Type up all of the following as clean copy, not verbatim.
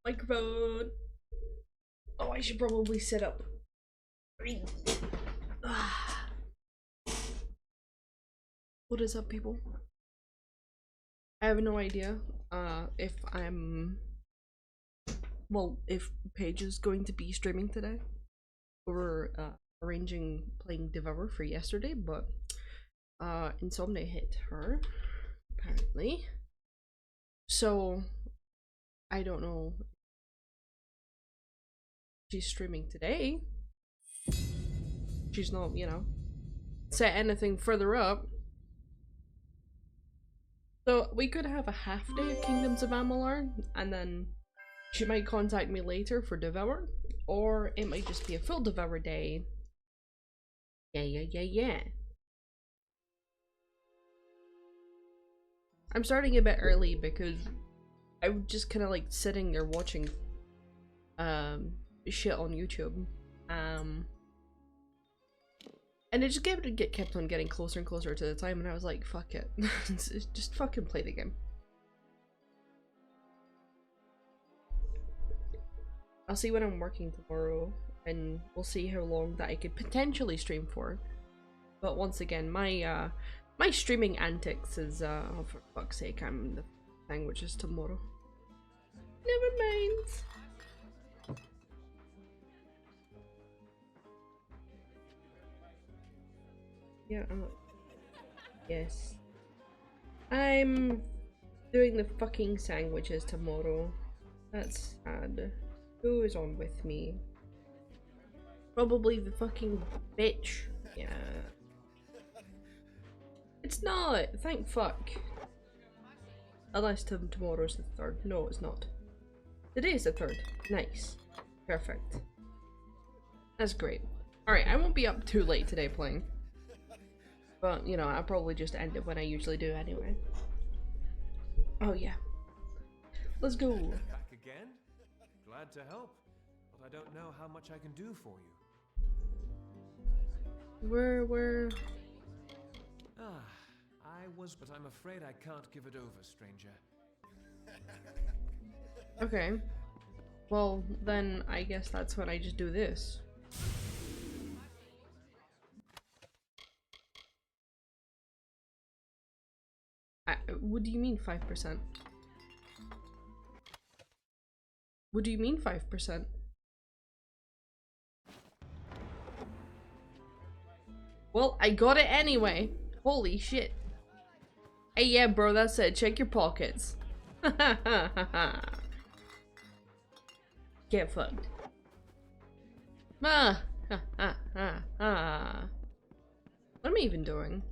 Microphone. Oh, I should probably sit up. What is up, people? I have no idea if if Paige is going to be streaming today. We were arranging playing Devour for yesterday, but insomnia hit her, apparently. So I don't know if she's streaming today. She's not, you know, set anything further up. So we could have a half day of Kingdoms of Amalur, and then she might contact me later for Devour, or it might just be a full Devour day. Yeah. I'm starting a bit early because I'm just kind of like sitting there watching shit on YouTube. And it just kept on getting closer and closer to the time, and I was like, fuck it. Just fucking play the game. I'll see when I'm working tomorrow, and we'll see how long that I could potentially stream for. But once again, my my streaming antics is oh, for fuck's sake, I'm the languages tomorrow. Never mind. Yeah, yes. I'm doing the fucking sandwiches tomorrow. That's sad. Who is on with me? Probably the fucking bitch. Yeah. It's not! Thank fuck. Unless tomorrow's the 3rd. No, it's not. Today is the 3rd. Nice. Perfect. That's great. Alright, I won't be up too late today playing. But, you know, I'll probably just end it when I usually do anyway. Oh, yeah. Let's go. Back again? Glad to help, but I don't know how much I can do for you. Where? I was, but I'm afraid I can't give it over, stranger. Okay. Well, then I guess that's when I just do this. What do you mean 5%? What do you mean 5%? Well, I got it anyway. Holy shit. Hey, yeah, bro, that's it. Check your pockets. Get fucked. What am I even doing?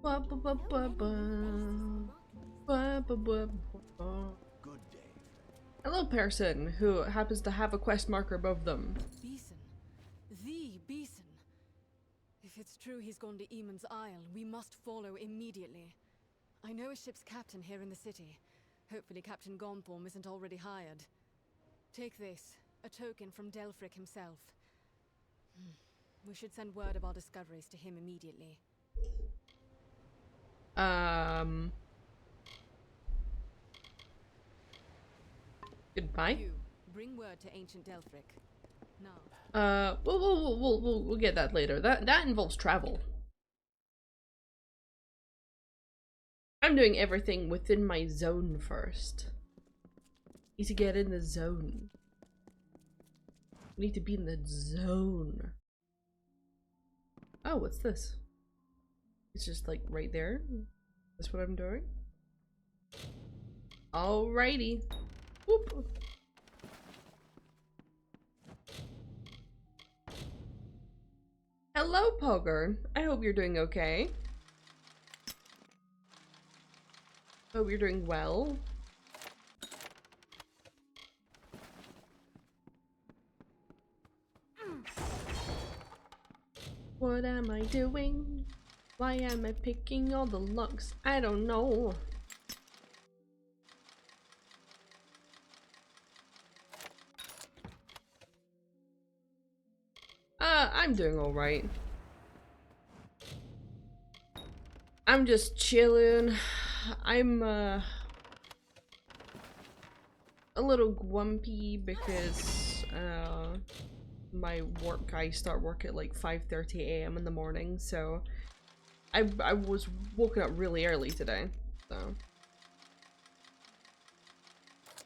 Good day. Hello, person who happens to have a quest marker above them. Beeson. The Beeson. If it's true he's gone to Eamon's Isle, we must follow immediately. I know a ship's captain here in the city. Hopefully Captain Gonform isn't already hired. Take this, a token from Delfric himself. We should send word of our discoveries to him immediately. Goodbye. You, bring word to ancient Delfric. Now. We'll get that later. That involves travel. I'm doing everything within my zone first. Need to get in the zone. Need to be in the zone. Oh, what's this? It's just like right there. That's what I'm doing. Alrighty. Whoop. Hello, Pogger. I hope you're doing okay. Hope you're doing well. What am I doing? Why am I picking all the locks? I don't know. I'm doing alright. I'm just chilling. I'm a little grumpy because my work, I start work at like 5:30 a.m. in the morning, so I was woken up really early today, so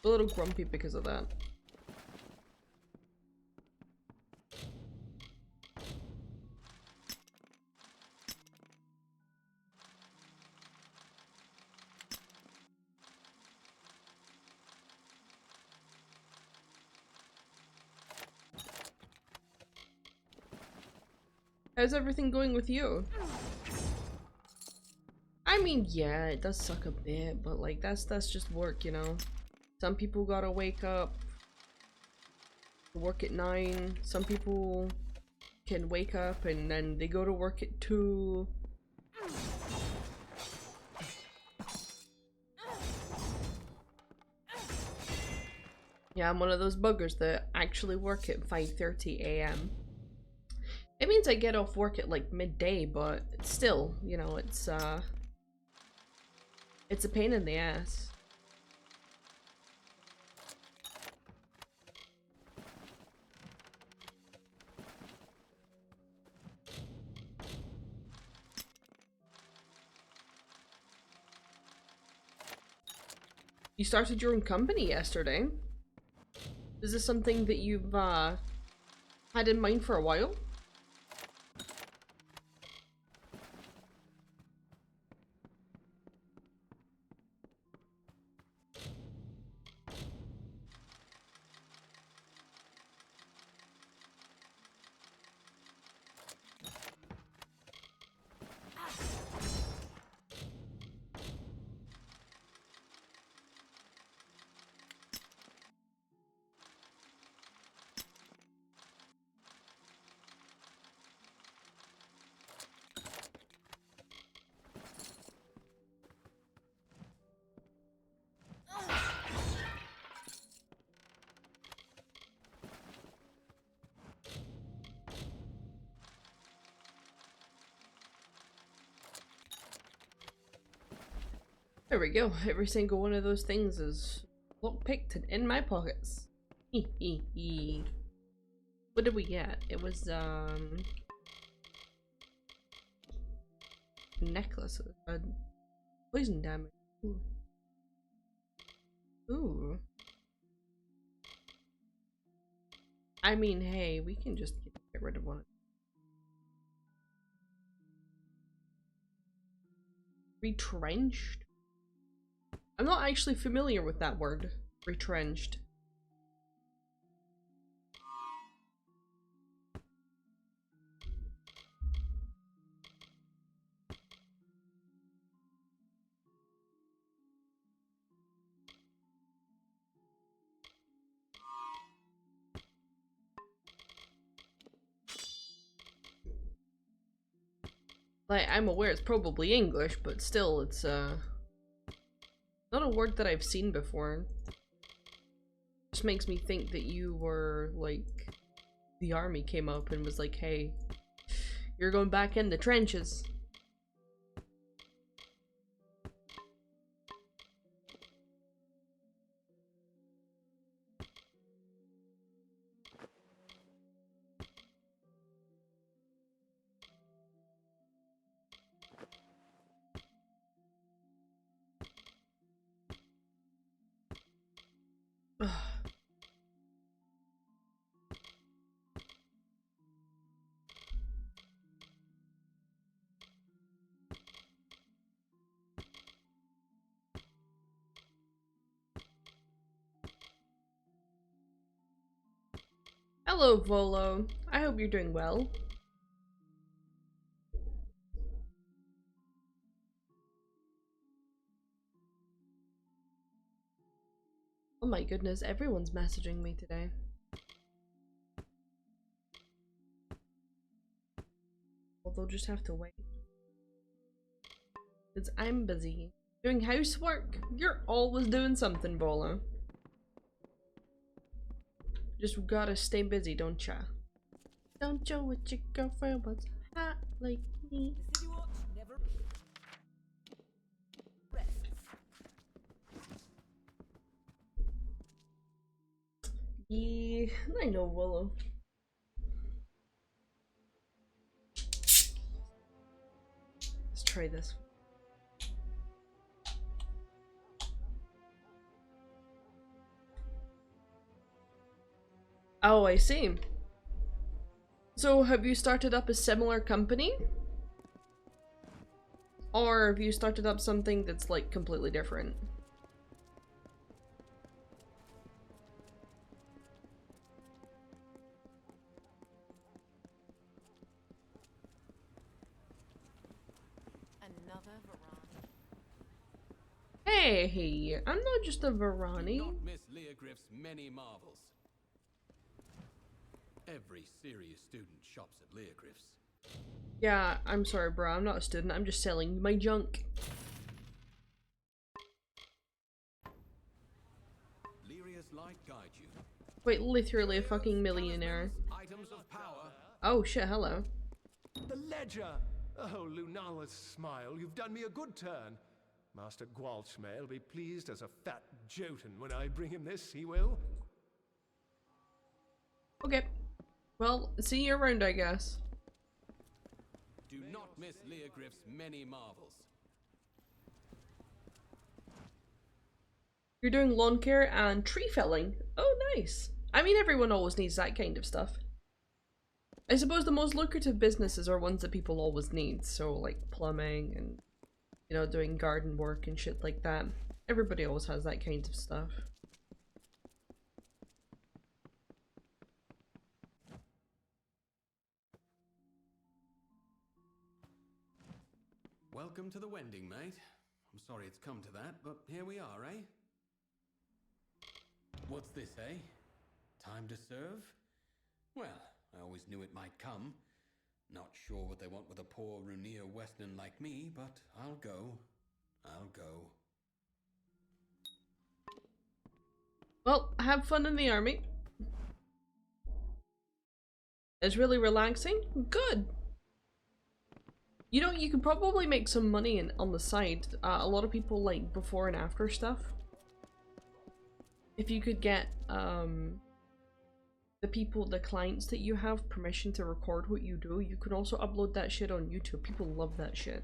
a little grumpy because of that. How's everything going with you? I mean, yeah, it does suck a bit, but like that's just work, you know. Some people gotta wake up, work at 9. Some people can wake up and then they go to work at 2. Yeah, I'm one of those buggers that actually work at 5:30 a.m. It means I get off work at like midday, but it's still, you know, it's a pain in the ass. You started your own company yesterday. Is this something that you've had in mind for a while? There we go. Every single one of those things is lockpicked and in my pockets. Hee hee hee. What did we get? It was necklace. Poison damage. Ooh. Ooh. I mean, hey, we can just get rid of one. Retrenched? I'm not actually familiar with that word. Retrenched. Like, I'm aware it's probably English, but still, it's not a word that I've seen before. Just makes me think that you were, like, the army came up and was like, hey, you're going back in the trenches. Hello, Volo. I hope you're doing well. Oh my goodness, everyone's messaging me today. Well, they'll just have to wait. Because I'm busy doing housework. You're always doing something, Volo. Just gotta stay busy, don't ya? Don't you with your girlfriend was hot like me. The city watch never rests. Yeah, I know Willow. Let's try this. Oh, I see. So have you started up a similar company? Or have you started up something that's like completely different? Another Varani. Hey, I'm not just a Varani. Do not miss Leogriff's many marvels. Every serious student shops at Leogriff's. Yeah, I'm sorry, bro. I'm not a student. I'm just selling my junk. Lyria's light guide you. Wait, literally a fucking millionaire. Items of power. Oh shit, hello. The ledger! Oh, Lunala's smile, you've done me a good turn. Master Gwalchmay will be pleased as a fat Jotun when I bring him this, he will. Okay. Well, see you around, I guess. Do not miss Leogriff's many marvels. You're doing lawn care and tree felling. Oh, nice. I mean, everyone always needs that kind of stuff. I suppose the most lucrative businesses are ones that people always need. So, like plumbing and, you know, doing garden work and shit like that. Everybody always has that kind of stuff. Welcome to the wending, mate. I'm sorry it's come to that, but here we are, eh? What's this, eh? Time to serve? Well, I always knew it might come. Not sure what they want with a poor Runir Western like me, but I'll go. I'll go. Well, have fun in the army. It's really relaxing. Good. You know, you could probably make some money on the side. A lot of people like before and after stuff. If you could get the clients that you have permission to record what you do, you could also upload that shit on YouTube. People love that shit.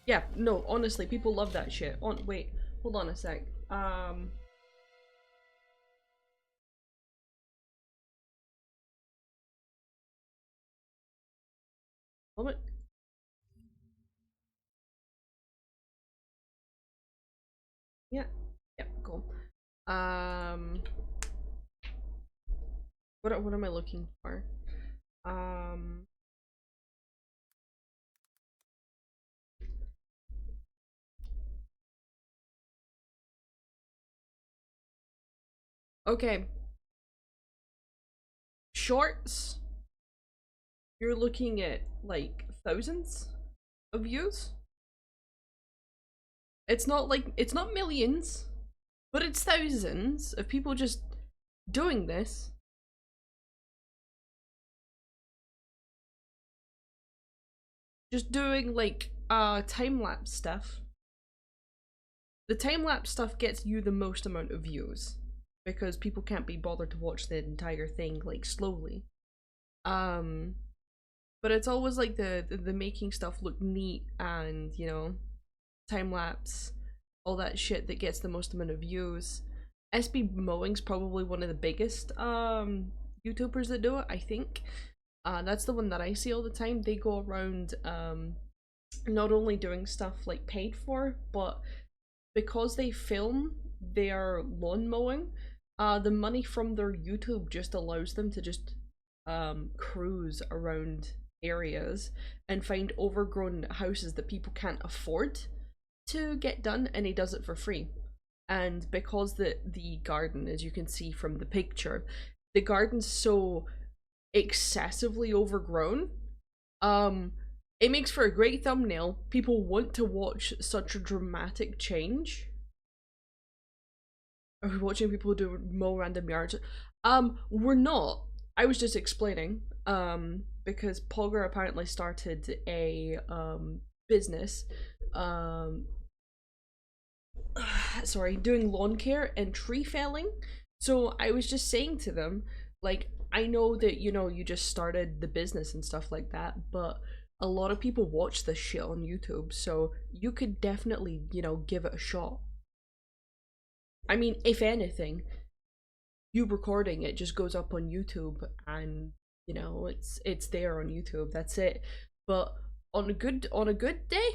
Yeah, no, honestly, people love that shit. Wait, hold on a sec. Moment. Yeah, yeah, cool. What am I looking for? Okay. Shorts. You're looking at like thousands of views. It's not millions, but it's thousands of people just doing this. Just doing like time-lapse stuff. The time-lapse stuff gets you the most amount of views because people can't be bothered to watch the entire thing like slowly. But it's always like the making stuff look neat and, you know, time-lapse, all that shit that gets the most amount of views. SB Mowing's probably one of the biggest YouTubers that do it, I think. That's the one that I see all the time. They go around not only doing stuff like paid for, but because they film their lawn mowing, the money from their YouTube just allows them to just cruise around areas and find overgrown houses that people can't afford to get done, and he does it for free. and because the garden, as you can see from the picture, the garden's so excessively overgrown, it makes for a great thumbnail. People want to watch such a dramatic change. Are we watching people do mow random yards? We're not. I was just explaining, because Pogger apparently started a business, sorry, doing lawn care and tree felling. So I was just saying to them, like, I know that, you know, you just started the business and stuff like that, but a lot of people watch this shit on YouTube, so you could definitely, you know, give it a shot. I mean, if anything, you recording it just goes up on YouTube, and you know, it's there on YouTube. That's it. But on a good day,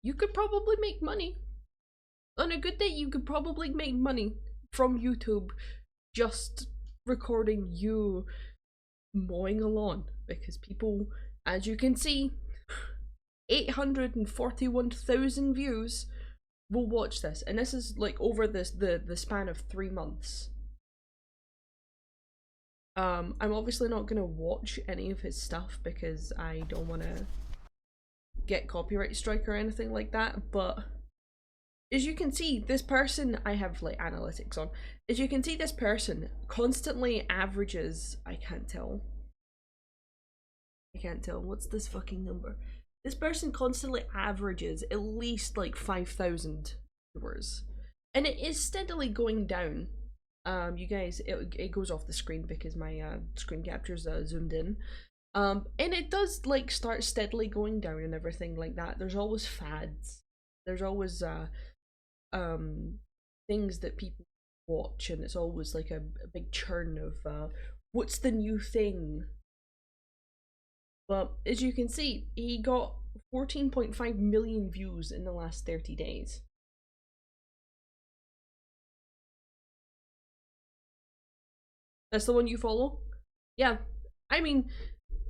you could probably make money. On a good day, you could probably make money from YouTube just recording you mowing a lawn, because people, as you can see, 841,000 views will watch this, and this is like over the span of 3 months. I'm obviously not gonna watch any of his stuff because I don't want to get copyright strike or anything like that, but as you can see, this person, I have like analytics on, as you can see, this person constantly averages, I can't tell, what's this fucking number? This person constantly averages at least like 5,000 viewers, and it is steadily going down. You guys, it goes off the screen because my screen capture's zoomed in, and it does like start steadily going down and everything like that. There's always fads, there's always things that people watch, and it's always like a big churn of what's the new thing. But as you can see, he got 14.5 million views in the last 30 days. That's the one you follow? Yeah. I mean,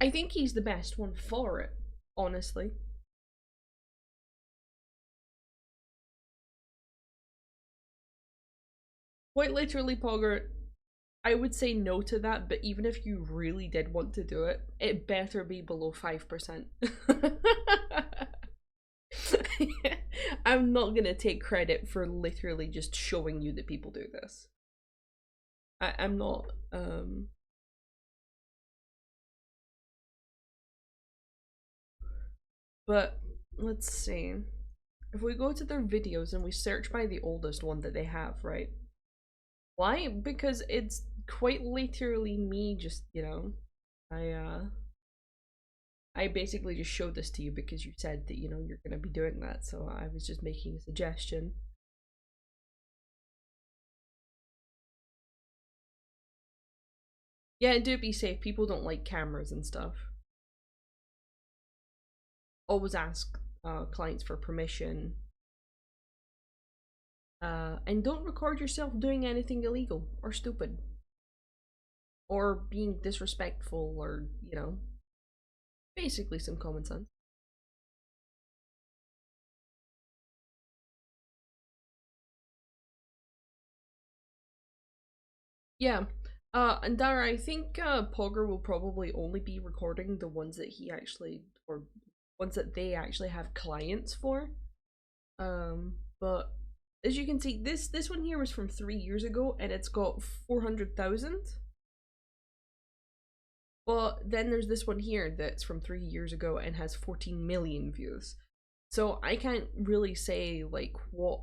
I think he's the best one for it, honestly. Quite literally, Pogger, I would say no to that, but even if you really did want to do it, it better be below 5%. I'm not gonna take credit for literally just showing you that people do this. I'm not, but let's see. If we go to their videos and we search by the oldest one that they have, right? Why? Because it's quite literally me just, you know, I basically just showed this to you because you said that, you know, you're gonna be doing that, so I was just making a suggestion. Yeah, do be safe. People don't like cameras and stuff. Always ask clients for permission. And don't record yourself doing anything illegal or stupid. Or being disrespectful, or, you know, basically some common sense. Yeah. And Dara, I think Pogger will probably only be recording the ones that he actually, or ones that they actually have clients for. But as you can see, this one here was from 3 years ago, and it's got 400,000. But then there's this one here that's from 3 years ago and has 14 million views. So I can't really say like what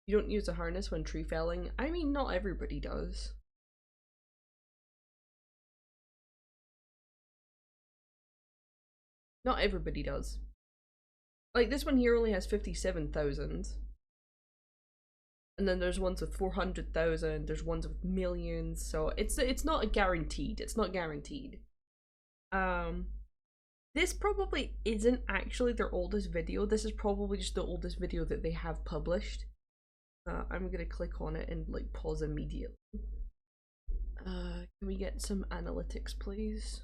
you don't use a harness when tree felling. I mean, not everybody does. Not everybody does. Like this one here only has 57,000. And then there's ones with 400,000, there's ones with millions, so it's not a guaranteed. It's not guaranteed. This probably isn't actually their oldest video. This is probably just the oldest video that they have published. I'm gonna click on it and like pause immediately. Can we get some analytics, please?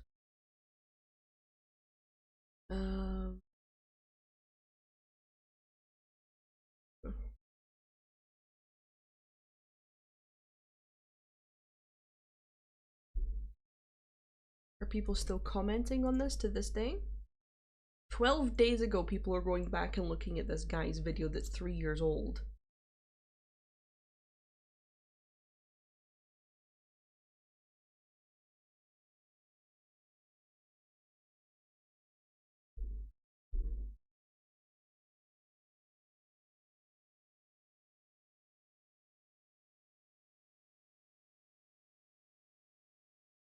Are people still commenting on this to this day? 12 days ago, people are going back and looking at this guy's video that's 3 years old.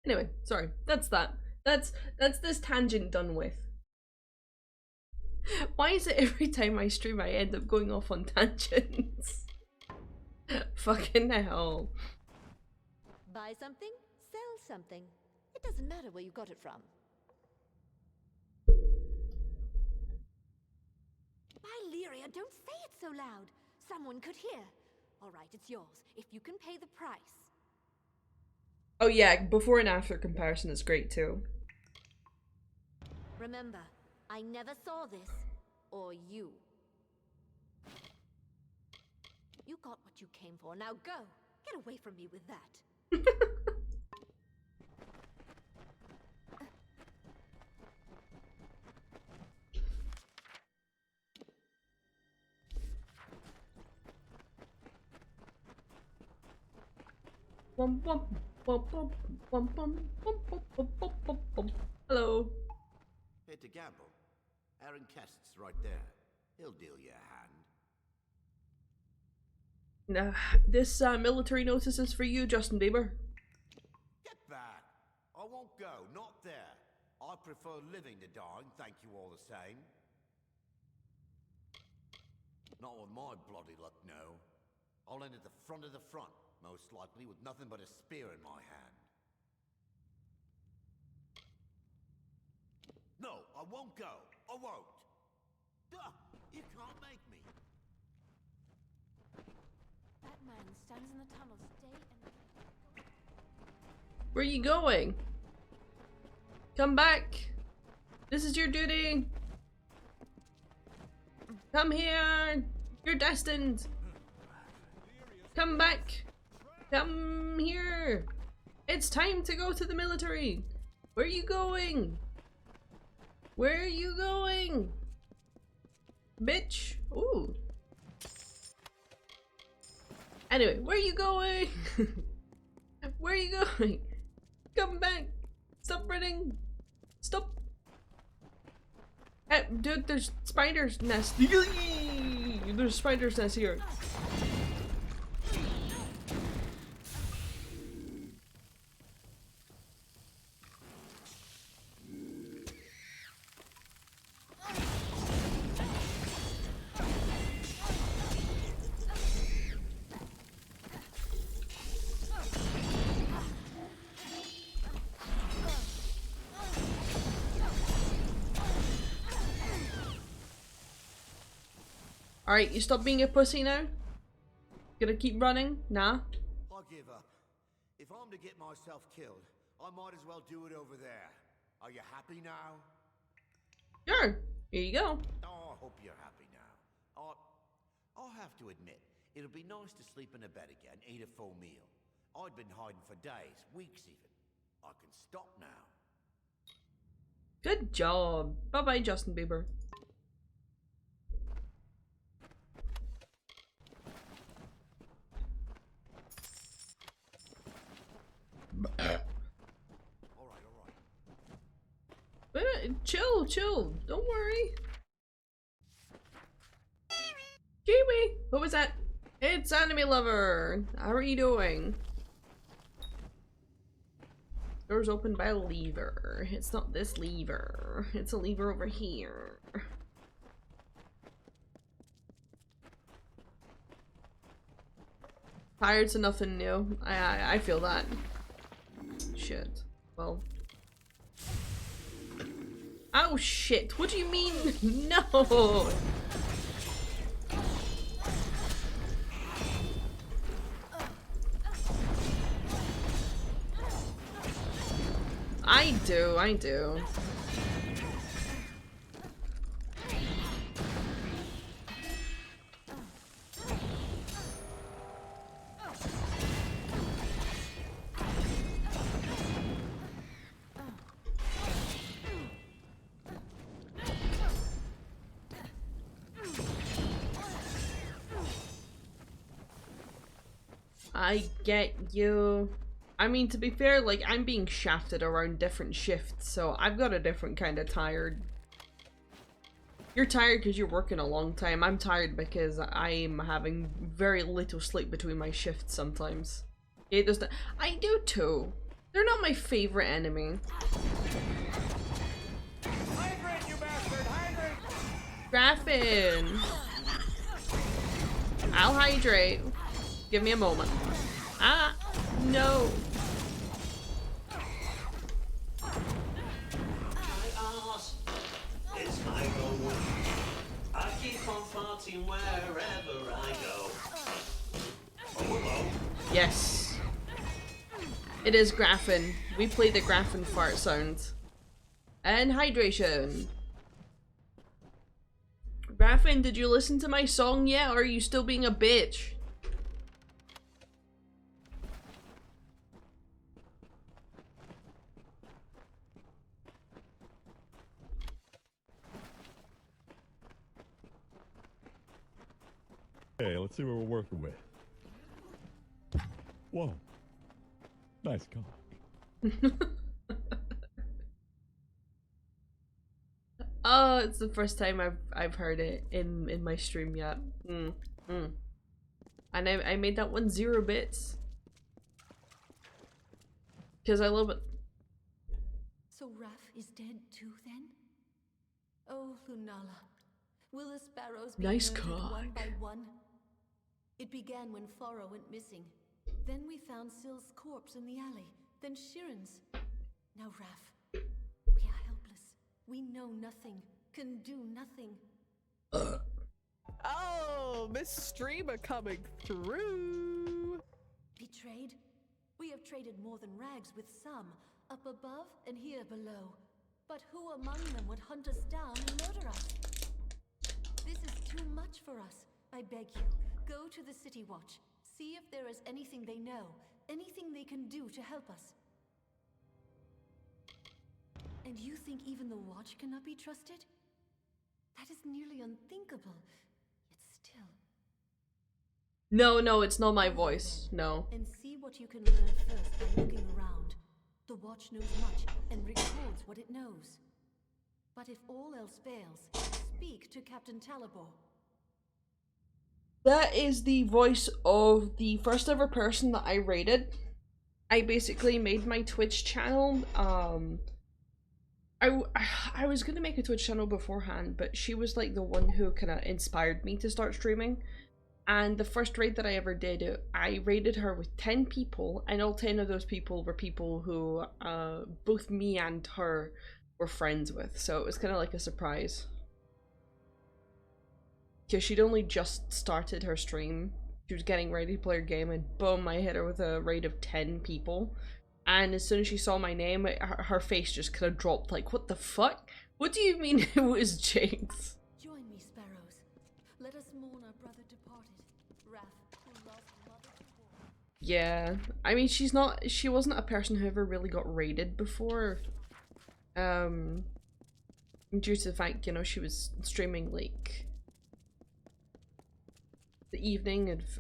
Anyway, sorry, that's that. That's this tangent done with. Why is it every time I stream I end up going off on tangents? Fucking hell. Buy something, sell something. It doesn't matter where you got it from. Lyria, don't say it so loud. Someone could hear. All right, it's yours, if you can pay the price. Oh yeah, before and after comparison is great too. Remember, I never saw this. Or you. You got what you came for, now go! Get away from me with that. Hello. Here to gamble. Aaron Kest's right there. He'll deal you a hand. This military notice is for you, Justin Bieber. Get back! I won't go, not there. I prefer living to dying, thank you all the same. Not with my bloody luck, no. I'll end at the front of the front, most likely with nothing but a spear in my hand. No, I won't go. I won't. Duh! You can't make me. That man stands in the tunnels day and night. Where are you going? Come back. This is your duty. Come here. You're destined. Come back. Come here. It's time to go to the military. Where are you going? Where are you going? Bitch. Ooh. Anyway, where are you going? Where are you going? Come back. Stop running. Stop. Dude, there's spider's nest. There's spider's nest here. Alright, you stop being a pussy now? Gonna keep running? Nah. I give up. If I'm to get myself killed, I might as well do it over there. Are you happy now? Sure. Here you go. Oh, I hope you're happy now. I'll have to admit, it'll be nice to sleep in a bed again, eat a full meal. I'd been hiding for days, weeks even. I can stop now. Good job. Bye-bye, Justin Bieber. Chill, chill. Don't worry. Kiwi! What was that? It's Anime Lover. How are you doing? Door's opened by a lever. It's not this lever. It's a lever over here. Tired to nothing new. I feel that. Shit. Well. Oh shit, what do you mean? No! I do. I get you. I mean, to be fair, like, I'm being shafted around different shifts, so I've got a different kind of tired. You're tired because you're working a long time. I'm tired because I'm having very little sleep between my shifts sometimes. It doesn't. I do too. They're not my favorite enemy. Hydrate, you bastard! Hydrate! Graffin! I'll hydrate. Give me a moment. Ah! No! It's my role. I keep on farting wherever I go. Oh, hello. Yes. It is Graffin. We play the Graffin fart sound. And hydration. Graffin, did you listen to my song yet, or are you still being a bitch? Okay, let's see what we're working with. Whoa. Nice car. Oh, it's the first time I've heard it in my stream yet. And I made that one 0 bits. Because I love it. So Raph is dead too, then? Oh, Lunala. Will the sparrows be Nice murdered cock. one by one? It began when Foro went missing. Then we found Syl's corpse in the alley. Then Shiren's. Now Raph. We are helpless. We know nothing. Can do nothing. Oh, Miss Streamer coming through. Betrayed? We have traded more than rags with some, up above and here below. But who among them would hunt us down and murder us? This is too much for us. I beg you, go to the City Watch. See if there is anything they know, anything they can do to help us. And you think even the Watch cannot be trusted? That is nearly unthinkable. Yet still. No, it's not my voice. No. And see what you can learn first by looking around. The Watch knows much and records what it knows. But if all else fails, speak to Captain Talabor. That is the voice of the first ever person that I rated. I basically made my Twitch channel. I was gonna make a Twitch channel beforehand, but she was like the one who kind of inspired me to start streaming. And the first raid that I ever did, I raided her with 10 people, and all 10 of those people were people who both me and her were friends with. So it was kind of like a surprise. Because she'd only just started her stream. She was getting ready to play her game, and boom, I hit her with a raid of 10 people. And as soon as she saw my name, her face just kind of dropped like, what the fuck? What do you mean it was Jinx? Join me, sparrows. Let us mourn our brother departed. Raph, who lost mother to war. Yeah, I mean, she wasn't a person who ever really got raided before. Due to the fact, you know, she was streaming like the evening of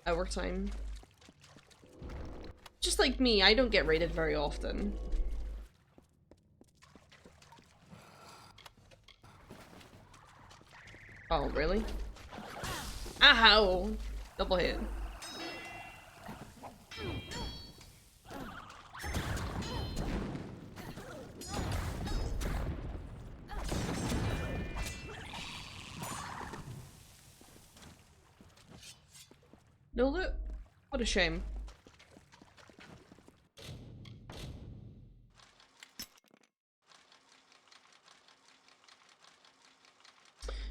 our time. Just like me, I don't get raided very often. Oh, really? Ow! Double hit. No loot? What a shame.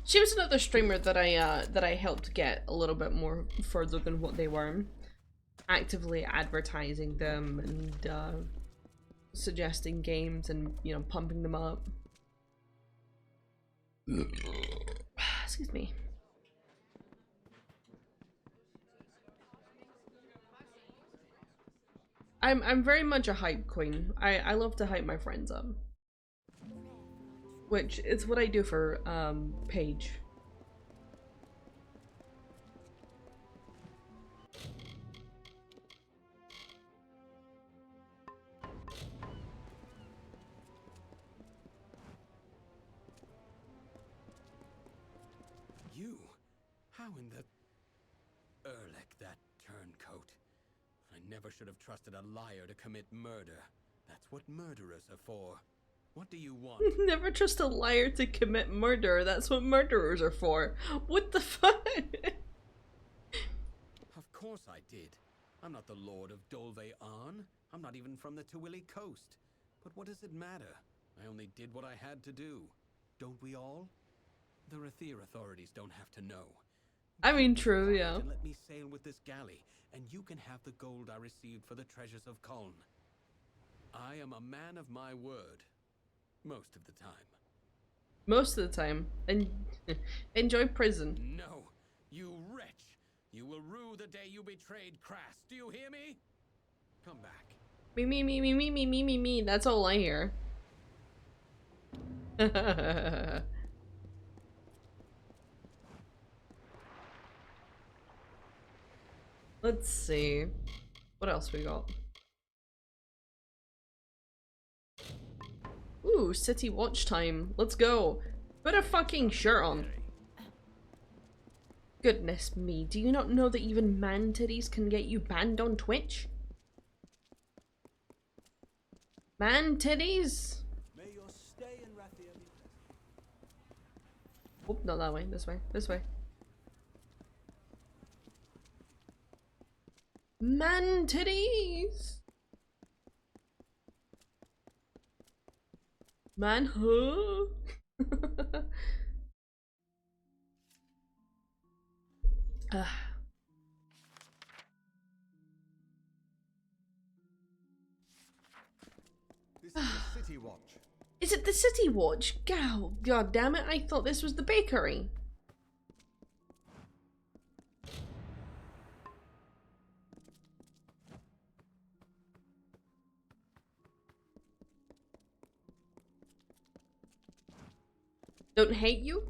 She was another streamer that I helped get a little bit more further than what they were, actively advertising them and suggesting games and, you know, pumping them up. Excuse me. I'm very much a hype queen. I love to hype my friends up. Which is what I do for Paige. You? How in the... Erlich, that turncoat. I never should have trusted a liar to commit murder. That's what murderers are for. What do you want? Never trust a liar to commit murder. That's what murderers are for. What the fuck? Of course I did. I'm not the Lord of Dolve-Arn. I'm not even from the Tawili coast. But what does it matter? I only did what I had to do. Don't we all? The Rathir authorities don't have to know. I mean, true, yeah. And let me sail with this galley, and you can have the gold I received for the treasures of Koln. I am a man of my word. Most of the time. Most of the time. And enjoy prison. No, you wretch! You will rue the day you betrayed Crass. Do you hear me? Come back. Me. That's all I hear. Let's see. What else we got? Ooh, city watch time. Let's go. Put a fucking shirt on. Goodness me, do you not know that even man titties can get you banned on Twitch? Man titties? May your stay in Rathir be pleasant. Oh, not that way. This way. This way. Man titties! Man, huh? This is the City Watch. Is it the City Watch? God damn it, I thought this was the bakery. Don't hate you?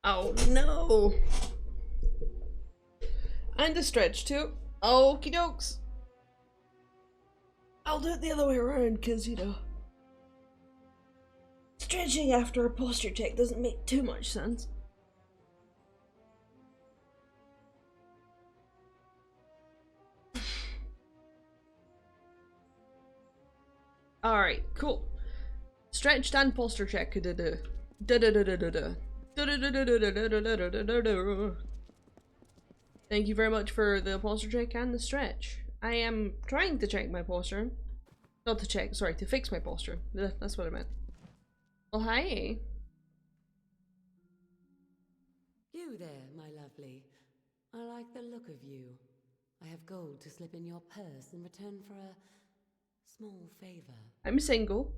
Oh no! And a stretch too. Okie dokes. I'll do it the other way around, cause you know, stretching after a posture check doesn't make too much sense. Alright, cool. Stretched and posture check. Thank you very much for the posture check and the stretch. I am trying to check my posture. Not to check, sorry, to fix my posture. That's what I meant. Oh, hi. You there, my lovely. I like the look of you. I have gold to slip in your purse in return for a small favor. I'm single.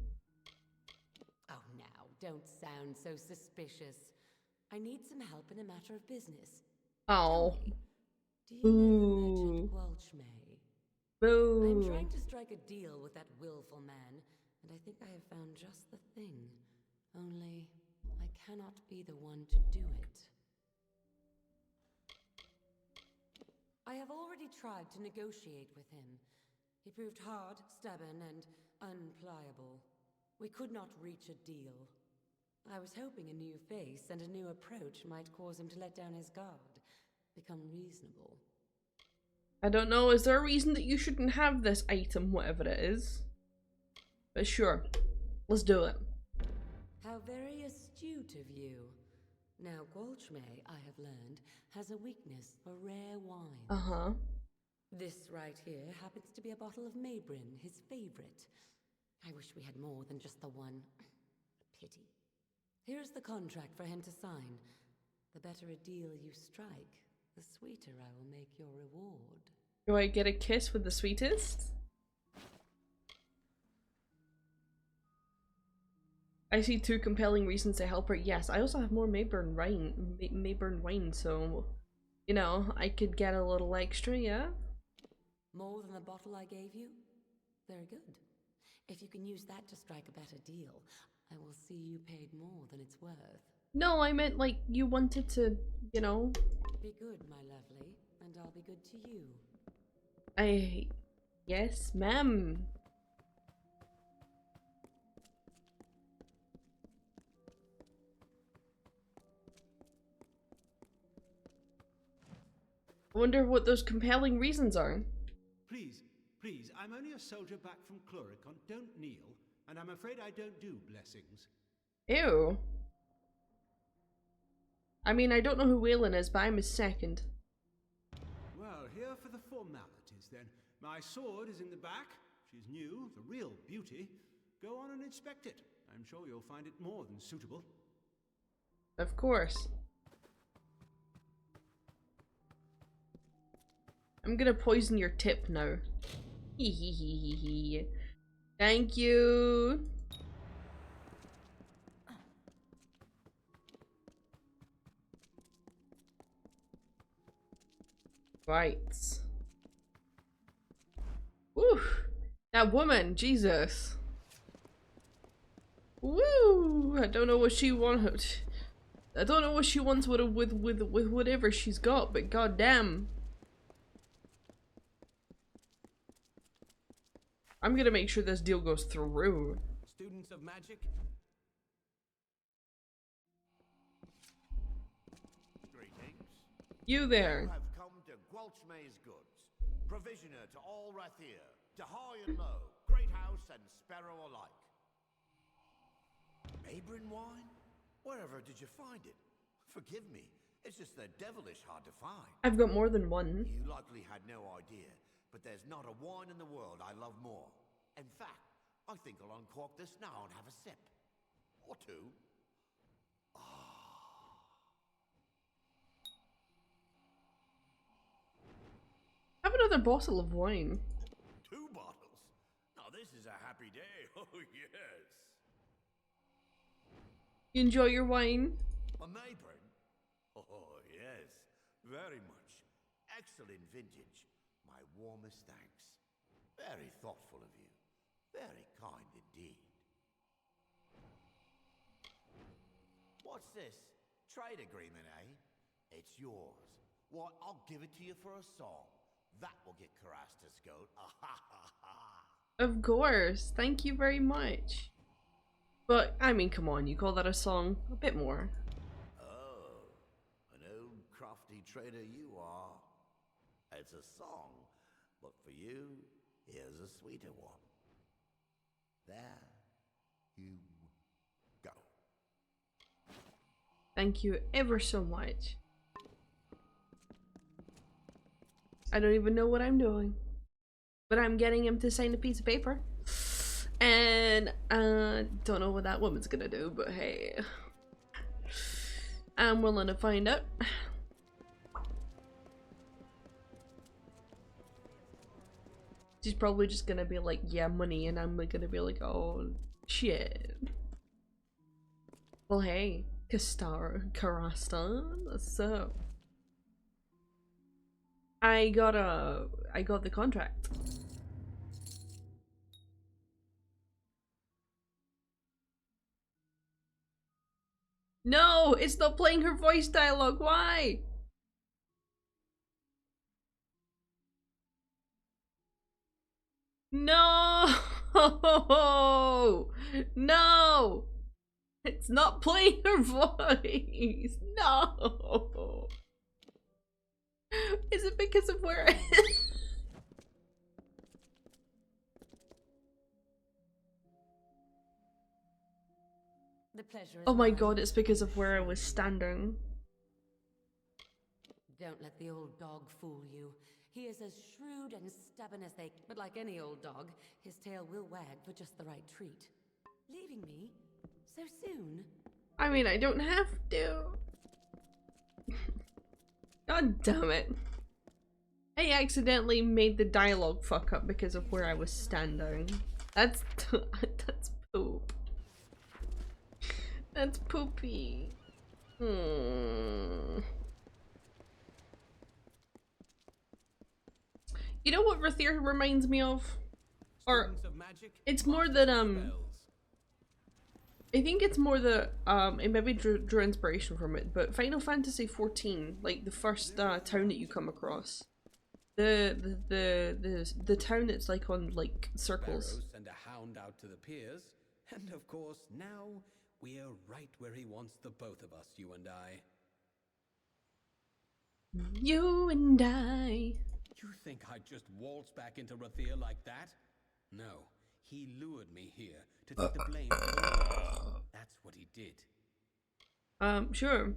Oh, now, don't sound so suspicious. I need some help in a matter of business. Oh. Do you know the merchant Gwalchmay? Boo. I'm trying to strike a deal with that willful man, and I think I have found just the thing. Only, I cannot be the one to do it. I have already tried to negotiate with him. He proved hard, stubborn, and unpliable. We could not reach a deal. I was hoping a new face and a new approach might cause him to let down his guard, become reasonable. I don't know, is there a reason that you shouldn't have this item, whatever it is? But sure, let's do it. How very astute of you. Now, Gwalchmay, I have learned, has a weakness for rare wine. Uh-huh. This right here happens to be a bottle of Maybrin, his favorite. I wish we had more than just the one. Pity. Here's the contract for him to sign. The better a deal you strike, the sweeter I will make your reward. Do I get a kiss with the sweetest? I see two compelling reasons to help her. Yes, I also have more Mayburn wine, so, you know, I could get a little extra, yeah? More than the bottle I gave you? Very good. If you can use that to strike a better deal, I will see you paid more than it's worth. No, I meant like you wanted to, you know. Be good, my lovely, and I'll be good to you. Yes, ma'am. I wonder what those compelling reasons are. Please, please, I'm only a soldier back from Cluricon. Don't kneel, and I'm afraid I don't do blessings. Ew. I mean, I don't know who Waylon is, but I'm his second. Well, here for the formalities then. My sword is in the back. She's new, the real beauty. Go on and inspect it. I'm sure you'll find it more than suitable. Of course. I'm gonna poison your tip now. Hee hee hee hee hee. Thank you. Right. Woo! That woman, Jesus. Woo! I don't know what she wanted. I don't know what she wants with whatever she's got, but goddamn. I'm gonna make sure this deal goes through. Students of magic? Greetings. You there. You have come to Gwalchmay's goods, provisioner to all Rathir, to high and low, great house and sparrow alike. Mabrin wine? Wherever did you find it? Forgive me, it's just they're devilish hard to find. I've got more than one. You likely had no idea, but there's not a wine in the world I love more. In fact, I think I'll uncork this now and have a sip. Or two. Have another bottle of wine. 2 bottles? Now this is a happy day. Oh yes. You enjoy your wine? A Mabrin? Oh yes, very much. Excellent vintage. My warmest thanks. Very thoughtful of you. Very kind indeed. What's this? Trade agreement, eh? It's yours. Why, I'll give it to you for a song. That will get Carastus goat. Of course. Thank you very much. But, I mean, come on, you call that a song? A bit more. Oh, an old crafty trader you are. It's a song, but for you, here's a sweeter one. There you go. Thank you ever so much. I don't even know what I'm doing. But I'm getting him to sign a piece of paper. And don't know what that woman's gonna do, but hey. I'm willing to find out. She's probably just gonna be like, yeah, money, and I'm gonna be like, oh, shit. Well, hey, Karasta, what's up? I got the contract. No, it's not playing her voice dialogue. Why? No! No! It's not playing her voice. No! Is it because of where I The pleasure is Oh my mine. god, it's because of where I was standing. Don't let the old dog fool you. He is as shrewd and stubborn as they... But like any old dog, his tail will wag for just the right treat. Leaving me? So soon? I mean, I don't have to. God damn it. I accidentally made the dialogue fuck up because of where I was standing. That's that's poop. That's poopy. You know what Rathir reminds me of? Or it's more that I think it's more the it maybe drew inspiration from it, but Final Fantasy XIV, like the first town that you come across, the town that's like on like circles. Send a hound out to the piers, and of course now we're right where he wants the both of us, you and I. You and I. You think I'd just waltz back into Rathir like that? No, he lured me here to take the blame for the wars. That's what he did. Sure.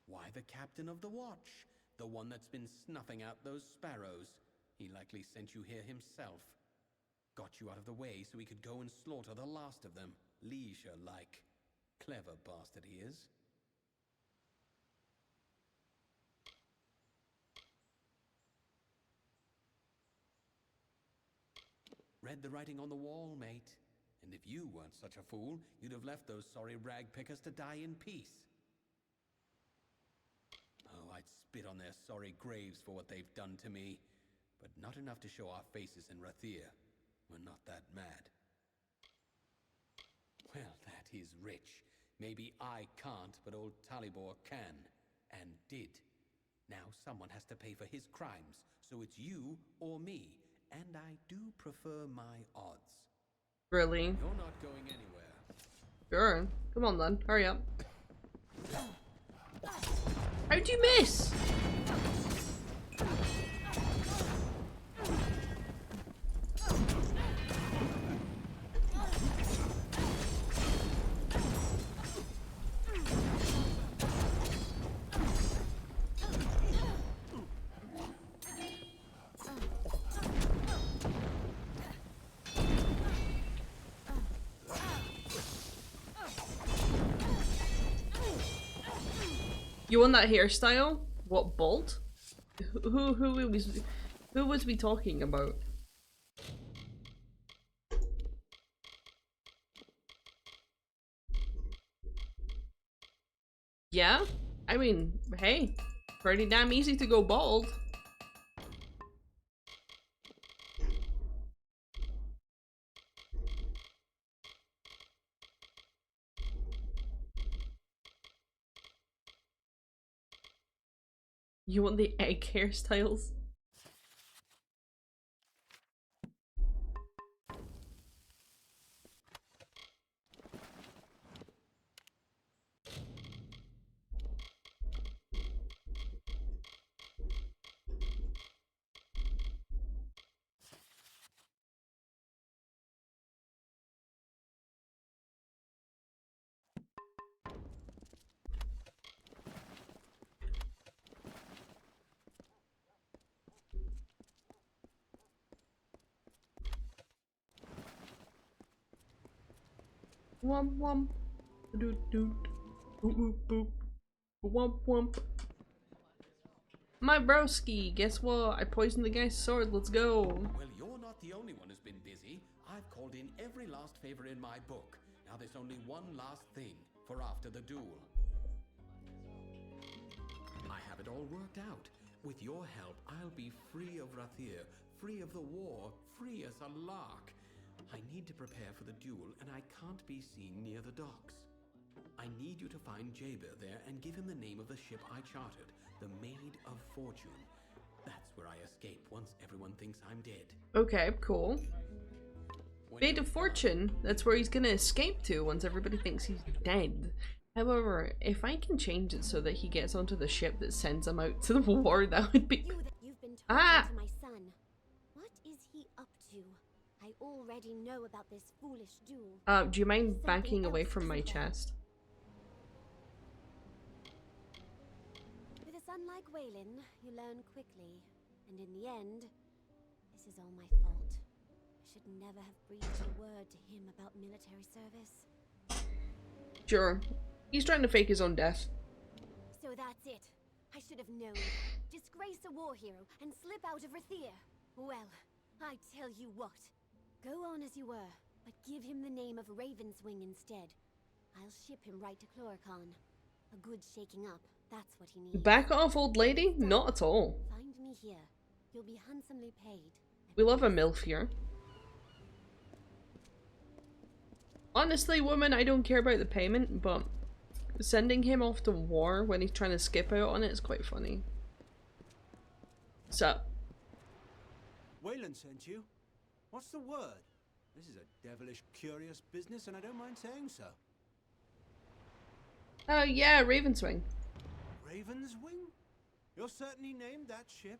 Why the captain of the watch? The one that's been snuffing out those sparrows. He likely sent you here himself. Got you out of the way so he could go and slaughter the last of them. Leisure-like. Clever bastard he is. Read the writing on the wall, mate. And if you weren't such a fool, you'd have left those sorry rag pickers to die in peace. Oh, I'd spit on their sorry graves for what they've done to me. But not enough to show our faces in Rathir. We're not that mad. Well, that is rich. Maybe I can't, but old Talibor can. And did. Now someone has to pay for his crimes. So it's you or me. And I do prefer my odds. Really? You're not going anywhere. Sure. Come on then, hurry up. How'd you miss? You want that hairstyle? What, bald? Who was we talking about? Yeah? I mean, hey, pretty damn easy to go bald. You want the egg hairstyles? Womp womp. Doot doot. Boop boop boop. Womp womp. My broski, guess what? I poisoned the guy's sword, let's go. Well, you're not the only one who's been busy. I've called in every last favor in my book. Now there's only one last thing for after the duel. I have it all worked out. With your help, I'll be free of Rathir, free of the war, free as a lark. I need to prepare for the duel, and I can't be seen near the docks. I need you to find Jabir there and give him the name of the ship I chartered, the Maid of Fortune. That's where I escape once everyone thinks I'm dead. Okay, cool. Maid of Fortune, that's where he's gonna escape to once everybody thinks he's dead. However, if I can change it so that he gets onto the ship that sends him out to the war, that would be... You've been talking to my son. What is he up to? I already know about this foolish duel. Do you mind backing away from my chest? With a son like Waylon, you learn quickly. And in the end, this is all my fault. I should never have breathed a word to him about military service. Sure. He's trying to fake his own death. So that's it. I should have known. Disgrace a war hero and slip out of Rathir. Well, I tell you what. Go on as you were, but give him the name of Ravenswing instead. I'll ship him right to Chloricon. A good shaking up, that's what he needs. Back off, old lady? Not at all. Find me here. You'll be handsomely paid. We love a MILF here. Honestly, woman, I don't care about the payment, but sending him off to war when he's trying to skip out on it is quite funny. So. Waylon sent you? What's the word? This is a devilish curious business, and I don't mind saying so. Oh yeah, Ravenswing. Raven's Wing? You're certainly named that ship?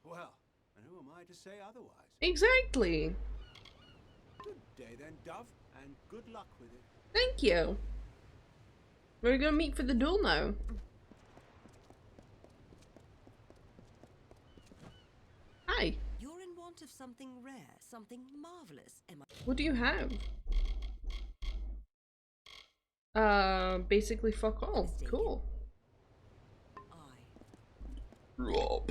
Well, and who am I to say otherwise? Exactly. Good day then, Dove, and good luck with it. Thank you. We're gonna meet for the duel now. Hi. You're in want of something rare, something marvelous, am I? What do you have? Basically fuck all. Cool. Rob.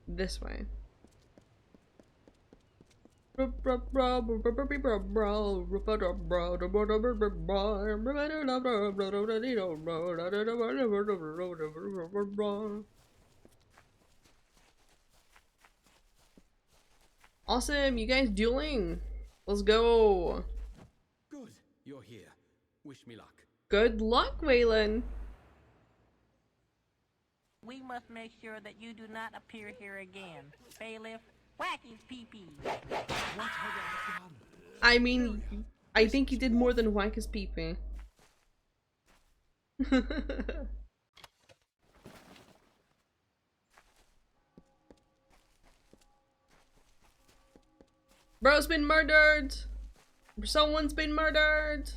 This way. Awesome, you guys dueling. Let's go. Good, you're here. Wish me luck. Good luck, Waylon. We must make sure that you do not appear here again. Bailiff, whack his pee-pee. I mean, I think he did more than whack his pee-pee. Bro's been murdered! Someone's been murdered!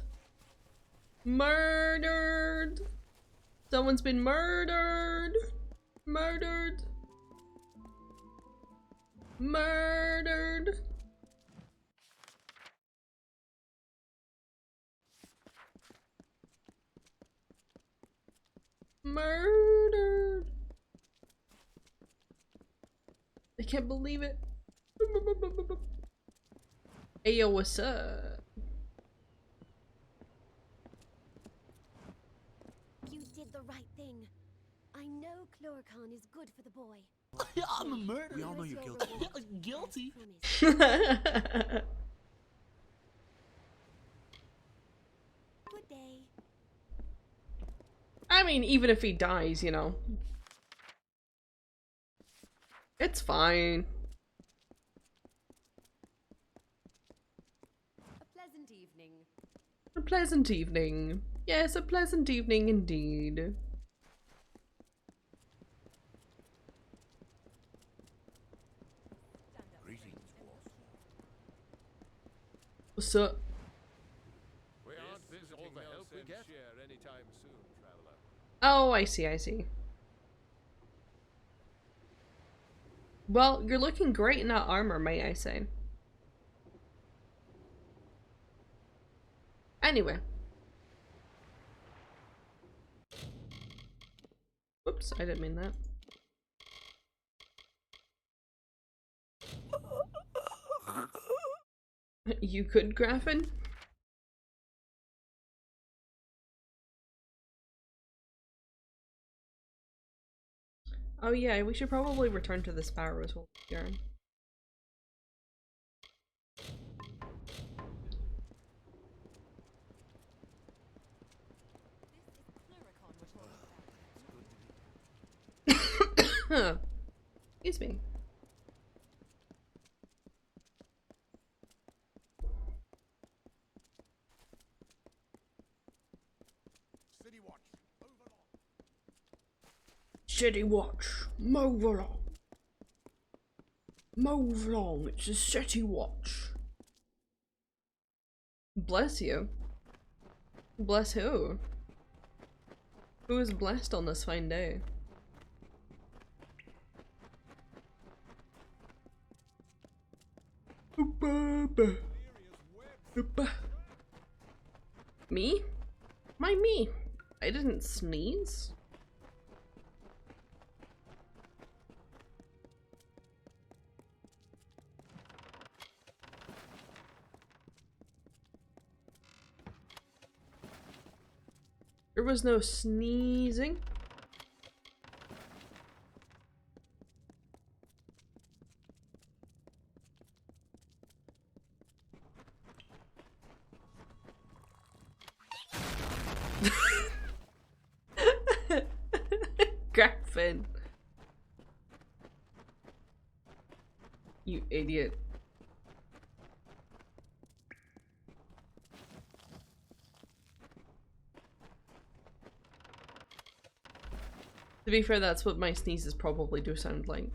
Murdered! Someone's been murdered! Murdered! Murdered! Murdered! I can't believe it. Hey yo, what's up? You did the right thing. I know Chloricon is good for the boy. I'm a murderer. We all know you're guilty. Guilty? Good day. I mean, even if he dies, you know. It's fine. A pleasant evening. A pleasant evening. Yes, a pleasant evening indeed. What's up? We aren't visiting all the help we get here anytime soon, traveler. Oh, I see, I see. Well, you're looking great in that armor, may I say. Anyway. Whoops, I didn't mean that. You could, Graffin? Oh yeah, we should probably return to the Sparrow as well, Garen. Excuse me. City Watch, move along. Move along, it's a City Watch. Bless you. Bless who? Who is blessed on this fine day? Me? Why me? I didn't sneeze. There was no sneezing. Finn. You idiot. To be fair, that's what my sneezes probably do sound like.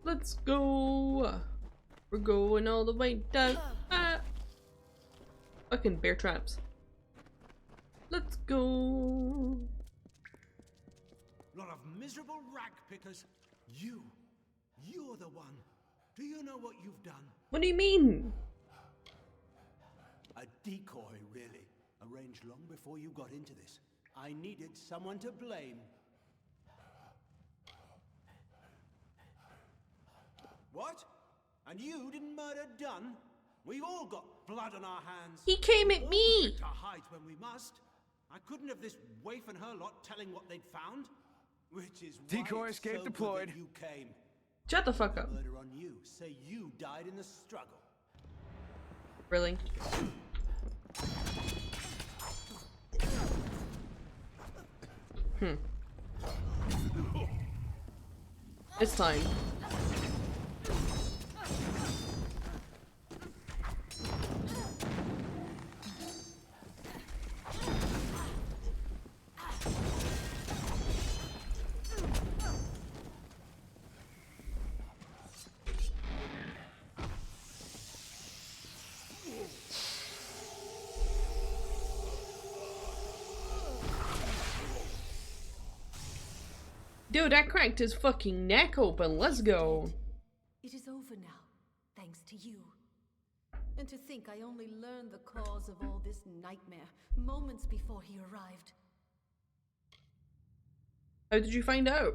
Let's go. We're going all the way down. Ah. Fucking bear traps. Let's go. Lot of miserable rag pickers. You're the one. Do you know what you've done? What do you mean? A decoy, really. Arranged long before you got into this. I needed someone to blame. What? And you didn't murder Dunn? We've all got blood on our hands. He came at me! To hide when we must. I couldn't have this waif and her lot telling what they'd found. Which is why Decoy it's escape so deployed. good that you came. Shut the fuck up. Murder on you. Say you died in the struggle. Really? It's time. Dude, I cracked his fucking neck open. Let's go. It is over now, thanks to you. And to think I only learned the cause of all this nightmare moments before he arrived. How did you find out?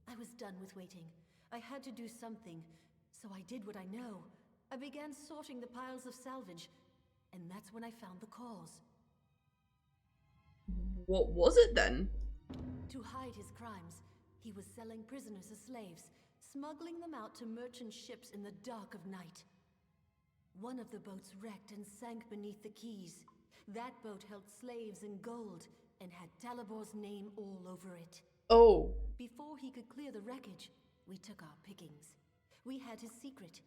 I was done with waiting. I had to do something, so I did what I know. I began sorting the piles of salvage, and that's when I found the cause. What was it then? To hide his crimes, he was selling prisoners as slaves, smuggling them out to merchant ships in the dark of night. One of the boats wrecked and sank beneath the quays. That boat held slaves and gold, and had Talibor's name all over it. Oh. Before he could clear the wreckage, we took our pickings. We had his secret.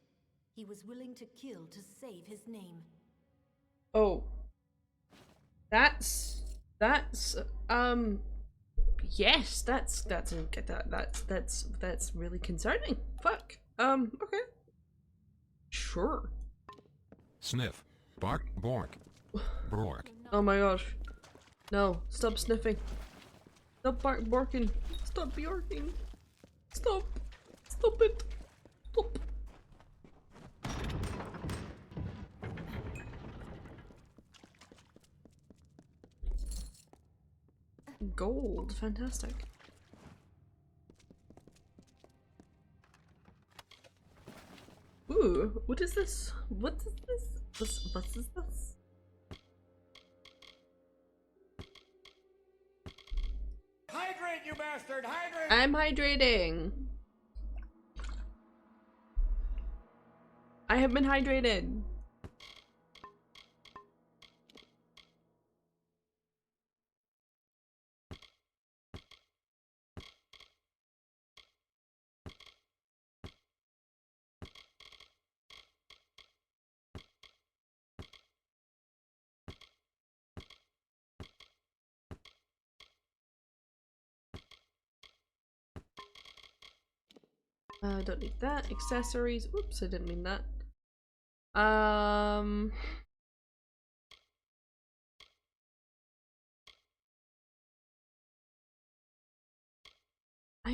He was willing to kill to save his name. Oh. Yes, that's really concerning. Fuck. Okay. Sure. Sniff. Bark. Bork. Bork. Oh my gosh. No, stop sniffing. Stop barking. Stop bjorking. Stop. Stop it. Stop. Gold. Fantastic. Ooh, what is this? What is this? What is this? Hydrate, you bastard! Hydrate! I'm hydrating. I have been hydrated. Don't need that. Accessories. Oops, I didn't mean that. I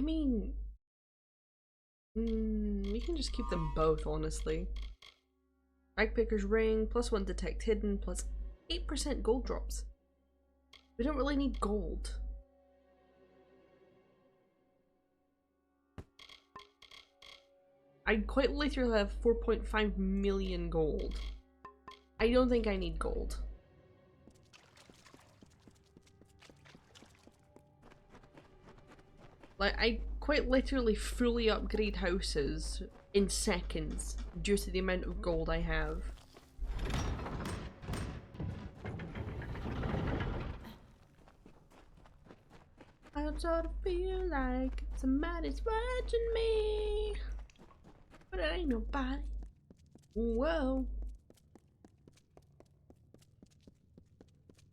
mean, we can just keep them both, honestly. Ragpicker's ring, +1 detect hidden, plus 8% gold drops. We don't really need gold. I'd quite literally have 4.5 million gold. I don't think I need gold. Like, I quite literally fully upgrade houses in seconds due to the amount of gold I have. I sort of feel like somebody's watching me, but it ain't nobody. Whoa.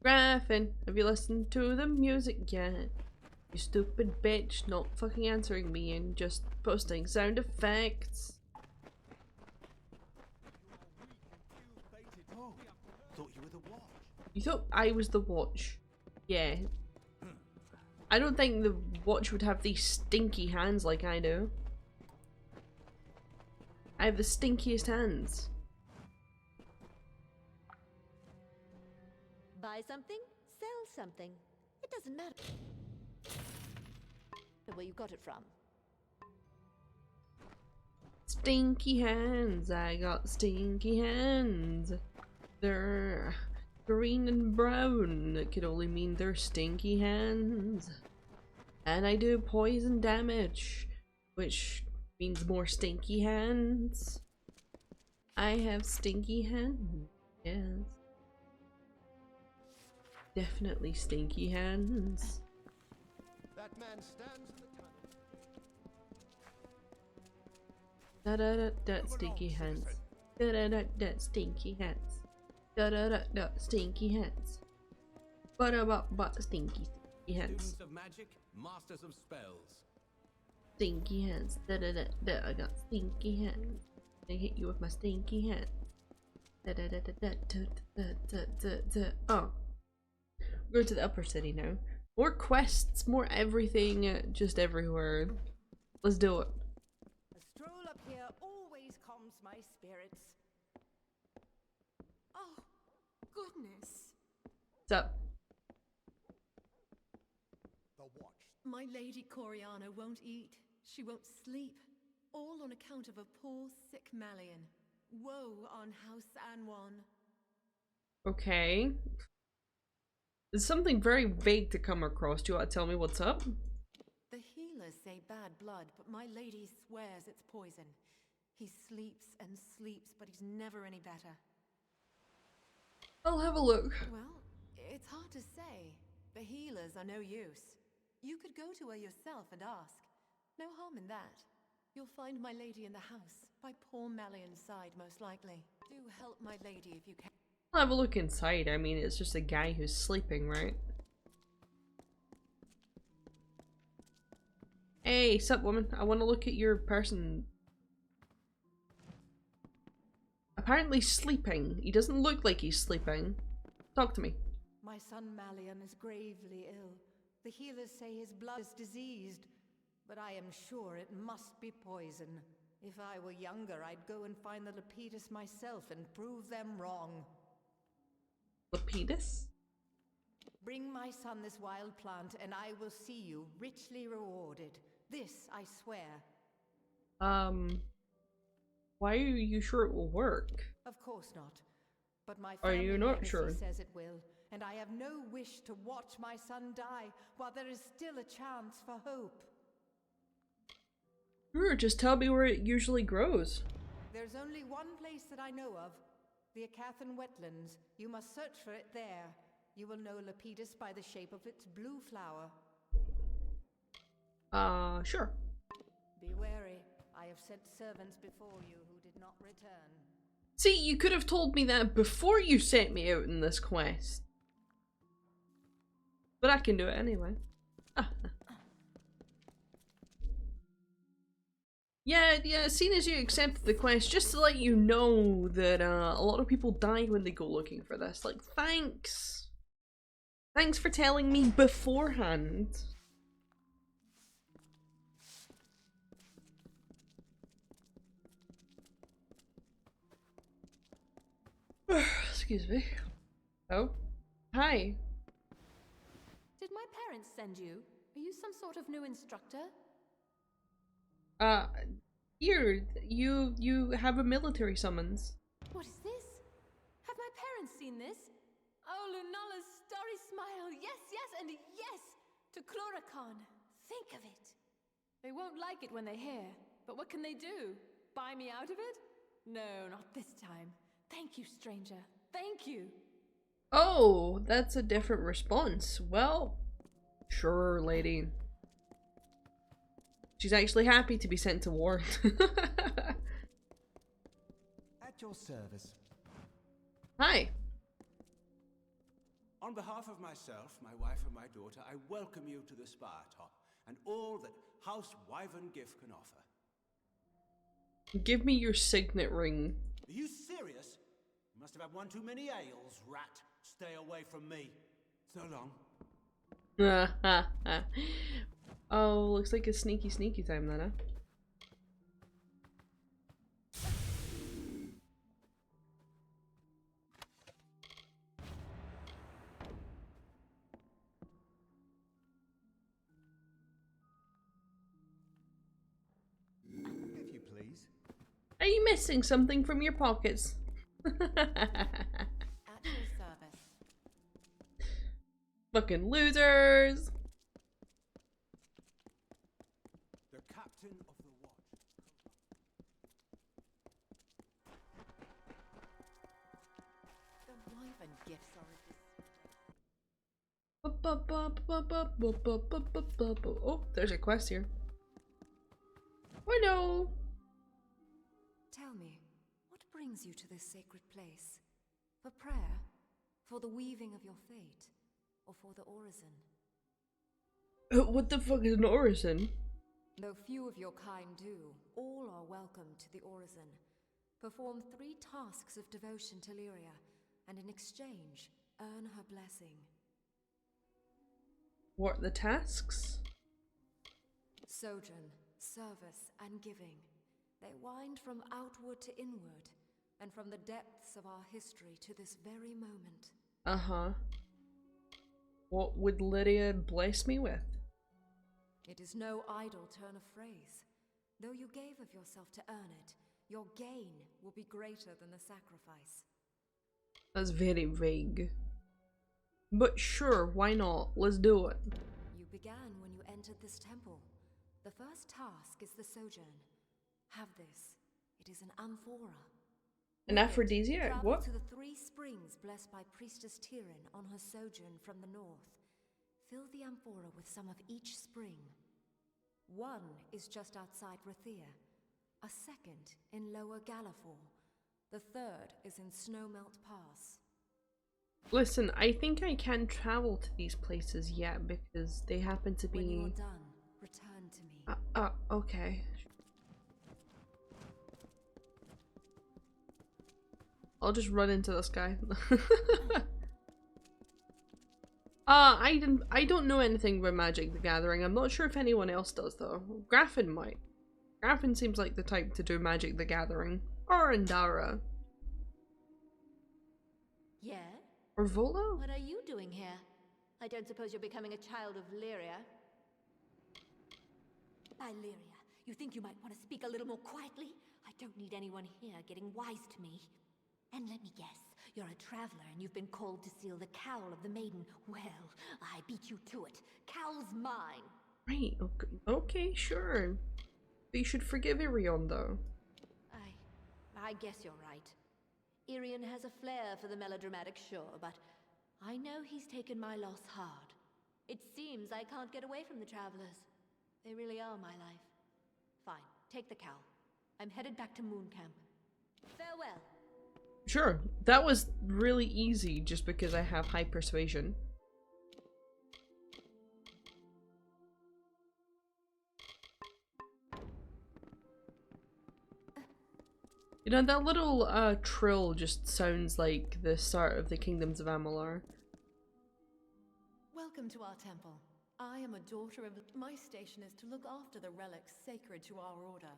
Graffin, have you listened to the music yet? You stupid bitch, not fucking answering me and just posting sound effects. Oh, thought you were the watch. You thought I was the watch? Yeah. I don't think the watch would have these stinky hands like I do. I have the stinkiest hands. Buy something, sell something. It doesn't matter where you got it from. Stinky hands, I got stinky hands. They're green and brown. It could only mean they're stinky hands. And I do poison damage, which means more stinky hands. I have stinky hands, yes. Definitely stinky hands. That man stands in the Da da da da stinky hands. Da da da da stinky hands. Da da da da stinky hands. But stinky hands. Students of magic, masters of spells. Stinky hands. Da da da da. I got stinky hands. I hit you with my stinky hands. Da da da da da da da da da da. Oh. We're going to the upper city now. More quests, more everything, just everywhere. Let's do it. A stroll up here always calms my spirits. Oh, goodness. What's up? The watch. My lady Coriana won't eat. She won't sleep. All on account of a poor, sick Malian. Woe on House Anwan. Okay. There's something very vague to come across. Do you want to tell me what's up? The healers say bad blood, but my lady swears it's poison. He sleeps and sleeps, but he's never any better. I'll have a look. Well, it's hard to say. The healers are no use. You could go to her yourself and ask. No harm in that. You'll find my lady in the house, by poor Malian's side most likely. Do help my lady if you can. I'll have a look inside. I mean, it's just a guy who's sleeping, right? Hey, sup woman, I want to look at your person. Apparently sleeping. He doesn't look like he's sleeping. Talk to me. My son Malian is gravely ill. The healers say his blood is diseased, but I am sure it must be poison. If I were younger, I'd go and find the Lepidus myself and prove them wrong. Lepidus? Bring my son this wild plant, and I will see you richly rewarded. This I swear. Why are you sure it will work? Of course not. But my Are family you not legacy sure? says it will, and I have no wish to watch my son die while there is still a chance for hope. Sure, just tell me where it usually grows. There's only one place that I know of. The Acathan wetlands. You must search for it there. You will know Lepidus by the shape of its blue flower. Sure. Be wary. I have sent servants before you who did not return. See, you could have told me that before you sent me out in this quest. But I can do it anyway. Yeah, seeing as you accepted the quest, just to let you know that a lot of people die when they go looking for this. Like, thanks! Thanks for telling me beforehand. Excuse me. Oh? Hi. Did my parents send you? Are you some sort of new instructor? Here, you have a military summons. What is this? Have my parents seen this? Oh, Lunala's starry smile. Yes, yes, and yes! To Chloricon. Think of it. They won't like it when they hear, but what can they do? Buy me out of it? No, not this time. Thank you, stranger. Thank you. Oh, that's a different response. Well, sure, lady. She's actually happy to be sent to war. At your service. Hi. On behalf of myself, my wife and my daughter, I welcome you to the spire top and all that House Wyvern Gift can offer. Give me your signet ring. Are you serious? You must have had one too many ales, rat. Stay away from me. So long. Oh, looks like a sneaky time then, huh? If you please. Are you missing something from your pockets? At your service. Fucking losers! The captain of the watch. The Wyvern gifts are Oh, there's a quest here. Oh no! Tell me, what brings you to this sacred place? For prayer? For the weaving of your fate? Or for the orison? What the fuck is an orison? Though few of your kind do, all are welcome to the orison. Perform 3 tasks of devotion to Lyria, and in exchange, earn her blessing. What are the tasks? Sojourn, service, and giving. They wind from outward to inward, and from the depths of our history to this very moment. Uh-huh. What would Lydia bless me with? It is no idle turn of phrase. Though you gave of yourself to earn it, your gain will be greater than the sacrifice. That's very vague. But sure, why not? Let's do it. You began when you entered this temple. The first task is the sojourn. Have this. It is an amphora. An aphrodisiac? Travel What? to the 3 springs blessed by Priestess Tyrion on her sojourn from the north. Fill the amphora with some of each spring. One is just outside Rathir, a second in Lower Galafor, the third is in Snowmelt Pass. Listen, I think I can't travel to these places yet because they happen to be... When you're done, return to me. Okay. I'll just run into this guy. I don't know anything about Magic the Gathering. I'm not sure if anyone else does though. Graffin might. Graffin seems like the type to do Magic the Gathering. Or Andara. Yeah? Or Volo? What are you doing here? I don't suppose you're becoming a child of Lyria. By Lyria, you think you might want to speak a little more quietly? I don't need anyone here getting wise to me. And let me guess, you're a traveler and you've been called to seal the cowl of the maiden. Well, I beat you to it. Cowl's mine. Right, okay, sure. But you should forgive Irion though. I guess you're right. Irion has a flair for the melodramatic, sure, but I know he's taken my loss hard. It seems I can't get away from the travelers. They really are my life. Fine, take the cowl. I'm headed back to Moon Camp. Farewell. Sure, that was really easy just because I have high persuasion. You know, that little trill just sounds like the start of the Kingdoms of Amalur. Welcome to our temple. I am a daughter of... My station is to look after the relics sacred to our order.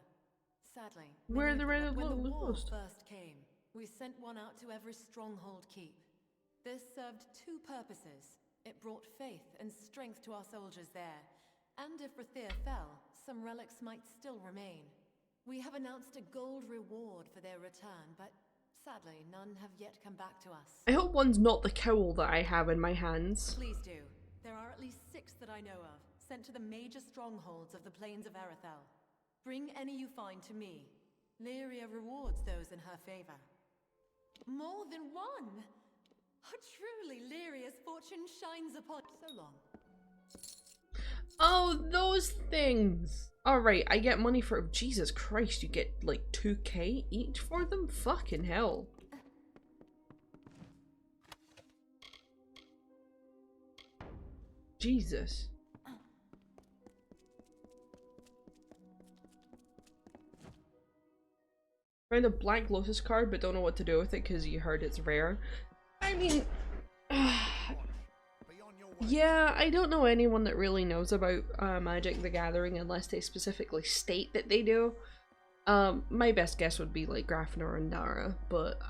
Sadly, Where are the when relics the war lost? first came, we sent one out to every stronghold keep. This served 2 purposes. It brought faith and strength to our soldiers there. And if Rathir fell, some relics might still remain. We have announced a gold reward for their return, but sadly, none have yet come back to us. I hope one's not the cowl that I have in my hands. Please do. There are at least 6 that I know of, sent to the major strongholds of the plains of Arethel. Bring any you find to me. Lyria rewards those in her favor. More than one! Oh, truly, Lyria's fortune shines upon so long. Oh, those things! Alright, I get money for- Jesus Christ, you get like 2k each for them? Fucking hell. Jesus. Found a Black Lotus card but don't know what to do with it because you heard it's rare. I mean... yeah, I don't know anyone that really knows about Magic the Gathering unless they specifically state that they do. My best guess would be like Grafner and Dara, but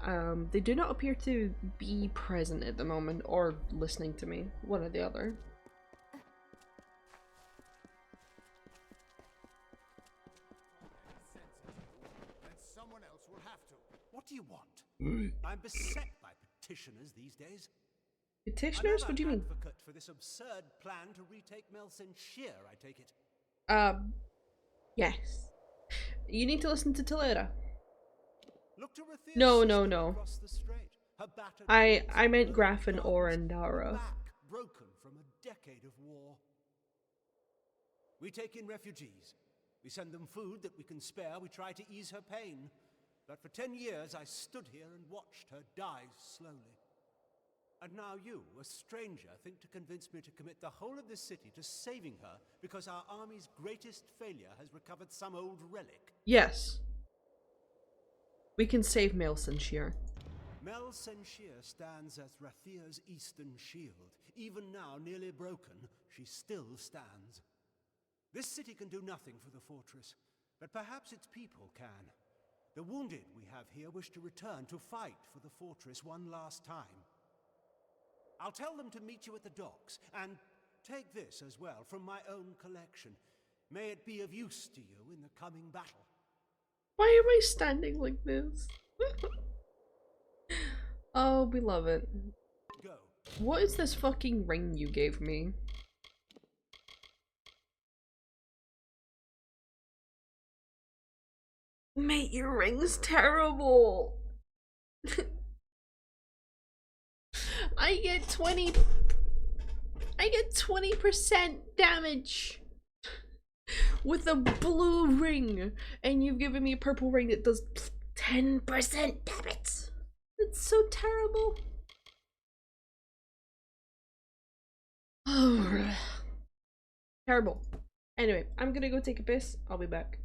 they do not appear to be present at the moment or listening to me, one or the other. Someone else will have to. What do you want? I'm beset by petitioners these days. Petitioners? What do you mean? Advocate for this absurd plan to retake Melson Shear, I take it. Yes. You need to listen to Talera. Look to Rathia's No. across the strait. Her battered I meant Graf and Orandara. back broken from a decade of war. We take in refugees. We send them food that we can spare. We try to ease her pain. But for 10 years I stood here and watched her die slowly. And now you, a stranger, think to convince me to commit the whole of this city to saving her because our army's greatest failure has recovered some old relic? Yes. We can save Melson Shear. Melson Shear stands as Rathia's eastern shield. Even now, nearly broken, she still stands. This city can do nothing for the fortress, but perhaps its people can. The wounded we have here wish to return to fight for the fortress one last time. I'll tell them to meet you at the docks, and take this as well from my own collection. May it be of use to you in the coming battle. Why am I standing like this? Oh, we love it. Go. What is this fucking ring you gave me? Mate, your ring's terrible. I get 20% damage with a blue ring, and you've given me a purple ring that does 10% damage. It's so terrible. Terrible. Anyway, I'm gonna go take a piss. I'll be back.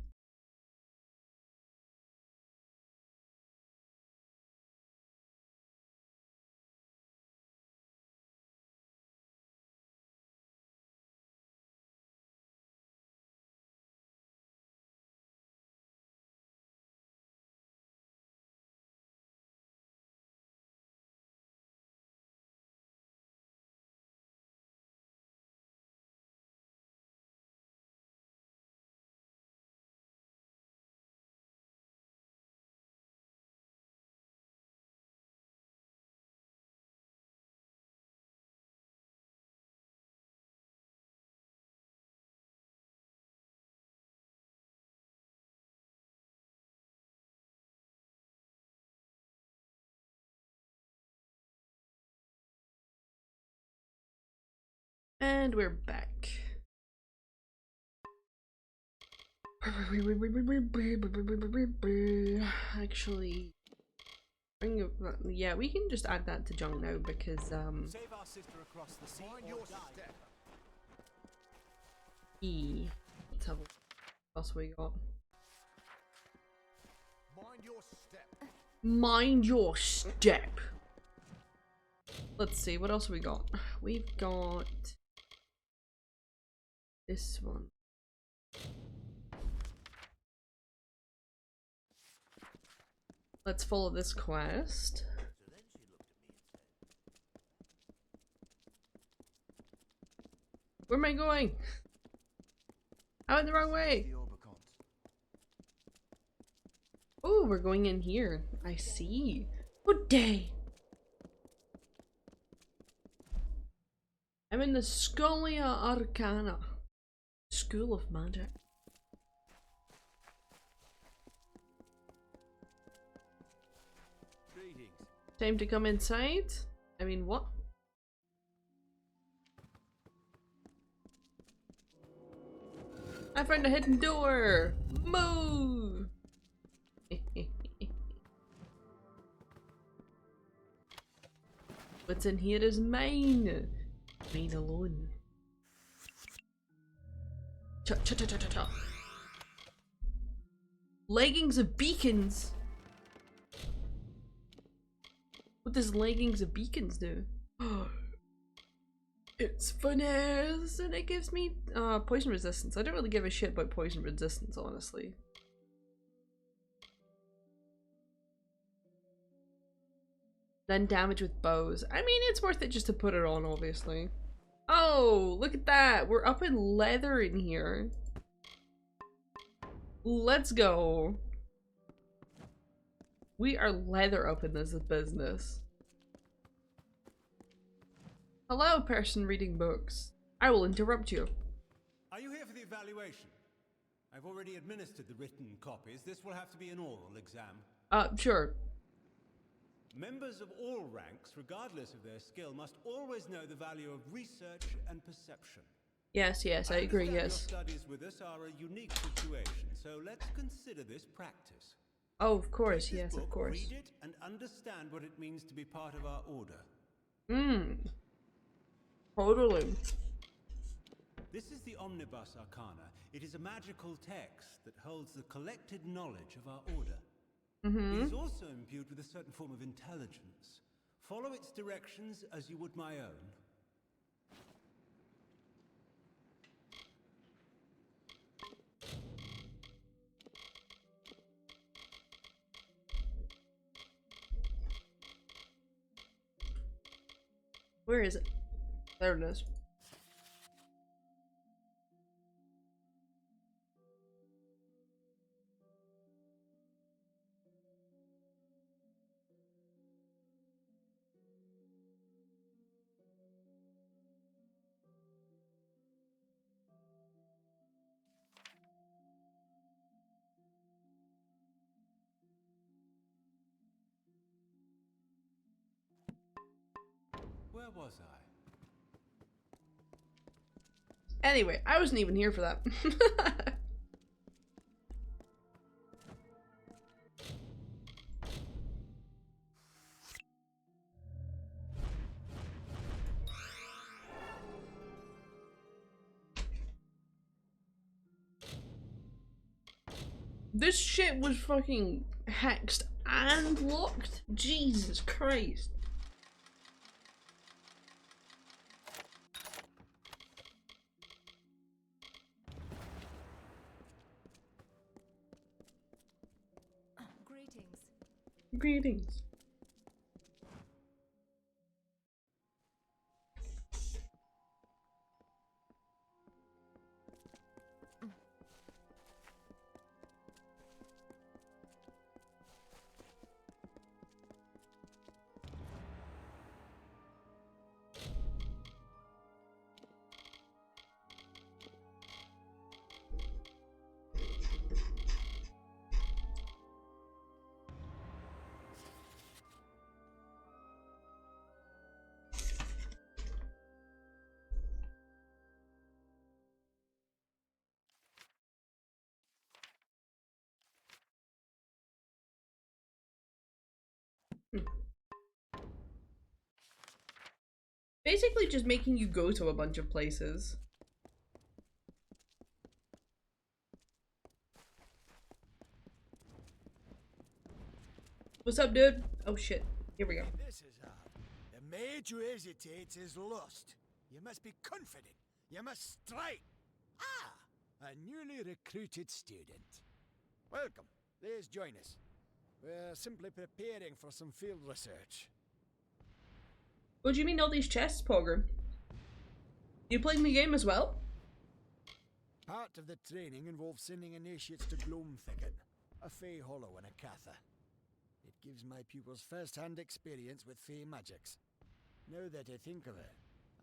And we're back. Actually, yeah, we can just add that to junk now because Save our sister across the sea or die. Let's have a look. What else we got? Mind your step. Mind your step. Let's see, what else have we got? We've got this one. Let's follow this quest. Where am I going? I went the wrong way. Oh, we're going in here. I see. Good day. I'm in the Scholia Arcana. School of Magic. Time to come inside? I mean, what? I found a hidden door! Move! What's in here is mine. Mine alone. Cha cha cha cha cha cha. Leggings of beacons. What does leggings of beacons do? It's finesse and it gives me poison resistance. I don't really give a shit about poison resistance, honestly. Then damage with bows. I mean, it's worth it just to put it on, obviously. Oh, look at that. We're up in leather in here. Let's go. We are leather up in this business. Hello, person reading books. I will interrupt you. Are you here for the evaluation? I've already administered the written copies. This will have to be an oral exam. Sure. Members of all ranks, regardless of their skill, must always know the value of research and perception. Yes, I agree, yes. Your studies with us are a unique situation, so let's consider this practice. Oh, of course, yes, of course. Read it and understand what it means to be part of our order. Totally. This is the Omnibus Arcana. It is a magical text that holds the collected knowledge of our order. It is also imbued with a certain form of intelligence. Follow its directions as you would my own. Where is it? There it is. Where was I? Anyway, I wasn't even here for that. This shit was fucking hexed and locked? Jesus Christ. Greetings. Basically just making you go to a bunch of places. What's up, dude? Oh shit. Here we go. This is how. The maid who hesitates is lost. You must be confident. You must strike. Ah, a newly recruited student. Welcome. Please join us. We're simply preparing for some field research. What do you mean all these chests, Pogger? You playing the game as well? Part of the training involves sending initiates to Gloam Thicket, a Fey Hollow and a Katha. It gives my pupils first-hand experience with Fey magics. Now that I think of it,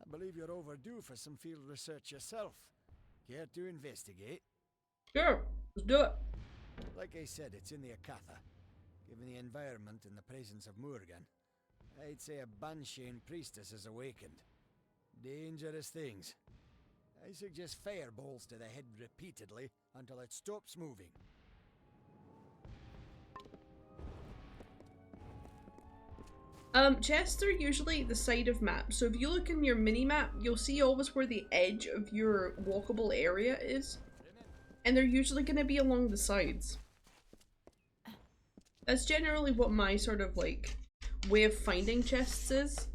I believe you're overdue for some field research yourself. Care to investigate? Sure, let's do it. Like I said, it's in the Akatha. Given the environment and the presence of Morgan, I'd say a Banshane priestess has awakened. Dangerous things. I suggest fireballs to the head repeatedly until it stops moving. Chests are usually the side of maps, so if you look in your mini-map, you'll see always where the edge of your walkable area is. And they're usually going to be along the sides. That's generally what my sort of, like, way of finding chests is.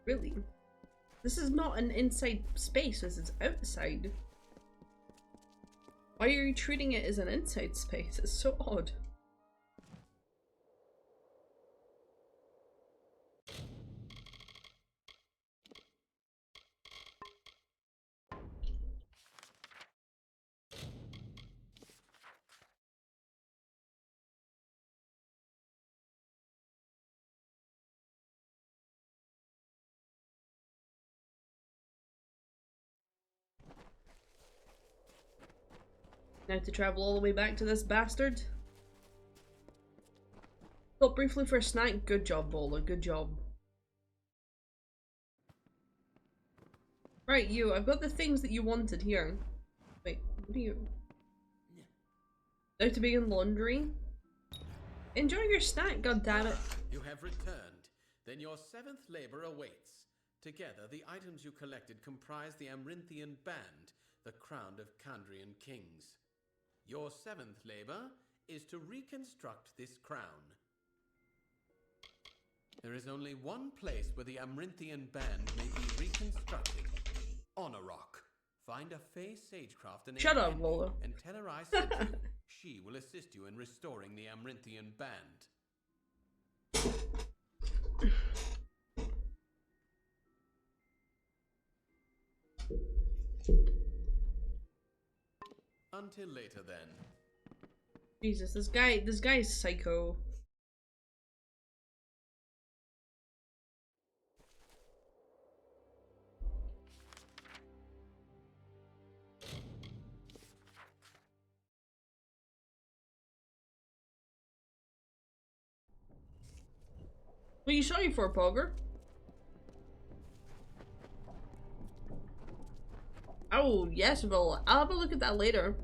Really? This is not an inside space, this is outside. Why are you treating it as an inside space? It's so odd. Now to travel all the way back to this bastard. Stop briefly for a snack. Good job, Bola. Good job. Right, you. I've got the things that you wanted here. Wait, what are you? Now to begin laundry. Enjoy your snack, goddammit. You have returned. Then your 7th labor awaits. Together, the items you collected comprise the Amrinthian Band, the crown of Kandrian kings. Your 7th labor is to reconstruct this crown. There is only one place where the Amrinthian Band may be reconstructed. On a rock. Find a Fey Sagecraft and Shut up, Lola. And tell her I sent you. She will assist you in restoring the Amrinthian Band. Until later, then. Jesus, this guy's psycho. What are you sorry for, Pogger? Oh, yes, well, I'll have a look at that later.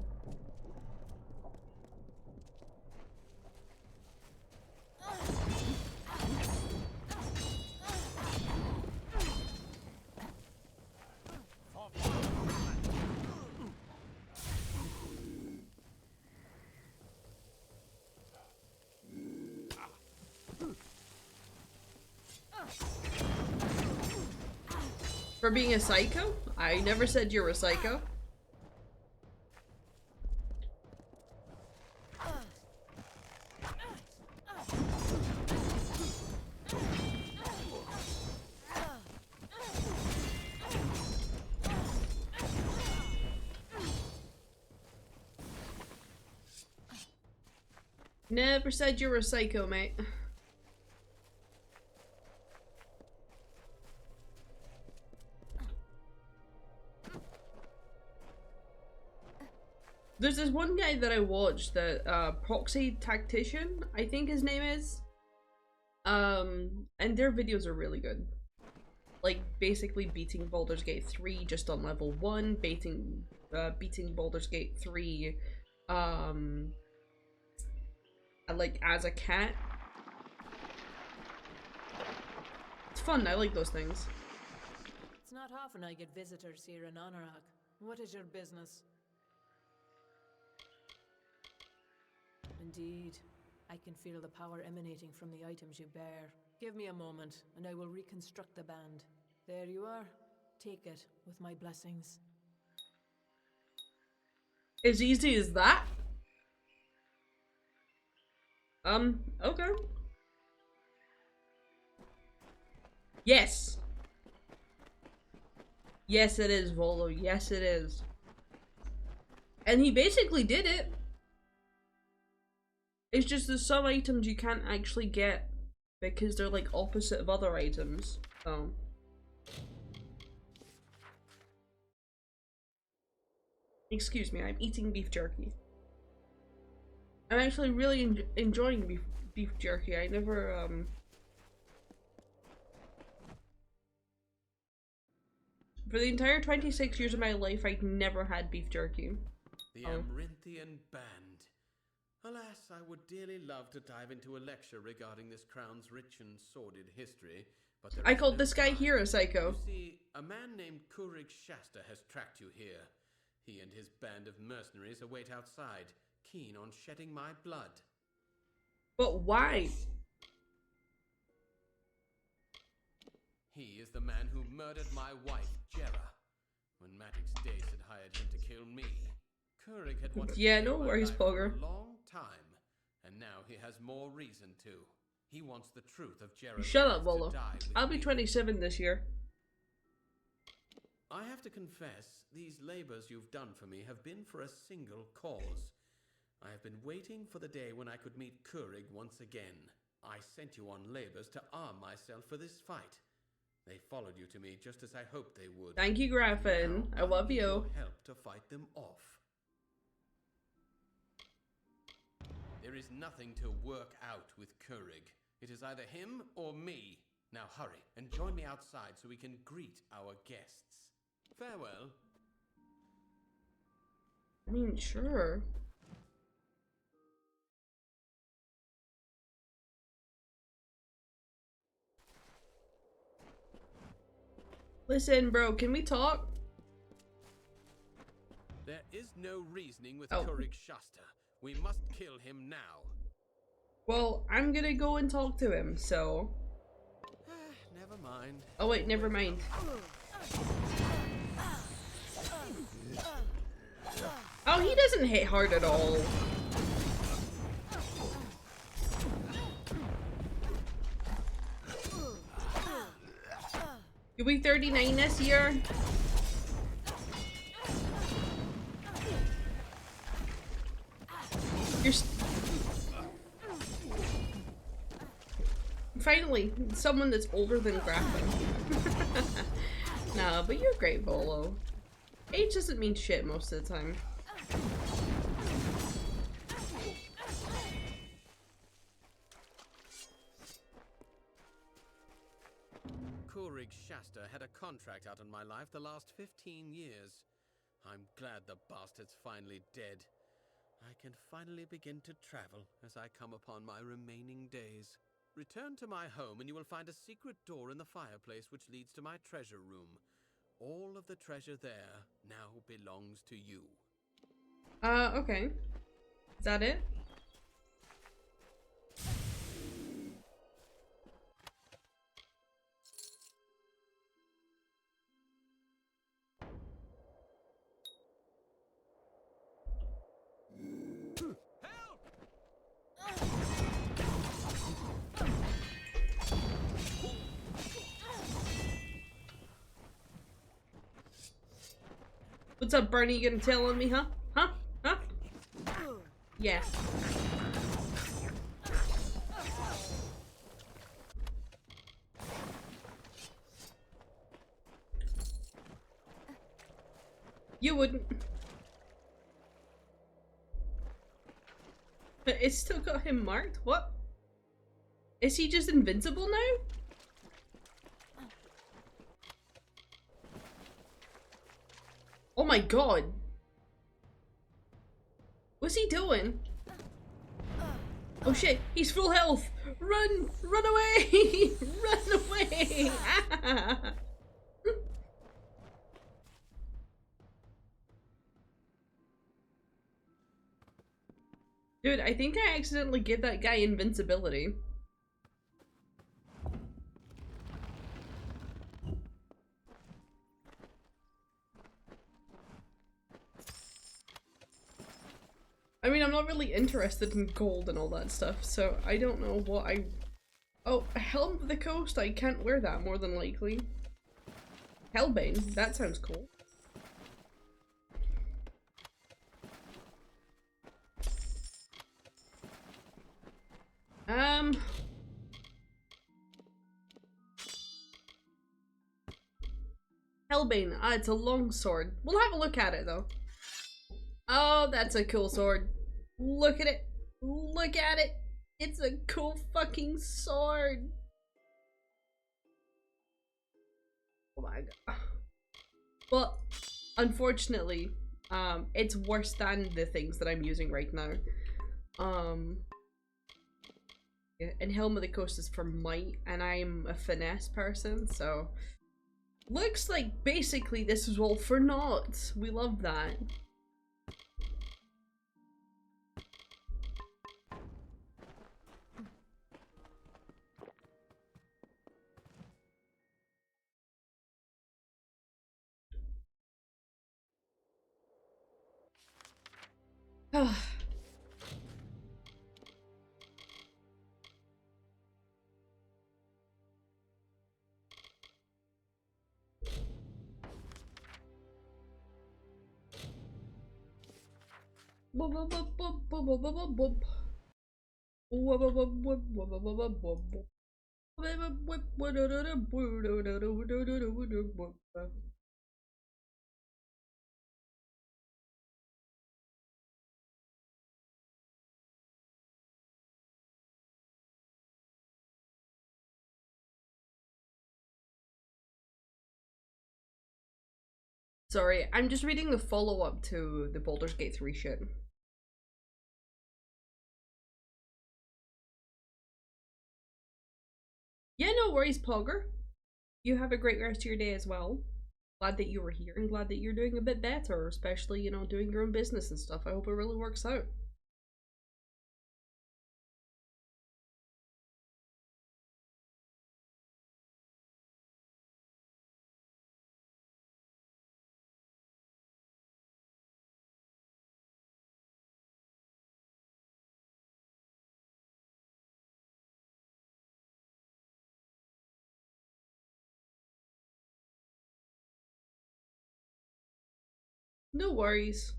For being a psycho? I never said you're a psycho. Never said you were a psycho, mate. There's this one guy that I watched, the Proxy Tactician, I think his name is. And their videos are really good. Like, basically beating Baldur's Gate 3 just on level 1, beating Baldur's Gate 3, like, as a cat. It's fun, I like those things. It's not often I get visitors here in Anorak. What is your business? Indeed. I can feel the power emanating from the items you bear. Give me a moment, and I will reconstruct the band. There you are. Take it, with my blessings. As easy as that? Okay. Yes. Yes, it is, Volo. Yes, it is. And he basically did it. It's just there's some items you can't actually get because they're like opposite of other items. So. Excuse me, I'm eating beef jerky. I'm actually really enjoying beef jerky. I never, for the entire 26 years of my life, I'd never had beef jerky. The Amarinthian Band. Alas, I would dearly love to dive into a lecture regarding this crown's rich and sordid history, but I called this guy here a psycho. You see, a man named Kurig Shasta has tracked you here. He and his band of mercenaries await outside, keen on shedding my blood. But why? He is the man who murdered my wife, Jera, when Matix Dace had hired him to kill me. Kurig had wanted to no worries, Poger. for a long time, and now he has more reason to. He wants the truth of Jera's Shut up, death Volo. to die with I'll be me. 27 this year. I have to confess, these labors you've done for me have been for a single cause. I have been waiting for the day when I could meet Kurig once again. I sent you on labors to arm myself for this fight. They followed you to me just as I hoped they would. Thank you, Graffin. I love you. Your help to fight them off. There is nothing to work out with Kurig. It is either him or me. Now hurry and join me outside so we can greet our guests. Farewell. I mean, sure. Listen, bro, can we talk? There is no reasoning with Oh. Kurig Shasta. We must kill him now. Well, I'm gonna go and talk to him, so... Never mind. Oh wait, never mind. Oh, he doesn't hit hard at all. You'll be 39 this year. You're finally someone that's older than Graffin. Nah, but you're great, Volo. Age doesn't mean shit most of the time. Kurig Shasta had a contract out on my life the last 15 years. I'm glad the bastard's finally dead. I can finally begin to travel as I come upon my remaining days. Return to my home and you will find a secret door in the fireplace which leads to my treasure room. All of the treasure there now belongs to you. Okay. Is that it? What's up, Bernie? You gonna tell on me, huh? Huh? Huh? Yeah. You wouldn't. But it's still got him marked? What? Is he just invincible now? Oh my god. What's he doing? Oh shit, he's full health. Run! Run away! Run away! Ah. Dude, I think I accidentally gave that guy invincibility. I mean, I'm not really interested in gold and all that stuff, so I don't know what I... Oh, Helm of the Coast, I can't wear that more than likely. Hellbane, that sounds cool. Hellbane, ah, it's a long sword. We'll have a look at it though. Oh, that's a cool sword. Look at it. Look at it. It's a cool fucking sword. Oh my god. But unfortunately, it's worse than the things that I'm using right now. Yeah, and Helm of the Coast is for might, and I'm a finesse person, so looks like basically this is all for naught. We love that. Sorry, I'm just reading the follow-up to the Baldur's Gate 3 shit. Yeah, no worries, Pogger. You have a great rest of your day as well. Glad that you were here and glad that you're doing a bit better, especially, you know, doing your own business and stuff. I hope it really works out. No worries.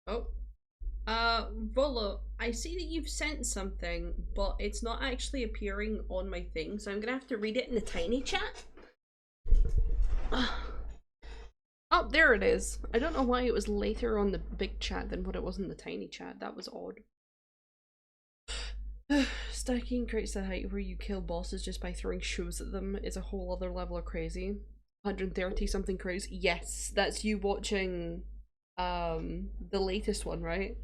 Oh. Volo, I see that you've sent something, but it's not actually appearing on my thing, so I'm gonna have to read it in the tiny chat. Oh, there it is. I don't know why it was later on the big chat than what it was in the tiny chat. That was odd. Stacking creates the height where you kill bosses just by throwing shoes at them is a whole other level of crazy. 130 something crazy. Yes, that's you watching the latest one, right?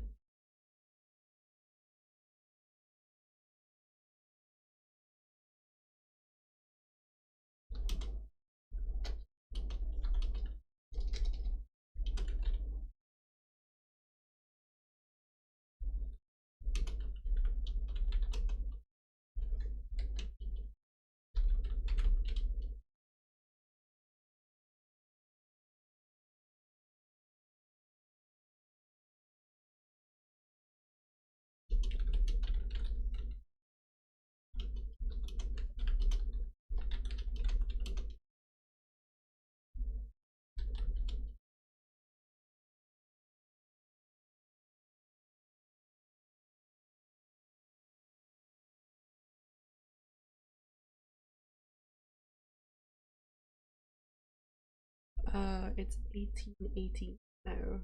It's 1818 now.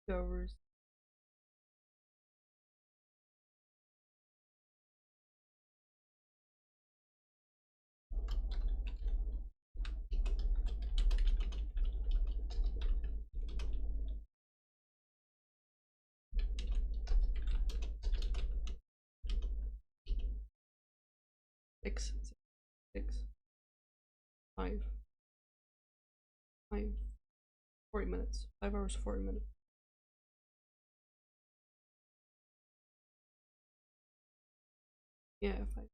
Goers. 6, 6, 5, 5, 40 minutes. 5 hours, 40 minutes. Yeah, 5.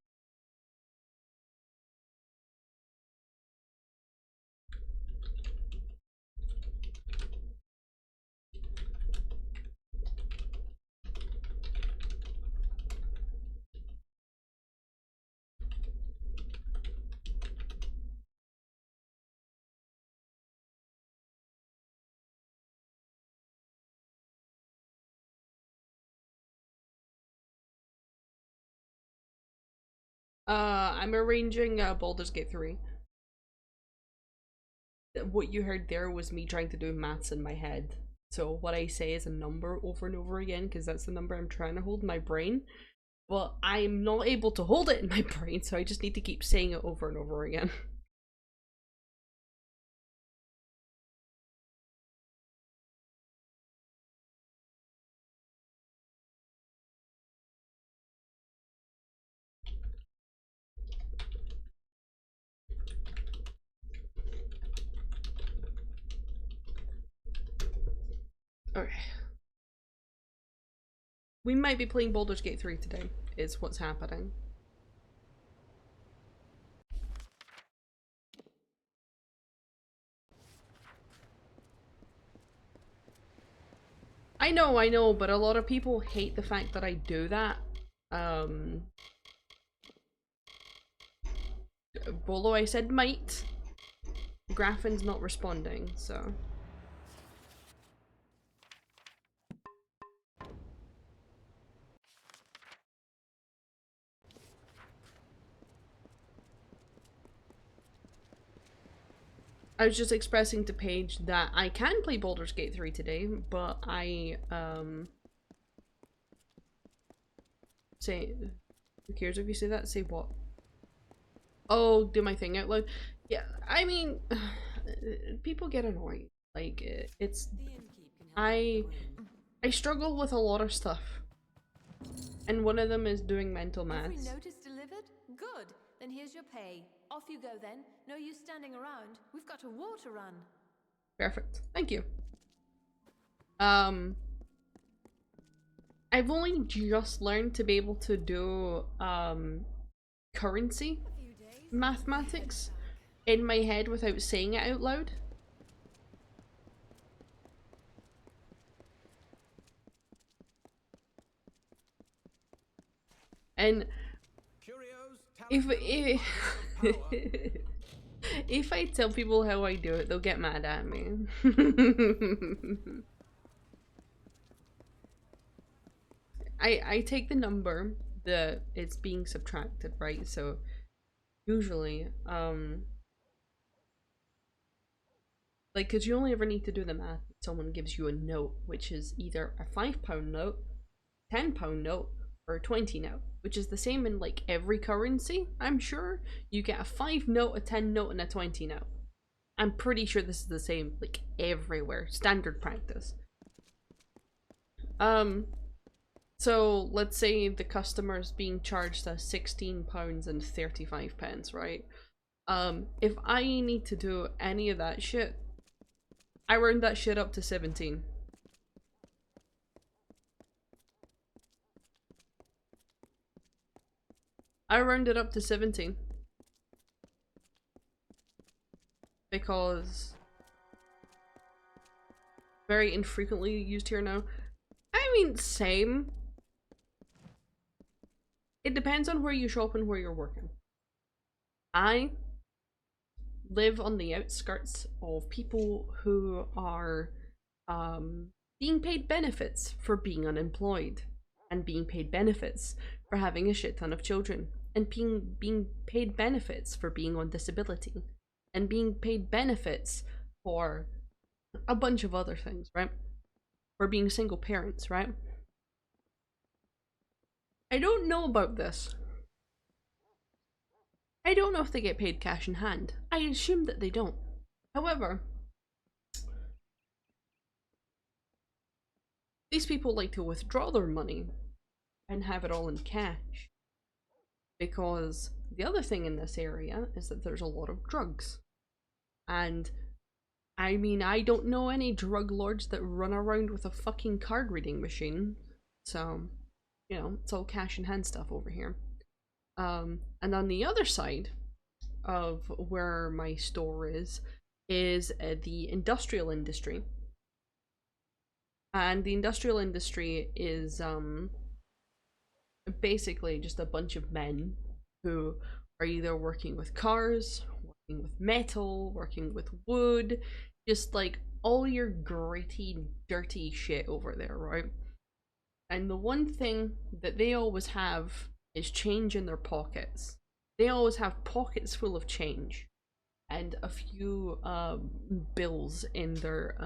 I'm arranging Baldur's Gate 3. What you heard there was me trying to do maths in my head. So what I say is a number over and over again because that's the number I'm trying to hold in my brain. But I'm not able to hold it in my brain, so I just need to keep saying it over and over again. Okay. We might be playing Baldur's Gate 3 today, is what's happening. I know, but a lot of people hate the fact that I do that. Although I said might, Graffin's not responding, so... I was just expressing to Paige that I can play Baldur's Gate 3 today, but I, say, who cares if you say that? Say what? Oh, do my thing out loud? Yeah, I mean, people get annoyed. Like, it's, I struggle with a lot of stuff. And one of them is doing mental maths. Every notice delivered? Good. Then here's your pay. Off you go then. No use standing around. We've got a war to run. Perfect. Thank you. I've only just learned to be able to do currency mathematics in my head without saying it out loud. And if I tell people how I do it, they'll get mad at me. I take the number that it's being subtracted, right? So usually, like, cause you only ever need to do the math if someone gives you a note, which is either a £5 note, £10 note, or a 20 note, which is the same in like every currency, I'm sure. You get a 5 note, a 10 note, and a 20 note. I'm pretty sure this is the same like everywhere. Standard practice. So let's say the customer is being charged us £16.35, right? If I need to do any of that shit, I round that shit up to 17. I round it up to 17. Because very infrequently used here now. I mean, same. It depends on where you shop and where you're working. I live on the outskirts of people who are being paid benefits for being unemployed, and being paid benefits for having a shit ton of children, and being paid benefits for being on disability, and being paid benefits for a bunch of other things, right? For being single parents, right? I don't know about this. I don't know if they get paid cash in hand. I assume that they don't. However, these people like to withdraw their money and have it all in cash. Because the other thing in this area is that there's a lot of drugs. And I mean, I don't know any drug lords that run around with a fucking card reading machine. So, you know, it's all cash in hand stuff over here. And on the other side of where my store is the industrial industry. And the industrial industry is basically just a bunch of men who are either working with cars, working with metal, working with wood, just like all your gritty, dirty shit over there, right? And the one thing that they always have is change in their pockets. They always have pockets full of change and a few bills in their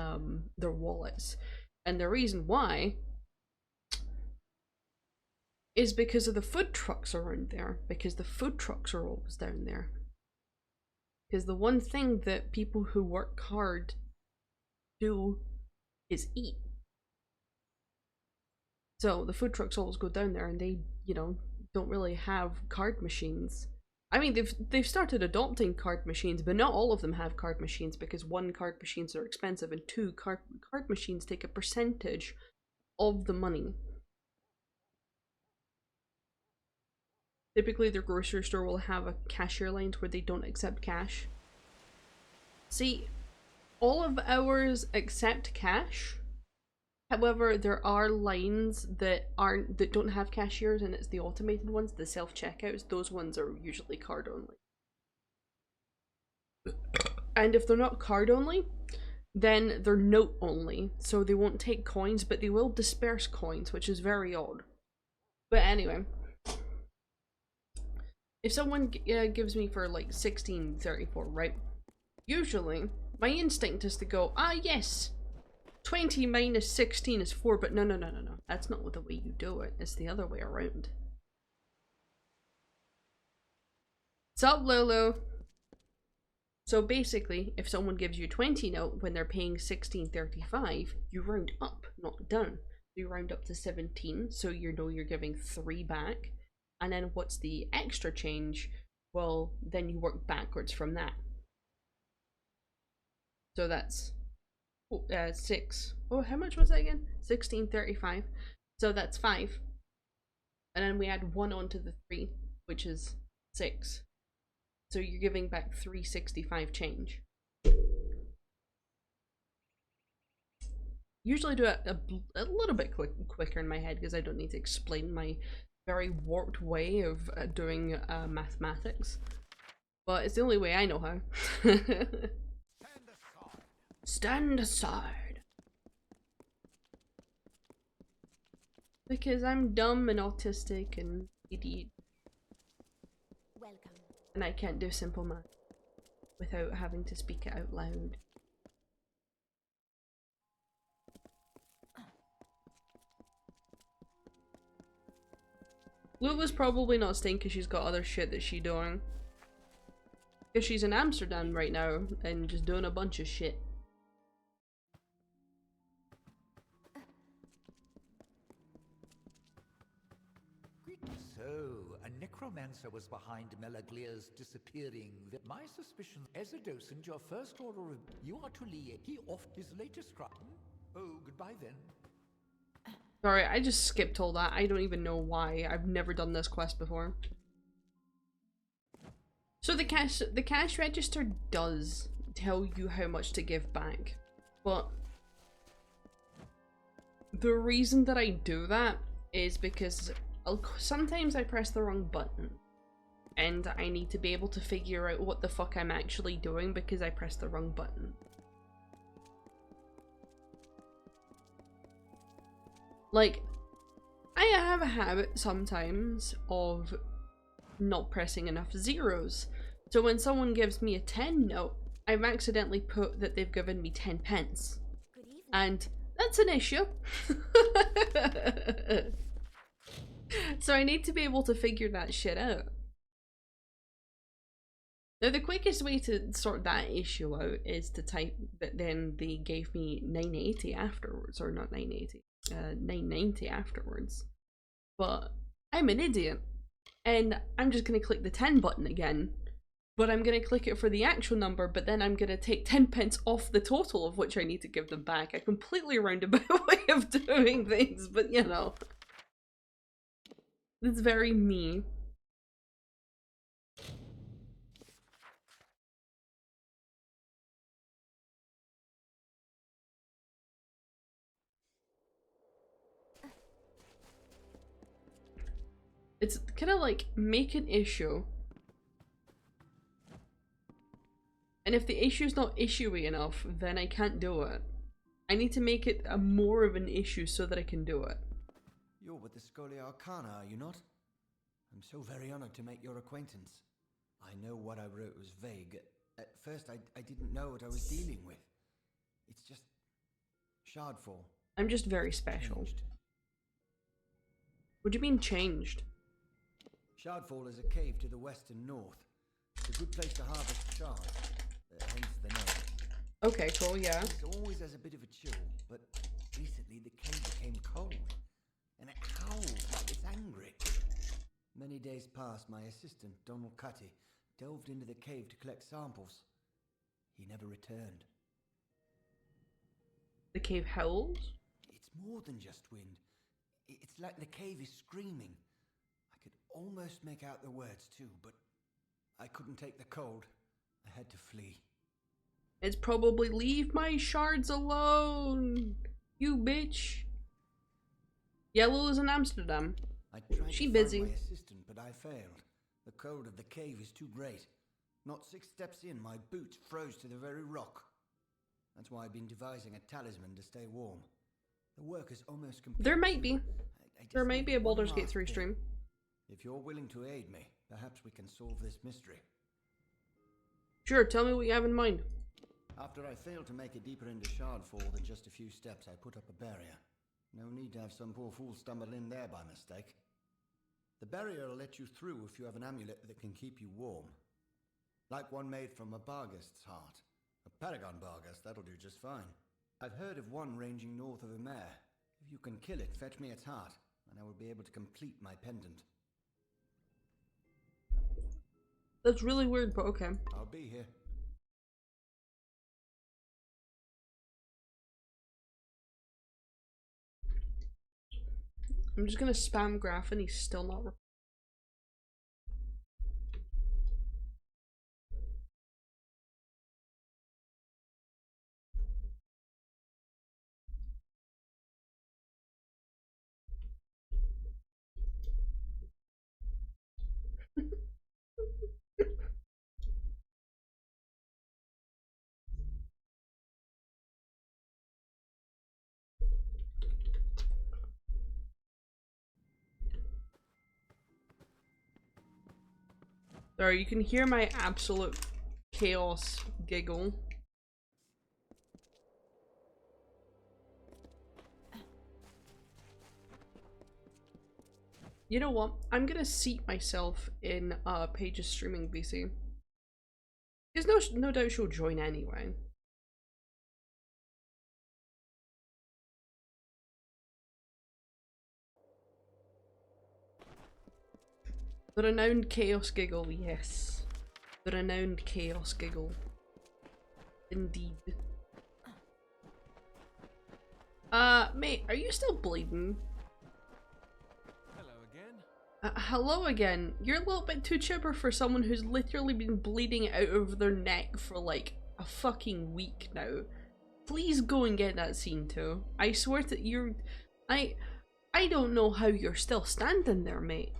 wallets. And the reason why is because of the food trucks around there, because the food trucks are always down there. Because the one thing that people who work hard do is eat. So the food trucks always go down there, and they, you know, don't really have card machines. I mean, they've started adopting card machines, but not all of them have card machines, because one, card machines are expensive, and two, card machines take a percentage of the money. Typically, their grocery store will have a cashier lines where they don't accept cash. See, all of ours accept cash. However, there are lines that don't have cashiers, and it's the automated ones, the self-checkouts. Those ones are usually card only. And if they're not card only, then they're note only. So they won't take coins, but they will disperse coins, which is very odd. But anyway, if someone gives me for like 16.34, right? Usually, my instinct is to go, ah yes, 20 minus 16 is 4, but no. That's not the way you do it. It's the other way around. Sup, Lulu? So basically, if someone gives you 20 note when they're paying 16.35, you round up, not down. You round up to 17, so you know you're giving 3 back. And then what's the extra change? Well, then you work backwards from that. So that's 6. Oh, how much was that again? 16.35. So that's 5. And then we add 1 onto the 3, which is 6. So you're giving back 3.65 change. Usually do it a little bit quicker in my head, because I don't need to explain my very warped way of doing mathematics. But it's the only way I know how. Stand aside. Because I'm dumb and autistic and idiot. Welcome. And I can't do simple math without having to speak it out loud. Lula's probably not staying because she's got other shit that she's doing. Because she's in Amsterdam right now and just doing a bunch of shit. So, a necromancer was behind Melaglier's disappearing. My suspicion, as a docent, your first order of... You are to lead. He off his latest crime. Oh, goodbye then. Sorry, I just skipped all that. I don't even know why. I've never done this quest before. So the cash register does tell you how much to give back, but the reason that I do that is because sometimes I press the wrong button and I need to be able to figure out what the fuck I'm actually doing because I pressed the wrong button. Like, I have a habit sometimes of not pressing enough zeros. So when someone gives me a 10 note, I've accidentally put that they've given me 10 pence. And that's an issue. So I need to be able to figure that shit out. Now the quickest way to sort that issue out is to type that then they gave me 980 afterwards, or not 980. 990 afterwards, but I'm an idiot, and I'm just gonna click the 10 button again, but I'm gonna click it for the actual number, but then I'm gonna take 10 pence off the total of which I need to give them back. A completely roundabout way of doing things, but you know. It's very me. It's kind of like, make an issue. And if the issue's not issuey enough, then I can't do it. I need to make it a more of an issue so that I can do it. You're with the Scholia Arcana, are you not? I'm so very honored to make your acquaintance. I know what I wrote was vague. At first, I didn't know what I was dealing with. It's just... Shardfall. I'm just very special. Changed. What do you mean changed? Shardfall is a cave to the west and north. It's a good place to harvest shards, hence the name. Okay, cool, yeah. It always has a bit of a chill, but recently the cave became cold, and it howls like it's angry. Many days past, my assistant, Donald Cutty, delved into the cave to collect samples. He never returned. The cave howls? It's more than just wind. It's like the cave is screaming. I could almost make out the words too, but I couldn't take the cold. I had to flee. It's probably leave my shards alone, you bitch. Yellow is in Amsterdam. I tried She to busy. find my assistant, but I failed. The cold of the cave is too great. Not 6 steps in, my boots froze to the very rock. That's why I've been devising a talisman to stay warm. The work is almost complete. There might be. There might be a need Baldur's one Gate last 3 thing. stream. If you're willing to aid me, perhaps we can solve this mystery. Sure, tell me what you have in mind. After I failed to make it deeper into Shardfall than just a few steps, I put up a barrier. No need to have some poor fool stumble in there by mistake. The barrier will let you through if you have an amulet that can keep you warm. Like one made from a Barghest's heart. A Paragon Barghest, that'll do just fine. I've heard of one ranging north of a mare. If you can kill it, fetch me its heart, and I will be able to complete my pendant. That's really weird, but okay. I'll be here. I'm just gonna spam Graph and he's still not. Sorry, you can hear my absolute chaos giggle. You know what? I'm gonna seat myself in Paige's streaming VC. Because no doubt she'll join anyway. The renowned chaos giggle, yes. The renowned chaos giggle. Indeed. Mate, are you still bleeding? Hello again. Hello again. You're a little bit too chipper for someone who's literally been bleeding out of their neck for like a fucking week now. Please go and get that scene too. I swear to you're... I don't know how you're still standing there, mate.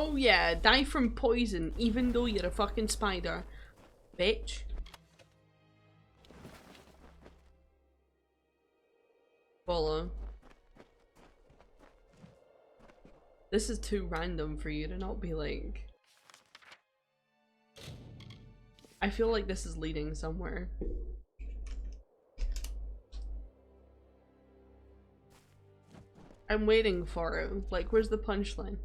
Oh yeah, die from poison even though you're a fucking spider. Bitch. Follow. This is too random for you to not be like... I feel like this is leading somewhere. I'm waiting for it. Like, where's the punchline?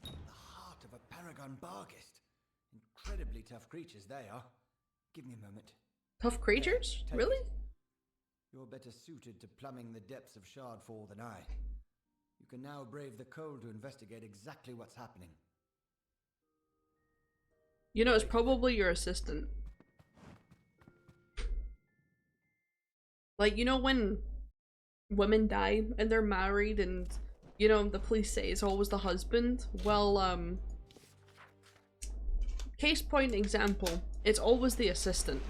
The heart of a paragon barghest. Incredibly tough creatures they are. Give me a moment. Tough creatures? Take Really? it. You're better suited to plumbing the depths of Shardfall than I. You can now brave the cold to investigate exactly what's happening. You know, it's probably your assistant. Like, you know when women die and they're married and, you know, the police say it's always the husband? Well, case point example, it's always the assistant.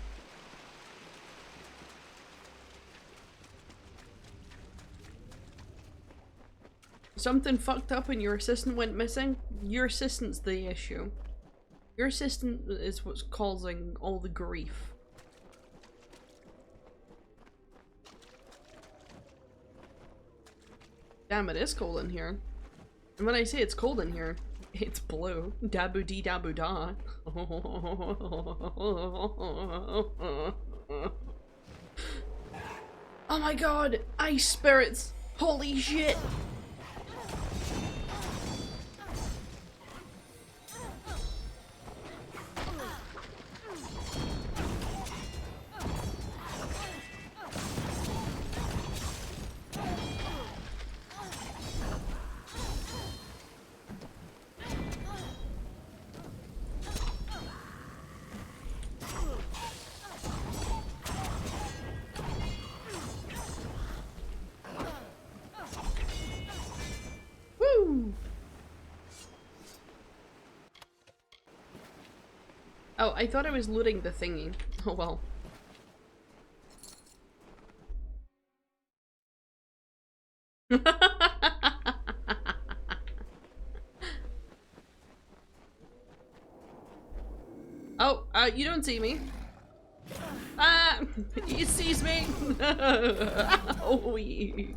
Something fucked up and your assistant went missing, your assistant's the issue. Your assistant is what's causing all the grief. Damn, it is cold in here. And when I say it's cold in here, it's blue. Dabu dee dabu da. Oh my god! Ice spirits! Holy shit! Oh, I thought I was looting the thingy. Oh well. Oh, you don't see me. Ah, he sees me. Oh, yeah.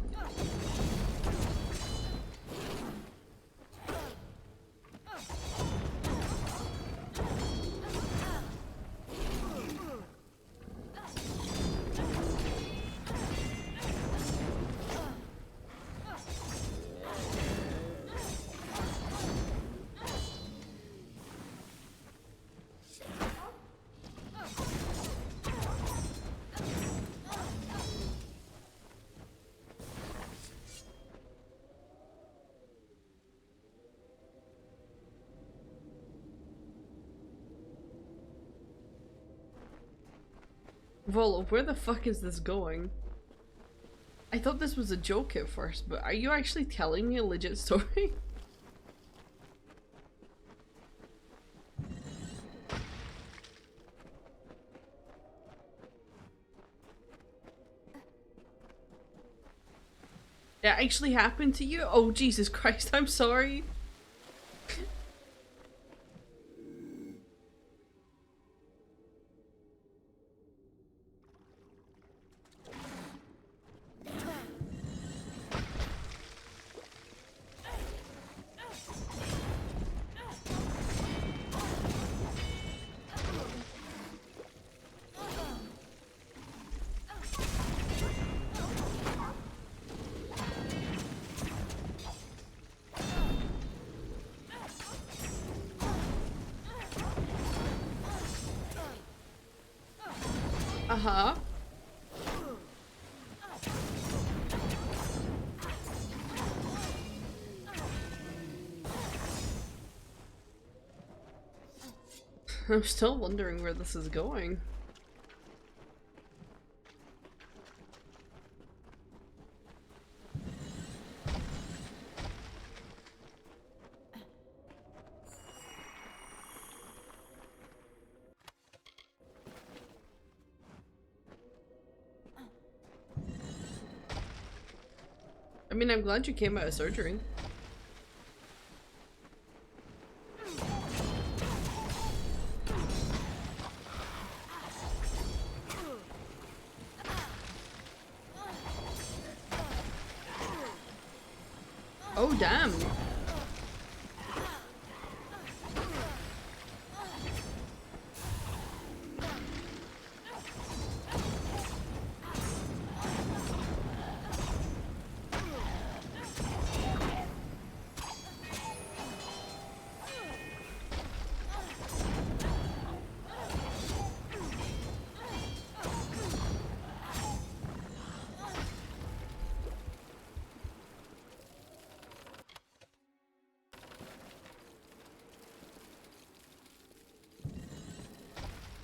Volo, where the fuck is this going? I thought this was a joke at first, but are you actually telling me a legit story? That actually happened to you? Oh, Jesus Christ, I'm sorry. Uh-huh. I'm still wondering where this is going. I mean, I'm glad you came out of surgery. Oh, damn.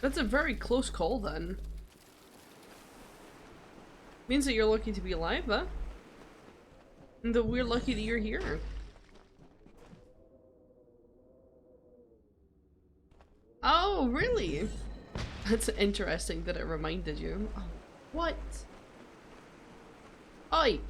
That's a very close call then. Means that you're lucky to be alive, huh? And that we're lucky that you're here. Oh, really? That's interesting that it reminded you. Oh, what? Oi!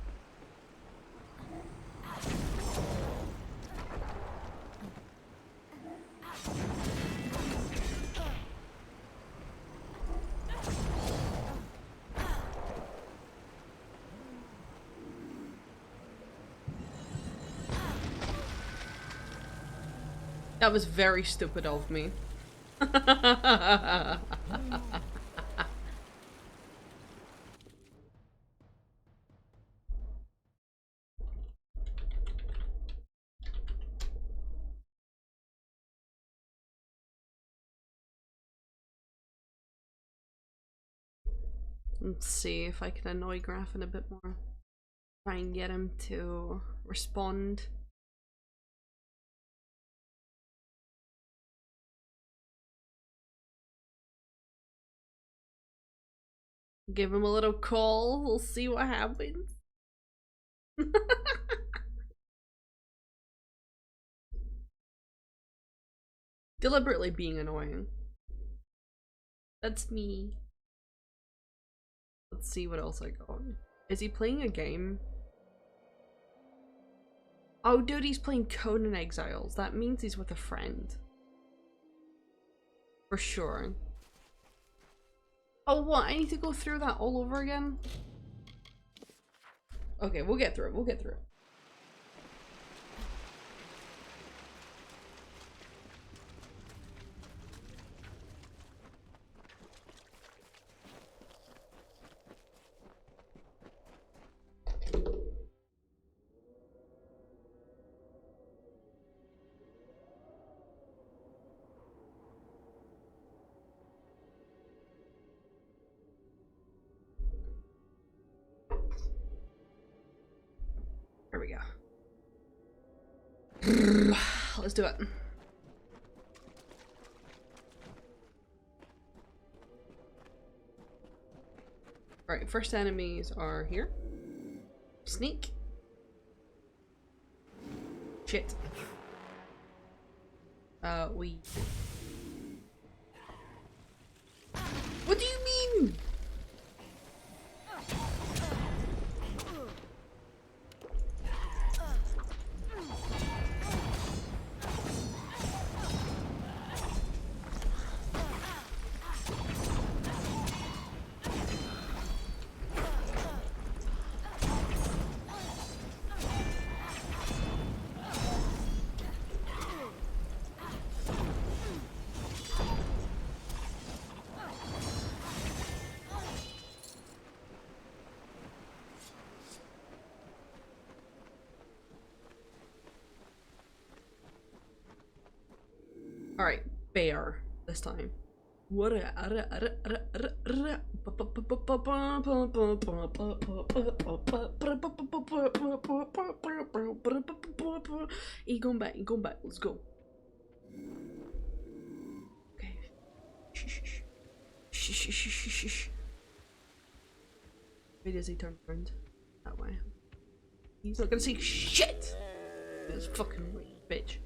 That was very stupid of me. Let's see if I can annoy Graffin a bit more. Try and get him to respond. Give him a little call, we'll see what happens. Deliberately being annoying. That's me. Let's see what else I got. Is he playing a game? Oh dude, he's playing Conan Exiles. That means he's with a friend. For sure. Oh what? I need to go through that all over again? Okay, we'll get through it. We'll get through it. There we go. Let's do it. Alright, first enemies are here. Sneak. Shit. We... What do you mean? Alright, bear this time. What he going back, let's go. Okay. Shh. Wait, does he turn around? That way. He's not gonna see shit! This fucking bitch.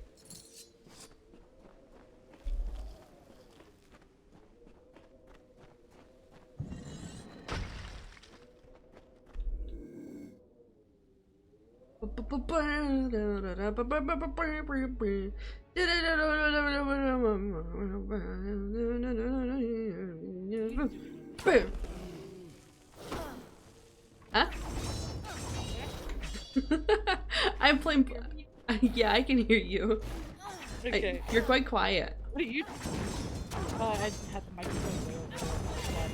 Huh? I'm playing. Yeah, I can hear you. Okay. You're quite quiet. What are you? I had the microphone way over there.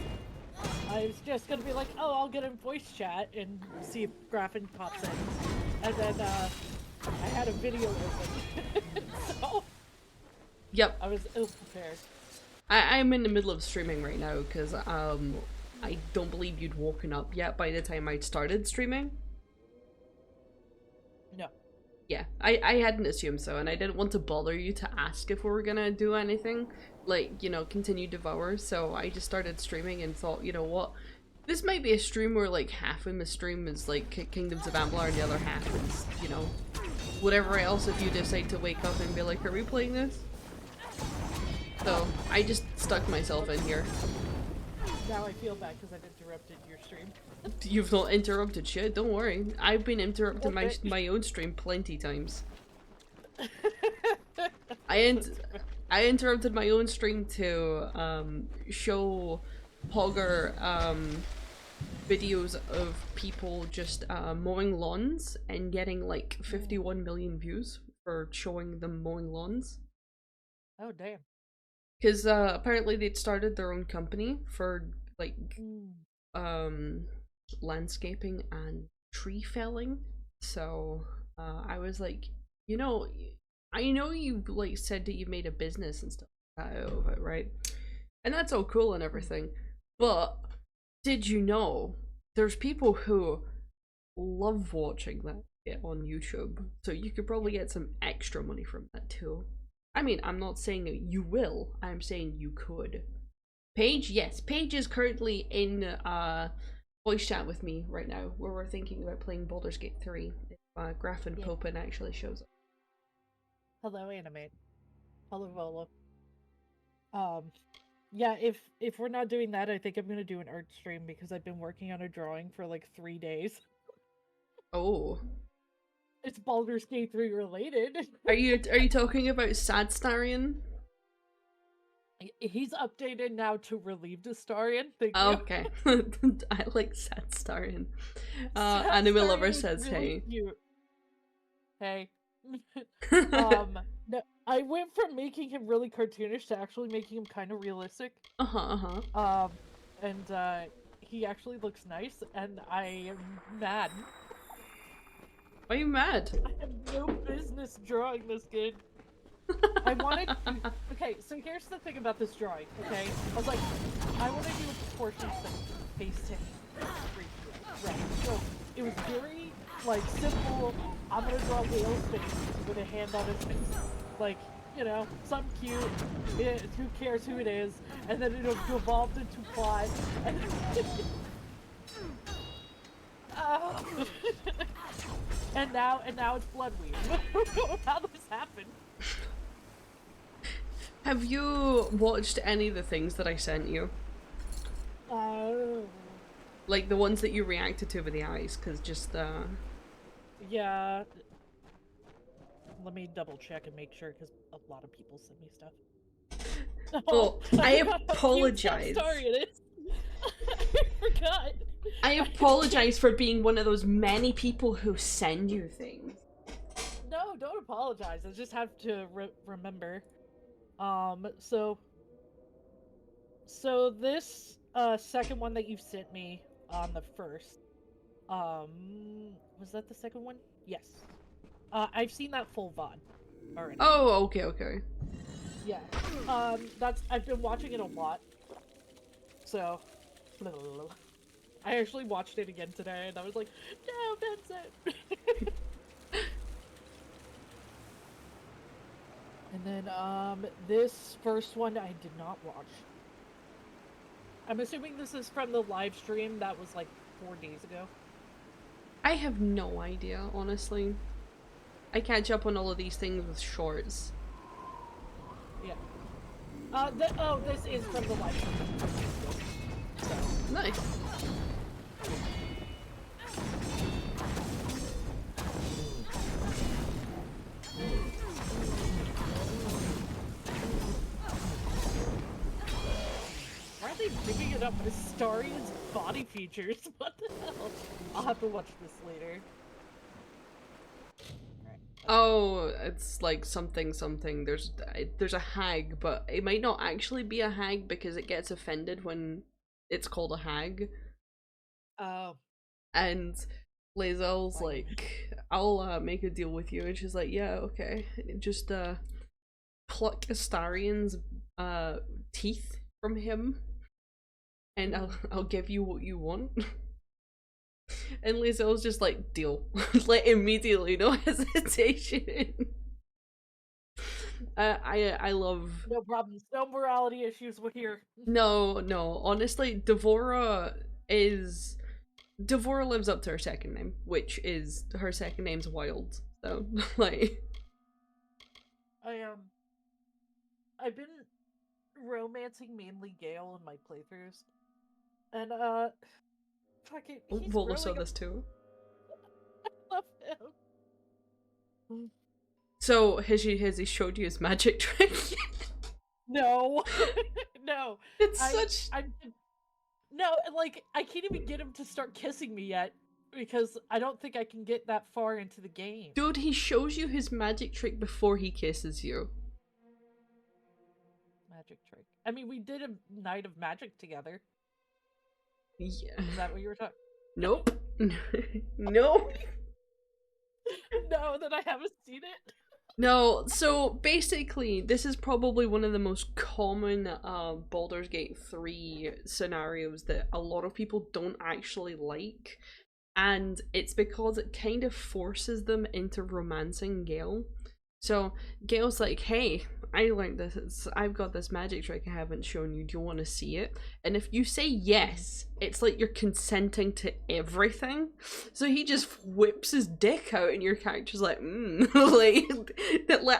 I was just gonna be like, oh, I'll get in voice chat and see if Graffin pops in, and then I had a video open, so yep. I was ill prepared. I'm in the middle of streaming right now because I don't believe you'd woken up yet by the time I'd started streaming. No. Yeah, I hadn't assumed so, and I didn't want to bother you to ask if we were gonna do anything, like, you know, continue Devour, so I just started streaming and thought, you know what, this might be a stream where, like, half of the stream is, like, Kingdoms of Amalur and the other half is, you know, whatever else if you decide to wake up and be like, are we playing this? So, I just stuck myself in here. Now I feel bad because I've interrupted your stream. You've not interrupted shit, don't worry. I've been interrupting my own stream plenty times. I interrupted my own stream to show Hogger videos of people just mowing lawns and getting like 51 million views for showing them mowing lawns. Oh damn. Because apparently they'd started their own company for like landscaping and tree felling. So I was like, you know, I know you like said that you made a business and stuff like that out of it, right? And that's all cool and everything, but did you know there's people who love watching that on YouTube, so you could probably get some extra money from that too. I mean, I'm not saying that you will, I'm saying you could. Paige, yes, Paige is currently in voice chat with me right now, where we're thinking about playing Baldur's Gate 3 if Graffin Popin actually shows up. Hello, Animate. Hello, Volo. Yeah, if we're not doing that, I think I'm gonna do an art stream because I've been working on a drawing for like 3 days. Oh. It's Baldur's Gate 3 related. Are you talking about Sadstarian? He's updated now to Relieved Astarian. Thank you. Okay. I like Sadstarian. Anime Lover says really hey. Cute. Hey. No, I went from making him really cartoonish to actually making him kind of realistic. And he actually looks nice, and I am mad. Why are you mad? I have no business drawing this kid. I wanted to... Okay, so here's the thing about this drawing, okay? I was like, I want to do a proportion face to right. So it was very, like, simple. I'm gonna draw Whale's face with a hand on his face. Like, you know, something cute. Who cares who it is? And then it evolved into plot. And and now it's Bloodweed. How did this happen? Have you watched any of the things that I sent you? Like the ones that you reacted to with the eyes, because just yeah. Let me double check and make sure, because a lot of people send me stuff. Oh, I apologize. Sorry, it is. I forgot. I apologize for being one of those many people who send you things. No, don't apologize. I just have to remember. So this second one that you sent me on the first, was that the second one? Yes. I've seen that full VOD already. Oh, okay. Yeah. I've been watching it a lot. So, I actually watched it again today, and I was like, no, Vincent! And then, this first one I did not watch. I'm assuming this is from the live stream that was like 4 days ago. I have no idea, honestly. I catch up on all of these things with shorts. Yeah. This is from the live stream. So. Nice. Why are they giving it up as Astarian's body features? What the hell? I'll have to watch this later. Oh, it's like something something. There's a hag, but it might not actually be a hag because it gets offended when it's called a hag. Oh. And Lae'zel's like, I'll make a deal with you, and she's like, yeah, okay. Just pluck Astarion's teeth from him, and I'll give you what you want. And Lae'zel's just like, deal. Like immediately, no hesitation. I love. No problems. No morality issues with here. No. Honestly, Devora lives up to her second name, which is her second name's Wild. So like, I've been romancing mainly Gale in my playthroughs, and fucking. Volo saw this too. I love him. So has he showed you his magic trick? No, no. It's no, like I can't even get him to start kissing me yet because I don't think I can get that far into the game. Dude, he shows you his magic trick before he kisses you. Magic trick. I mean, we did a night of magic together. Yeah. Is that what you were talking? Nope. Nope. No, then I haven't seen it. No, so basically, this is probably one of the most common Baldur's Gate 3 scenarios that a lot of people don't actually like, and it's because it kind of forces them into romancing Gale. So Gale's like, hey, I learned this, I've got this magic trick I haven't shown you, do you want to see it? And if you say yes, it's like you're consenting to everything. So he just whips his dick out and your character's like, like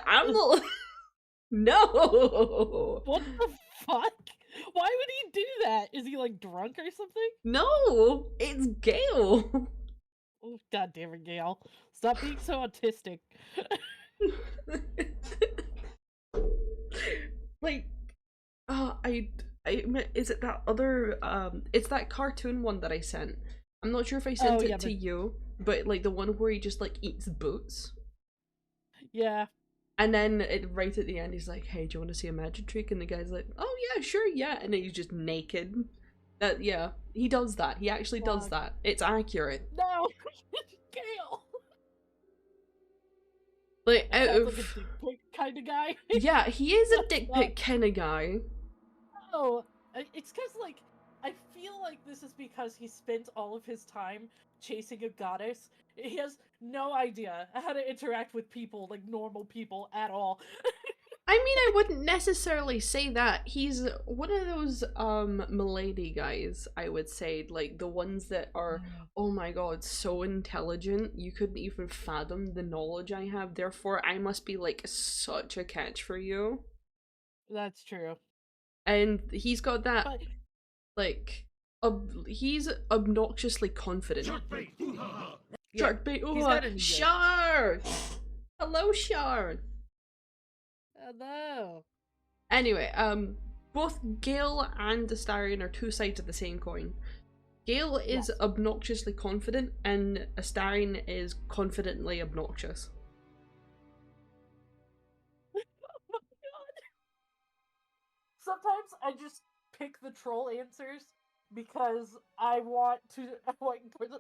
I'm not. No. What the fuck? Why would he do that? Is he like drunk or something? No, it's Gale. Oh, God damn it, Gale. Stop being so autistic. Like, is it that other, it's that cartoon one that I sent. I'm not sure if I sent it to you, but like the one where he just like eats boots. Yeah. And then right at the end, he's like, hey, do you want to see a magic trick? And the guy's like, oh yeah, sure, yeah. And then he's just naked. Yeah, he does that. He actually does that. It's accurate. No! Gale! Like, out of... like a dick pic kind of guy. Yeah, he is a dick pic kind of guy. Oh, it's because, like, I feel like this is because he spent all of his time chasing a goddess. He has no idea how to interact with people, like normal people, at all. I mean, I wouldn't necessarily say that. He's one of those, milady guys, I would say. Like, the ones that are, oh my god, so intelligent, you couldn't even fathom the knowledge I have, therefore I must be, like, such a catch for you. That's true. And he's got that, like, he's obnoxiously confident. Sharkbait! Shard! Hello, Shard! Hello. Anyway, both Gale and Astarion are two sides of the same coin. Gale is obnoxiously confident, and Astarion is confidently obnoxious. Oh my god. Sometimes I just pick the troll answers because I want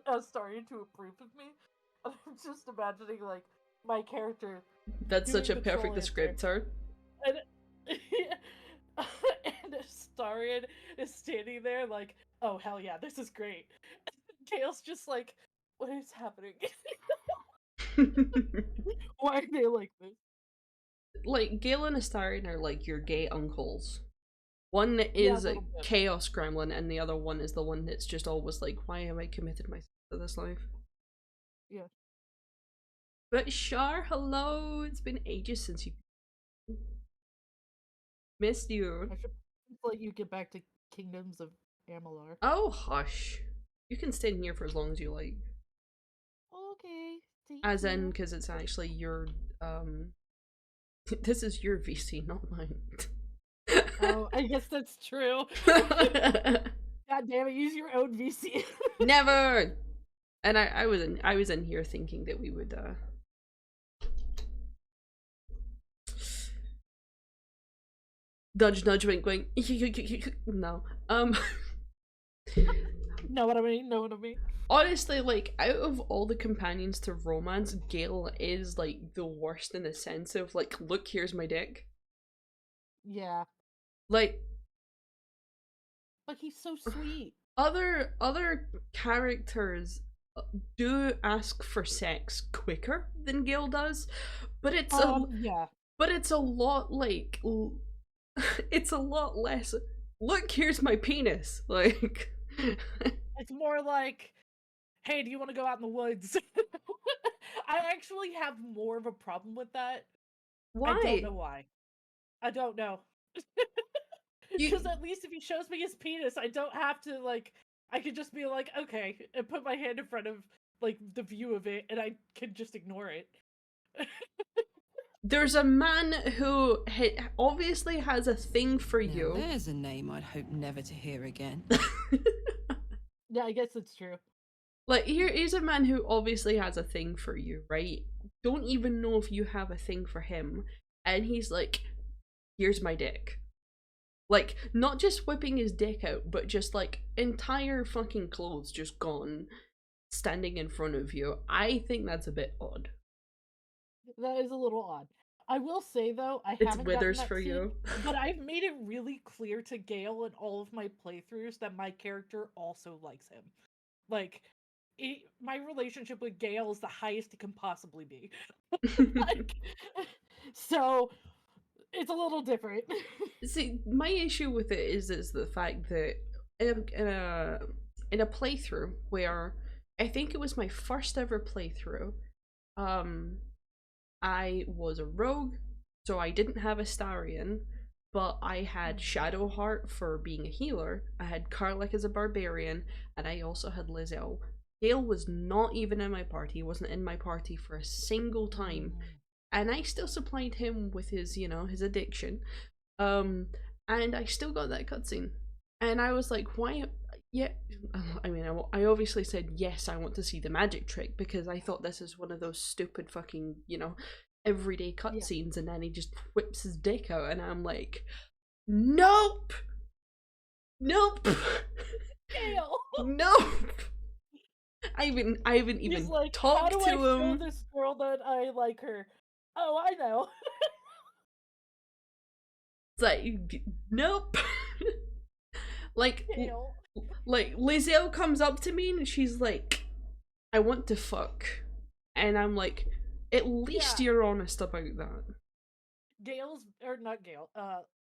Astarion to approve of me. And I'm just imagining, like, my character. That's such a perfect descriptor. And, and Astarion is standing there like, oh hell yeah, this is great. Gale's just like, what is happening? Why are they like this? Like, Gale and Astarion are like your gay uncles. One is a chaos gremlin, and the other one is the one that's just always like, why have I committed myself to this life? Yeah. But Shar, hello! It's been ages since you... Missed you. I should let you get back to Kingdoms of Amalur. Oh, hush. You can stay in here for as long as you like. Okay. As in, because it's actually your, this is your VC, not mine. Oh, I guess that's true. God damn it, use your own VC. Never! And I was in here thinking that we would, Nudge, nudge, wink, wink. No. Know what I mean? Know what I mean? Honestly, like, out of all the companions to romance, Gale is, like, the worst in the sense of, like, look, here's my dick. Yeah. Like, but he's so sweet. Other characters do ask for sex quicker than Gale does, but it's yeah. But it's a lot like it's a lot less. Look, here's my penis. Like it's more like, hey, do you want to go out in the woods? I actually have more of a problem with that. Why? I don't know why. I don't know. Because at least if he shows me his penis, I don't have to, like, I could just be like, okay, and put my hand in front of, like, the view of it, and I can just ignore it. There's a man who obviously has a thing for you. There's a name I'd hope never to hear again. Yeah, I guess it's true. Like, here's a man who obviously has a thing for you, right? Don't even know if you have a thing for him. And he's like, here's my dick. Like, not just whipping his dick out, but just like entire fucking clothes just gone, standing in front of you. I think that's a bit odd. That is a little odd. I will say though, I haven't withers gotten that for scene, you. But I've made it really clear to Gale in all of my playthroughs that my character also likes him. Like, my relationship with Gale is the highest it can possibly be. Like, so it's a little different. See, my issue with it is the fact that in a playthrough where I think it was my first ever playthrough, I was a rogue, so I didn't have Astarion, but I had Shadowheart for being a healer, I had Karlach as a barbarian, and I also had Lizelle. Gale was not even in my party, he wasn't in my party for a single time, and I still supplied him with his, you know, his addiction, and I still got that cutscene. And I was like, why? Yeah, I mean, I obviously said, yes, I want to see the magic trick, because I thought this is one of those stupid fucking, you know, everyday cutscenes, and then he just whips his dick out, and I'm like, nope! Nope! Nope! I haven't even like, talked how do to I him. show this girl that I like her? Oh, I know. It's like, nope. Like Lizelle comes up to me and she's like, I want to fuck, and I'm like, at least you're honest about that. Gale's, or not Gale,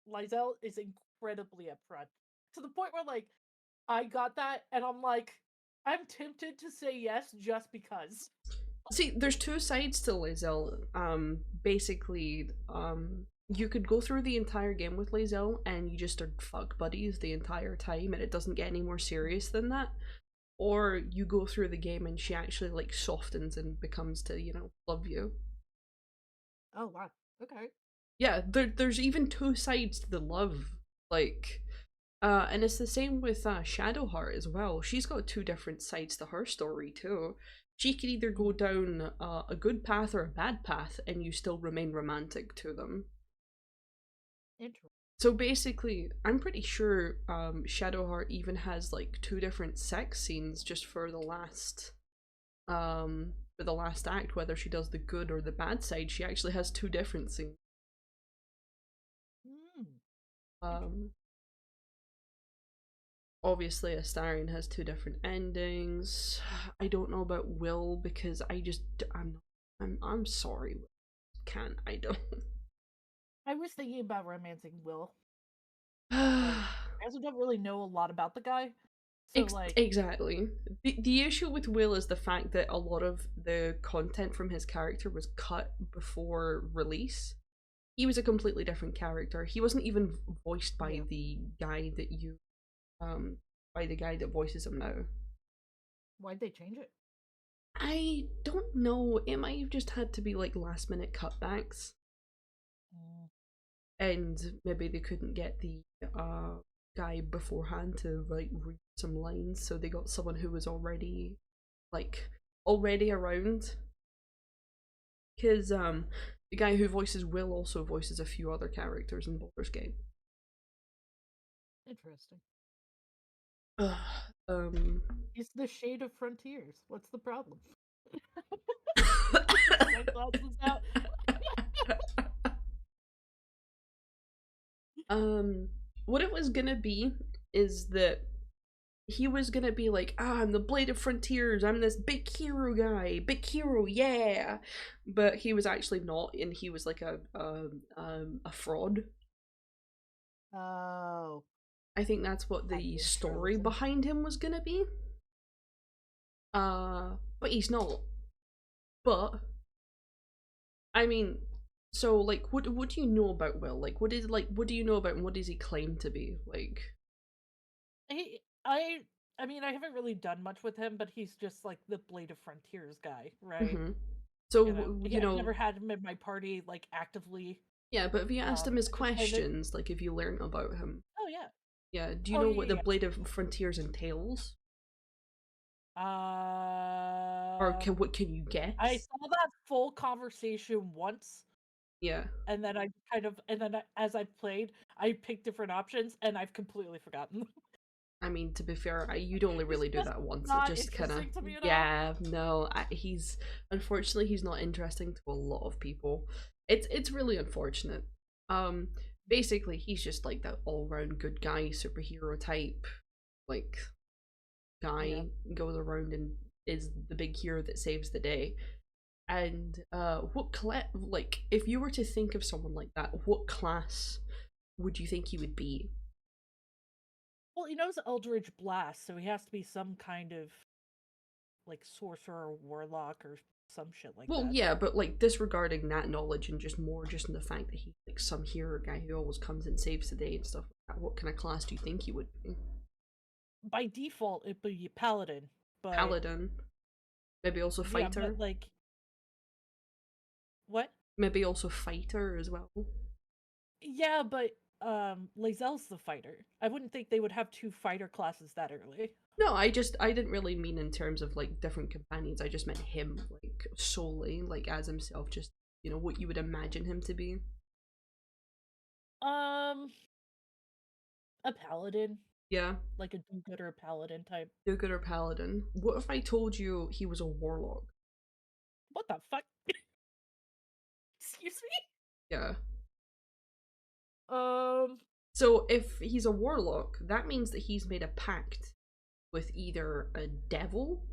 Lizelle is incredibly upfront, to the point where, like, I got that and I'm like, I'm tempted to say yes just because. See, there's two sides to Lizelle. Basically, you could go through the entire game with Lizelle and you just are fuck buddies the entire time and it doesn't get any more serious than that. Or you go through the game and she actually, like, softens and becomes to, you know, love you. Oh, wow. Okay. Yeah, there's even two sides to the love. Like, and it's the same with Shadowheart as well. She's got two different sides to her story too. She could either go down a good path or a bad path, and you still remain romantic to them. Interesting. So basically, I'm pretty sure Shadowheart even has like two different sex scenes just for the last act. Whether she does the good or the bad side, she actually has two different scenes. Obviously Astarion has two different endings. I don't know about Will because I'm sorry. I don't. I was thinking about romancing Will. I also don't really know a lot about the guy. So Exactly. The issue with Will is the fact that a lot of the content from his character was cut before release. He was a completely different character. He wasn't even voiced by the guy that voices him now. Why'd they change it? I don't know. It might have just had to be like last minute cutbacks. And maybe they couldn't get the guy beforehand to like read some lines, so they got someone who was already around. Because the guy who voices Will also voices a few other characters in Baldur's Gate. Interesting. Um. He's the shade of frontiers. What's the problem? Sunglasses out. What it was gonna be is that he was gonna be like, I'm the Blade of Frontiers, I'm this big hero guy, big hero, yeah. But he was actually not, and he was like a fraud. Oh. I think that's what the story behind him was gonna be. But he's not. But I mean, so like, what do you know about Will? Like, what do you know about him? What does he claim to be? Like, I mean, I haven't really done much with him, but he's just like the Blade of Frontiers guy, right? So I've never had him in my party like actively. Yeah, but if you asked him his just kind of- questions, like if you learn about him. Oh yeah. Yeah, do you know what the Blade of Frontiers entails? Or what can you guess? I saw that full conversation once. Yeah. And then as I played, I picked different options, and I've completely forgotten. I mean, to be fair, you'd only really do that once. Not It just kind of, interesting to me at yeah, no. Unfortunately, he's not interesting to a lot of people. It's really unfortunate. Basically, he's just like that all-round good guy, superhero type, like guy, goes around and is the big hero that saves the day. And like, if you were to think of someone like that, what class would you think he would be? Well, he knows Eldritch Blast, so he has to be some kind of like sorcerer or warlock or some shit like that. Well, yeah, but like disregarding that knowledge and just in the fact that he's like some hero guy who always comes and saves the day and stuff like that, what kind of class do you think he would be? By default, it'd be paladin. But paladin, maybe also fighter. Yeah, but like, what? Maybe also fighter as well. Yeah, but Lae'zel's the fighter. I wouldn't think they would have two fighter classes that early. No, I didn't really mean in terms of like different companions. I just meant him, like solely, like as himself, just, you know, what you would imagine him to be. A paladin. Yeah. Like a do-gooder paladin type. Do-gooder paladin. What if I told you he was a warlock? What the fuck? Excuse me? Yeah. So if he's a warlock, that means that he's made a pact with either a devil,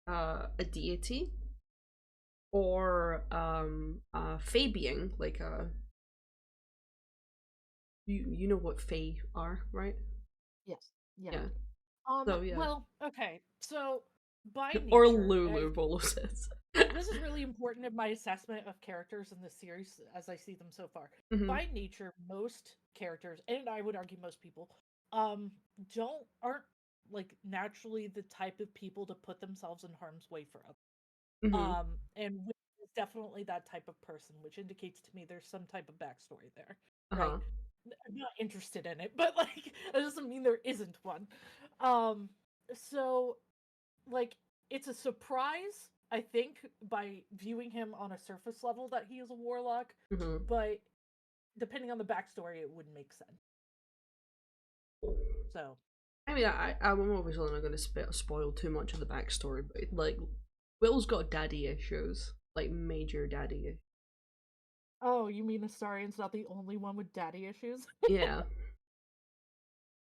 a deity, or a fae being, like a you know what fae are, right? Yes. Yeah. So, yeah. Well, okay. So by nature, or Lulu Voloses. This is really important in my assessment of characters in this series as I see them so far. By nature, most characters, and I would argue most people, aren't like naturally the type of people to put themselves in harm's way for others. And Will is definitely that type of person, which indicates to me there's some type of backstory there. Right? I'm not interested in it, but like that doesn't mean there isn't one. So like it's a surprise, I think, by viewing him on a surface level that he is a warlock, but depending on the backstory, it wouldn't make sense. So, I mean, I'm obviously not going to spoil too much of the backstory, but like, Will's got daddy issues, like major daddy issues. Oh, you mean Astarian's not the only one with daddy issues? Yeah.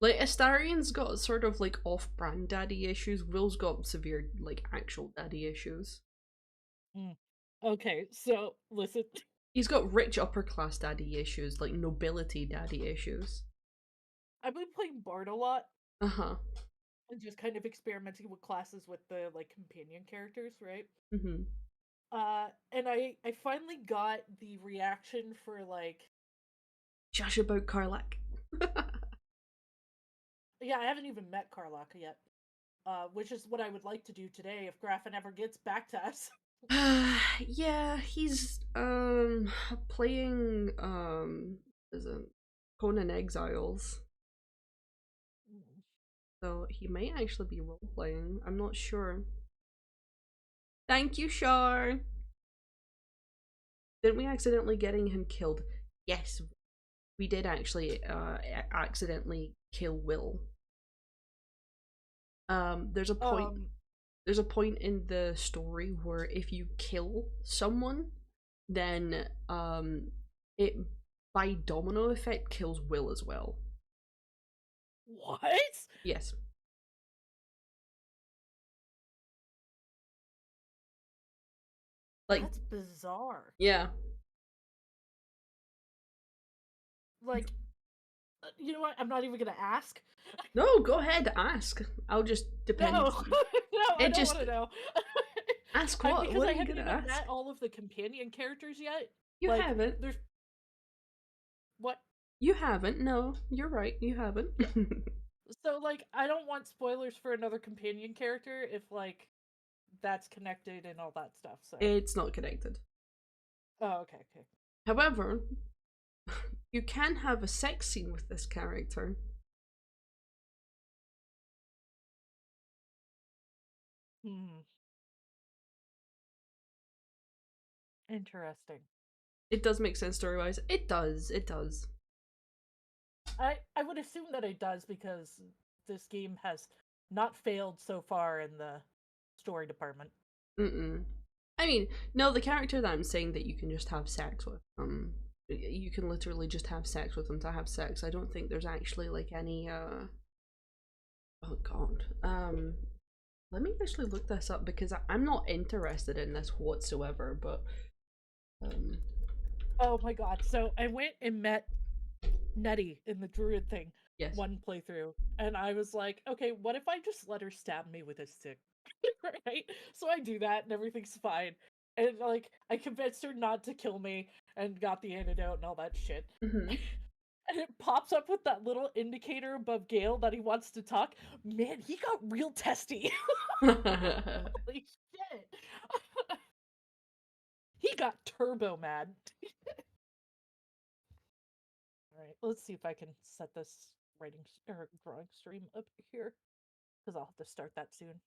Like, Astarian's got sort of like off-brand daddy issues. Will's got severe, like, actual daddy issues. Okay, so listen. He's got rich upper-class daddy issues, like nobility daddy issues. I've been playing Bard a lot. And just kind of experimenting with classes with the like companion characters, right? And I finally got the reaction for like Josh about Karlach. Yeah, I haven't even met Karlach yet. Which is what I would like to do today if Graffin ever gets back to us. Yeah, he's playing is it Conan Exiles. So he may actually be role playing. I'm not sure. Thank you, Shar. Didn't we accidentally getting him killed? Yes. we did actually accidentally kill Will. There's a point in the story where if you kill someone, then it by domino effect kills Will as well. What? Yes. Like, that's bizarre. Yeah. Like, you know what? I'm not even gonna ask. No, go ahead, ask. I'll just depend. No, no, I don't want to know. Ask what? Because What I are you haven't gonna even ask? met all of the companion characters yet. You like, haven't. There's what? You haven't. No, you're right. You haven't. So, like, I don't want spoilers for another companion character if, like, that's connected and all that stuff. So It's not connected. Oh, okay, okay. However, you can have a sex scene with this character. Interesting. It does make sense story-wise. It does. It does. I would assume that it does because this game has not failed so far in the story department. I mean, no, the character that I'm saying that you can just have sex with, you can literally just have sex with them to have sex. I don't think there's actually like any, oh god. Let me actually look this up because I'm not interested in this whatsoever, but, Oh my god, so I went and met Nettie in the druid thing. Yes. One playthrough, and I was like, okay, what if I just let her stab me with a stick? Right? So I do that and everything's fine. And like, I convinced her not to kill me and got the antidote and all that shit. And it pops up with that little indicator above Gale that he wants to talk. Man, he got real testy. Holy shit. He got turbo mad. Alright, let's see if I can set this writing or drawing stream up here. Because I'll have to start that soon.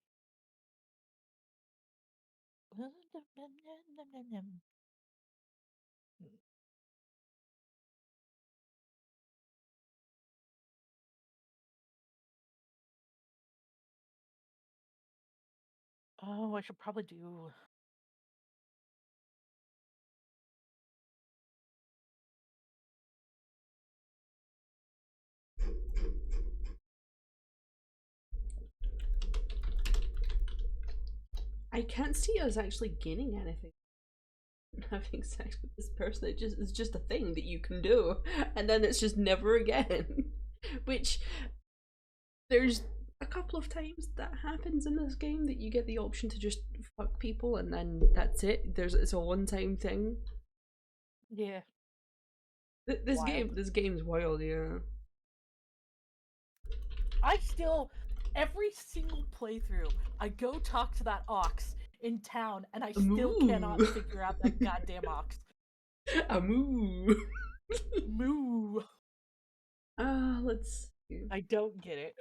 Oh, I should probably do... I can't see us actually gaining anything. Having sex with this person, it's just a thing that you can do, and then it's just never again. Which there's a couple of times that happens in this game that you get the option to just fuck people and then that's it. It's a one-time thing. Yeah. This game's wild, yeah. I still, every single playthrough, I go talk to that ox in town, and I still cannot figure out that goddamn ox. A moo. Moo. Let's see. I don't get it.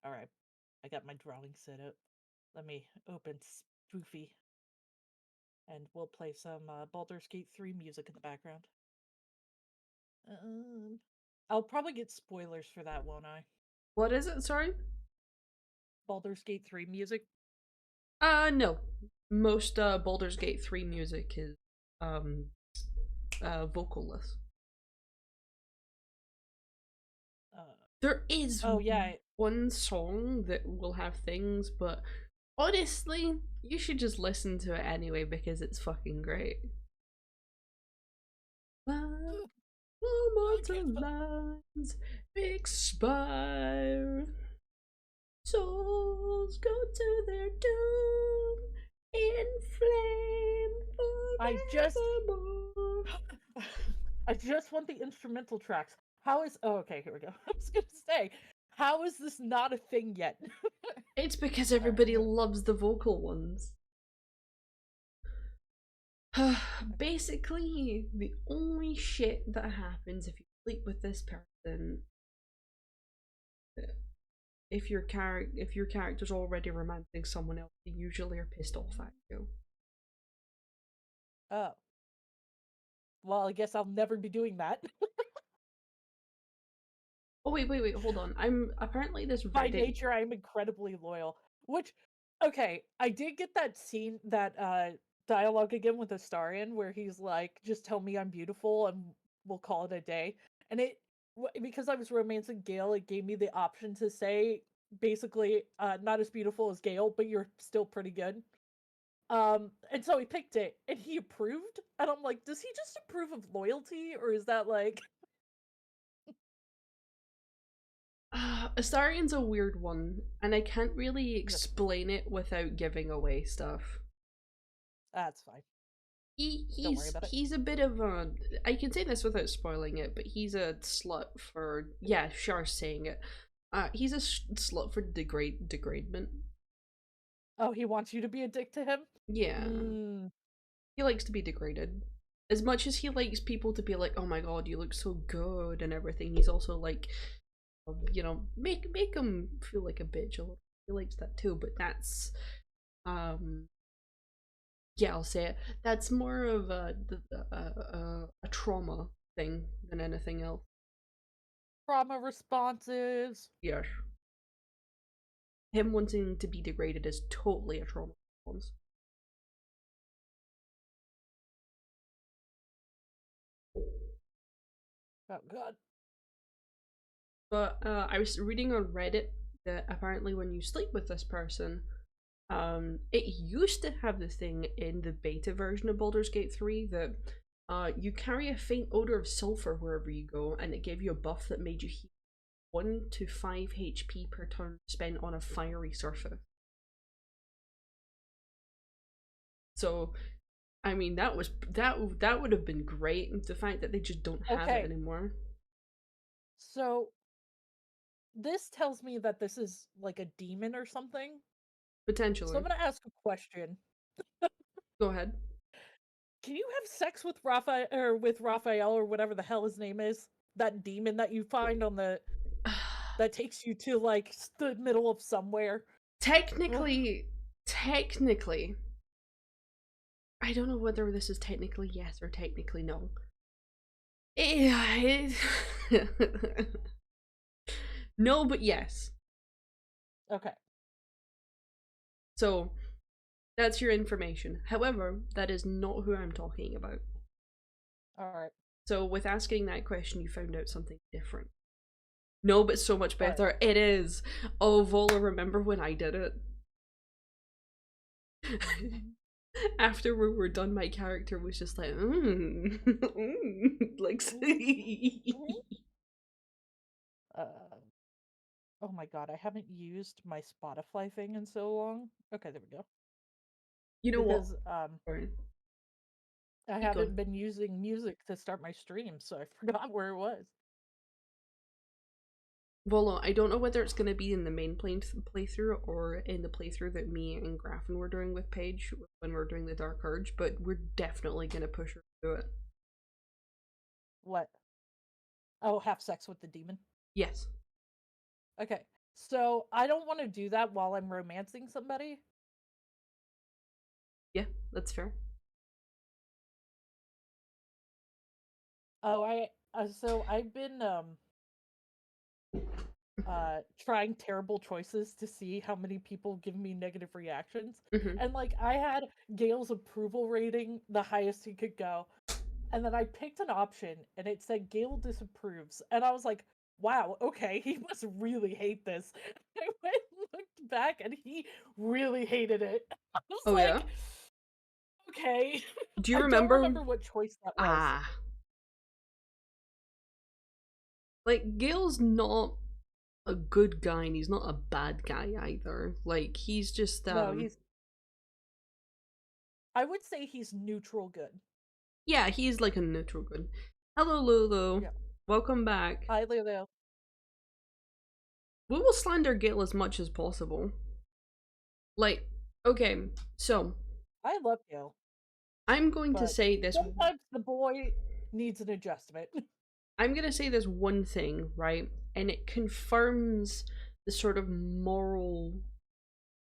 Alright, I got my drawing set up. Let me open Spoofy. And we'll play some Baldur's Gate 3 music in the background. I'll probably get spoilers for that, won't I? What is it? Sorry? Baldur's Gate 3 music? No. Most Baldur's Gate 3 music is vocalless. There is one song that will have things, but honestly, you should just listen to it anyway because it's fucking great. Mortal lines expire. Souls go to their doom in flame forevermore. I just want the instrumental tracks. How is... Oh, okay, here we go. I was gonna say, how is this not a thing yet? It's because everybody loves the vocal ones. Basically, the only shit that happens if you sleep with this person, if your character's already romancing someone else, they usually are pissed off at you. Oh. well, I guess I'll never be doing that. Oh wait, hold on. I'm apparently this By Reddit. nature, I'm incredibly loyal. Which, okay, I did get that scene, that dialogue again with Astarion, where he's like, "Just tell me I'm beautiful, and we'll call it a day." And because I was romancing Gale, it gave me the option to say, basically, not as beautiful as Gale, but you're still pretty good. And so he picked it, and he approved, and I'm like, does he just approve of loyalty, or is that like... Astarion's a weird one, and I can't really explain it without giving away stuff. That's fine. Don't worry about it. He's a bit of a... I can say this without spoiling it, but he's a slut for... Yeah, Char's saying it. He's a slut for degradement. Oh, he wants you to be a dick to him? Yeah. He likes to be degraded. As much as he likes people to be like, oh my god, you look so good and everything, he's also like, you know, make him feel like a bitch a little. He likes that too, but that's yeah, I'll say it. That's more of a trauma thing than anything else. Trauma responses. Yes. Him wanting to be degraded is totally a trauma response. Oh god. But I was reading on Reddit that apparently when you sleep with this person, it used to have the thing in the beta version of Baldur's Gate 3 that you carry a faint odor of sulfur wherever you go, and it gave you a buff that made you heal 1 to 5 HP per turn spent on a fiery surface. So, I mean, that would have been great. The fact that they just don't have it anymore. So, this tells me that this is like a demon or something. Potentially. So I'm gonna ask a question. Go ahead. Can you have sex with Raphael or whatever the hell his name is? That demon that you find on the that takes you to like the middle of somewhere. Technically, I don't know whether this is technically yes or technically no. No, but yes. Okay. So, that's your information. However, that is not who I'm talking about. Alright. So, with asking that question, you found out something different. No, but so much better. Right. It is. Oh, Vola, remember when I did it? After we were done, my character was just like, like, oh my god, I haven't used my Spotify thing in so long. Okay, there we go. You know what? Sorry. I haven't been using music to start my stream, so I forgot where it was. Volo, I don't know whether it's going to be in the main playthrough or in the playthrough that me and Graffin were doing with Paige when we were doing the Dark Urge, but we're definitely going to push her to do it. What? Oh, have sex with the demon? Yes. Okay, so I don't want to do that while I'm romancing somebody. Yeah, that's fair. Oh, so I've been trying terrible choices to see how many people give me negative reactions. And like I had Gale's approval rating the highest he could go, and then I picked an option and it said Gale disapproves, and I was like, wow, okay, he must really hate this. I went and looked back and he really hated it. I was like, yeah? Okay. Do you remember? I don't remember what choice that was. Like, Gale's not a good guy and he's not a bad guy either. Like, he's just No, I would say he's neutral good. Yeah, he's like a neutral good. Hello, Lulu. Yeah. Welcome back. Hi, Lulu. We will slander Gale as much as possible. Like, okay, so I love Gale. I'm going to say this. Sometimes the boy needs an adjustment. I'm gonna say this one thing, right? And it confirms the sort of moral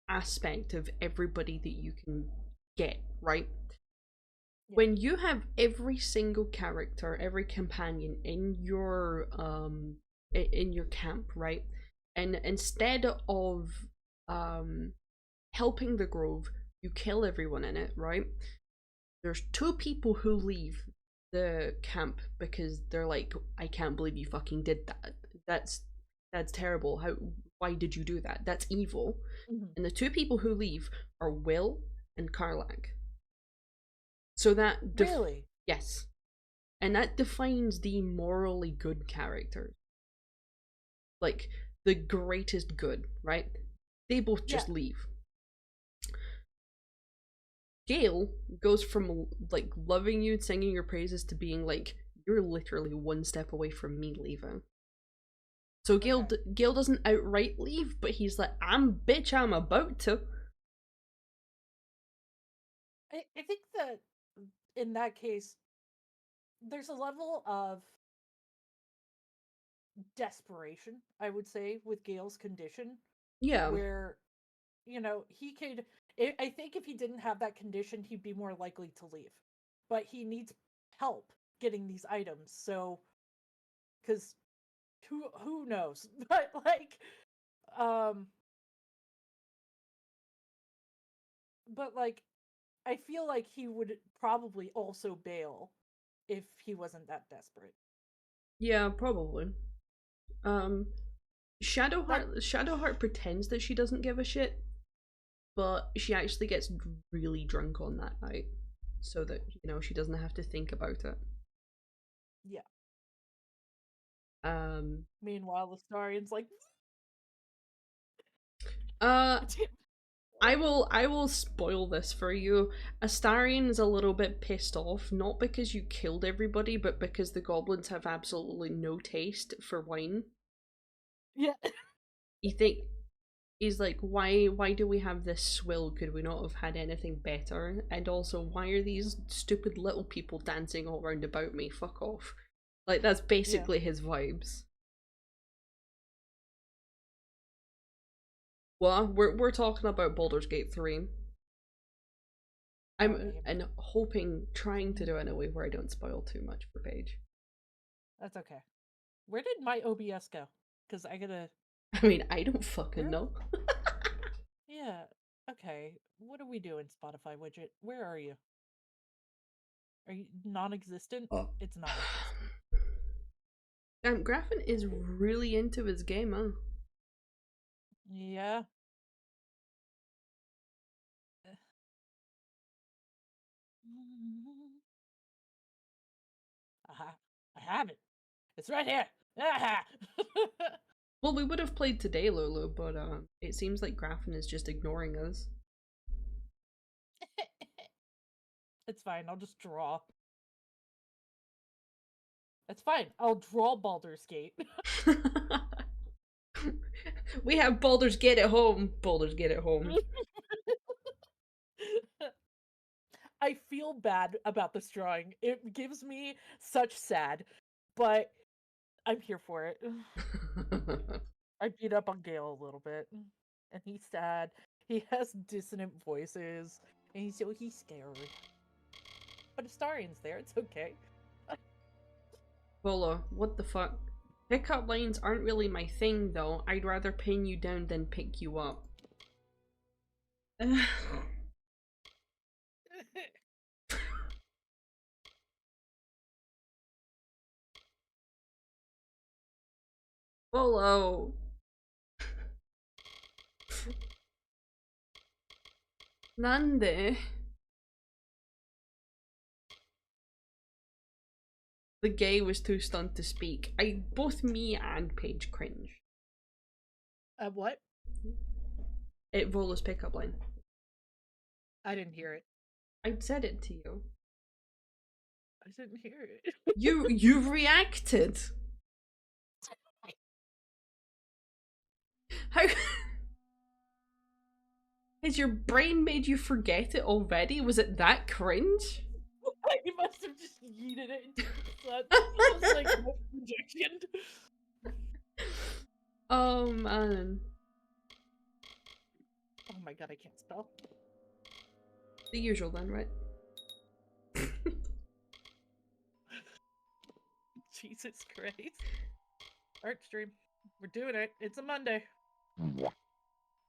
aspect of everybody that you can get, right? When you have every single character, every companion in your camp, right? And instead of helping the grove, you kill everyone in it, right? There's 2 people who leave the camp because they're like, I can't believe you fucking did that. That's terrible. Why did you do that? That's evil. And the 2 people who leave are Will and Karlach. So that really? Yes. And that defines the morally good characters. Like the greatest good, right? They both just leave. Gale goes from like loving you and singing your praises to being like, you're literally 1 step away from me leaving. So Gale doesn't outright leave, but he's like, I'm about to. I think that in that case, there's a level of desperation, I would say, with Gale's condition. Yeah. Where, you know, he could. I think if he didn't have that condition, he'd be more likely to leave. But he needs help getting these items, so. Because who knows? But, like. But, like, I feel like he would probably also bail if he wasn't that desperate. Yeah, probably. Shadowheart pretends that she doesn't give a shit, but she actually gets really drunk on that night, so that, you know, she doesn't have to think about it. Yeah. Um. Meanwhile, the Starian's like. I will spoil this for you. Astarion is a little bit pissed off, not because you killed everybody, but because the goblins have absolutely no taste for wine. Yeah. He's like, why do we have this swill? Could we not have had anything better? And also, why are these stupid little people dancing all round about me? Fuck off. Like, that's basically his vibes. Well, we're talking about Baldur's Gate 3. I'm trying to do it in a way where I don't spoil too much for Paige. That's okay. Where did my OBS go? Because I gotta. I mean, I don't fucking know. Yeah. Okay. What are we doing, Spotify widget? Where are you? Are you non-existent? Oh. It's non-existent. Graffin is really into his game, huh? Yeah. I have it. It's right here. Well, we would have played today, Lulu, but it seems like Graffin is just ignoring us. It's fine. I'll just draw. It's fine. I'll draw Baldur's Gate. We have Baldur's Gate at home. Baldur's Gate at home. I feel bad about this drawing. It gives me such sad, but I'm here for it. I beat up on Gale a little bit, and he's sad. He has dissonant voices, and he's scared. But Astarion's there, it's okay. Bola, what the fuck? Pickup lines aren't really my thing, though. I'd rather pin you down than pick you up. Bolo! Nande? The gay was too stunned to speak. Both me and Paige cringe. What? Volo's pickup line. I didn't hear it. I said it to you. I didn't hear it. You reacted. How has your brain made you forget it already? Was it that cringe? You must have just yeeted it into the sun. It was like no projection. Oh man. Oh my god, I can't spell. The usual then, right? Jesus Christ. Art stream. We're doing it. It's a Monday.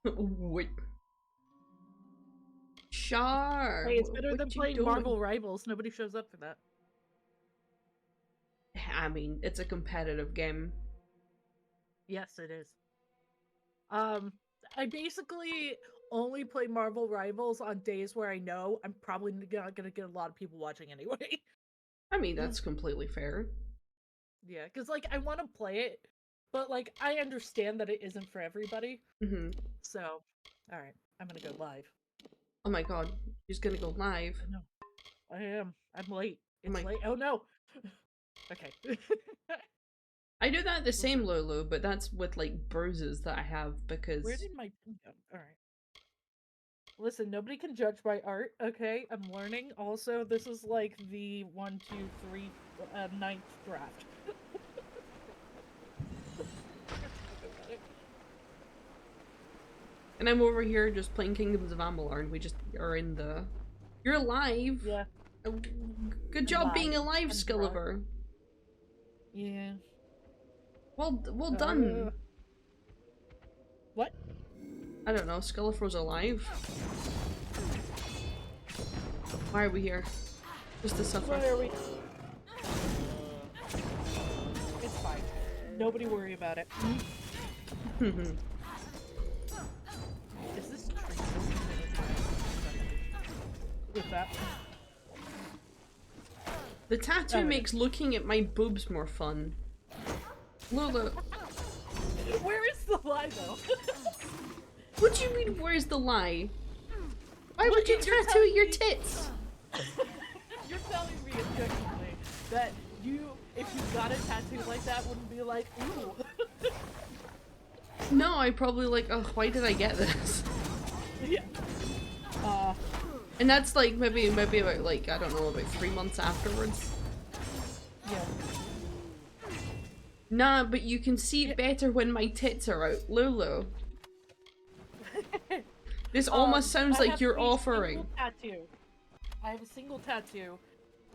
Wait. Sure. Hey, it's better than What you playing doing? Marvel Rivals. Nobody shows up for that. I mean, it's a competitive game. Yes, it is. I basically only play Marvel Rivals on days where I know I'm probably not gonna get a lot of people watching anyway. I mean, that's completely fair. Yeah, because, like, I want to play it, but, like, I understand that it isn't for everybody. Mm-hmm. So, alright, I'm gonna go live. Oh my god, she's gonna go live. I know. I am. I'm late. Oh It's late. Oh no! Okay. I do that the same, Lulu, but that's with, like, bruises that I have because... Where did my pin go? Alright. Listen, nobody can judge my art, okay? I'm learning. Also, this is like the 1, 2, 3, 9th draft. And I'm over here just playing Kingdoms of Amalur, and we just are in the... You're alive! Yeah. Good job being alive, Skulliver! Yeah. Well done! What? I don't know, Skulliver's alive. Why are we here? Just to suffer. Why are we? It's fine. Nobody worry about it. Is this tree with that? The tattoo makes looking at my boobs more fun. Lola. Where is the lie, though? What do you mean, where's the lie? Why would you tattoo your tits? You're telling me objectively that you, if you got a tattoo like that, wouldn't be like, ooh. No, I probably like, oh, why did I get this? Yeah. And that's like maybe about like, I don't know, about 3 months afterwards. Yeah. Nah, but you can see it better when my tits are out, Lulu. This almost sounds like you're offering. Tattoo. I have a single tattoo.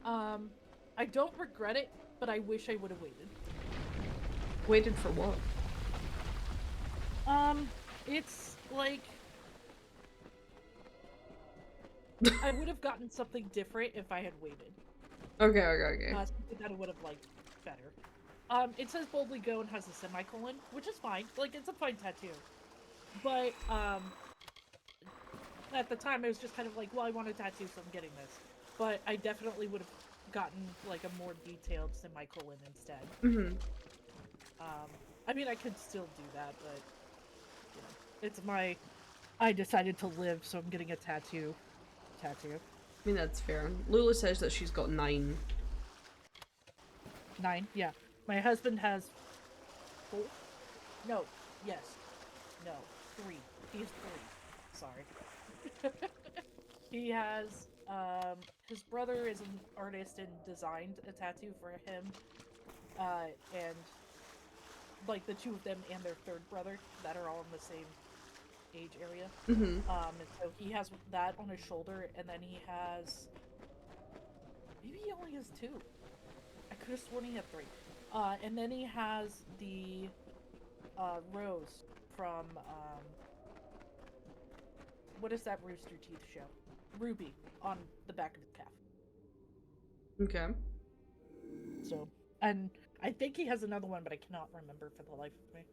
I don't regret it, but I wish I would have waited. Waited for what? It's like... I would have gotten something different if I had waited. Okay. Something that I would have liked better. It says boldly go and has a semicolon, which is fine. Like, it's a fine tattoo. But, at the time I was just kind of like, well, I want a tattoo, so I'm getting this. But I definitely would have gotten, like, a more detailed semicolon instead. Mm-hmm. I mean, I could still do that, but, you know, it's my... I decided to live, so I'm getting a tattoo. I mean, that's fair. Lula says that she's got 9. 9? Yeah. My husband has 4? No. Yes. No. 3. He's 3. Sorry. He has, his brother is an artist and designed a tattoo for him. And, like, the 2 of them and their 3rd brother that are all in the same age area. Mm-hmm. And so he has that on his shoulder, and then he has... Maybe he only has 2. I could have sworn he had 3. And then he has the rose from what is that Rooster Teeth show? Ruby on the back of his calf. Okay. So, and I think he has another one, but I cannot remember for the life of me.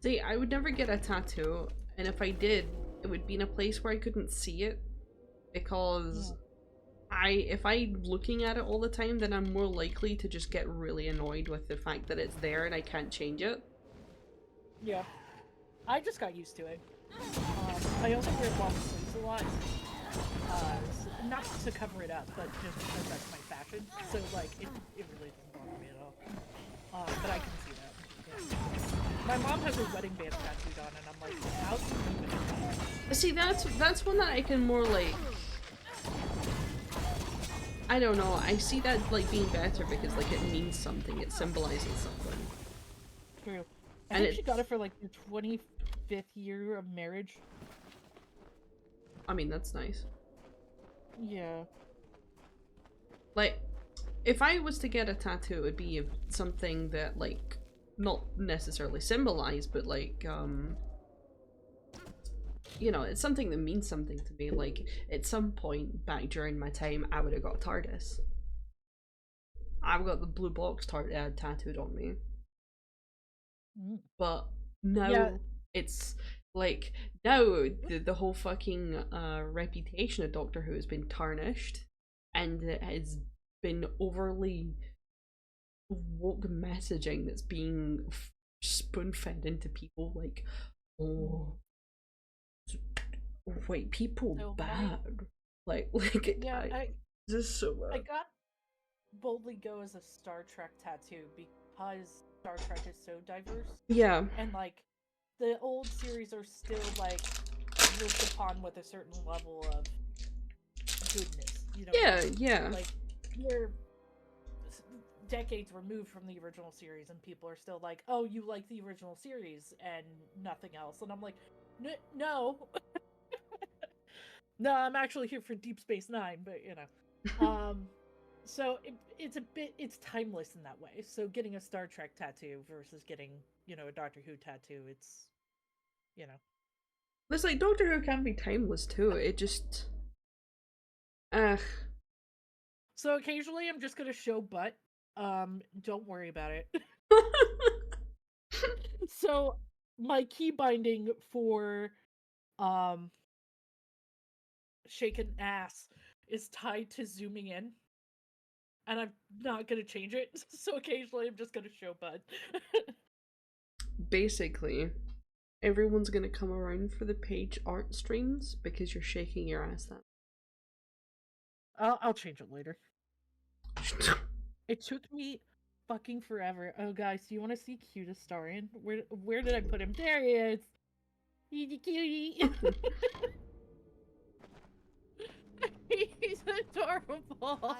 See, I would never get a tattoo, and if I did, it would be in a place where I couldn't see it, because if I'm looking at it all the time, then I'm more likely to just get really annoyed with the fact that it's there and I can't change it. Yeah. I just got used to it. I also wear long sleeves a lot. Not to cover it up, but just because that's my fashion. So, like, it really doesn't bother me at all. But I can see that. Yeah. My mom has her wedding band tattooed on, and I'm like, how do you even do that? See, that's one that I can more, like... I don't know, I see that, like, being better because, like, it means something. It symbolizes something. True. I think she got it for, like, your 25th year of marriage. I mean, that's nice. Yeah. Like, if I was to get a tattoo, it would be something that, like, not necessarily symbolized, but like, you know, it's something that means something to me. Like, at some point back during my time, I would have got a TARDIS. I've got the blue box tattooed on me. But now it's like, now the whole fucking reputation of Doctor Who has been tarnished, and it has been overly woke messaging that's being spoon-fed into people, like, oh, white people So bad. Like yeah, this is so bad. I got boldly go as a Star Trek tattoo because Star Trek is so diverse. Yeah. And like the old series are still like looked upon with a certain level of goodness. You know? Yeah, yeah. Like we're decades removed from the original series, and people are still like, "Oh, you like the original series and nothing else," and I'm like, "No." No, I'm actually here for Deep Space Nine, but you know. So it's timeless in that way. So getting a Star Trek tattoo versus getting, you know, a Doctor Who tattoo, it's, you know. It's like Doctor Who can be timeless too. It just, So occasionally I'm just gonna show butt. Don't worry about it. So my key binding for shaken ass is tied to zooming in, and I'm not gonna change it. So occasionally I'm just gonna show butt. basically, everyone's gonna come around for the page art streams because you're shaking your ass that. I'll change it later. It took me fucking forever. Oh, guys, do you want to see cute Astarion? Where did I put him? There he is. He's cutie. He's adorable.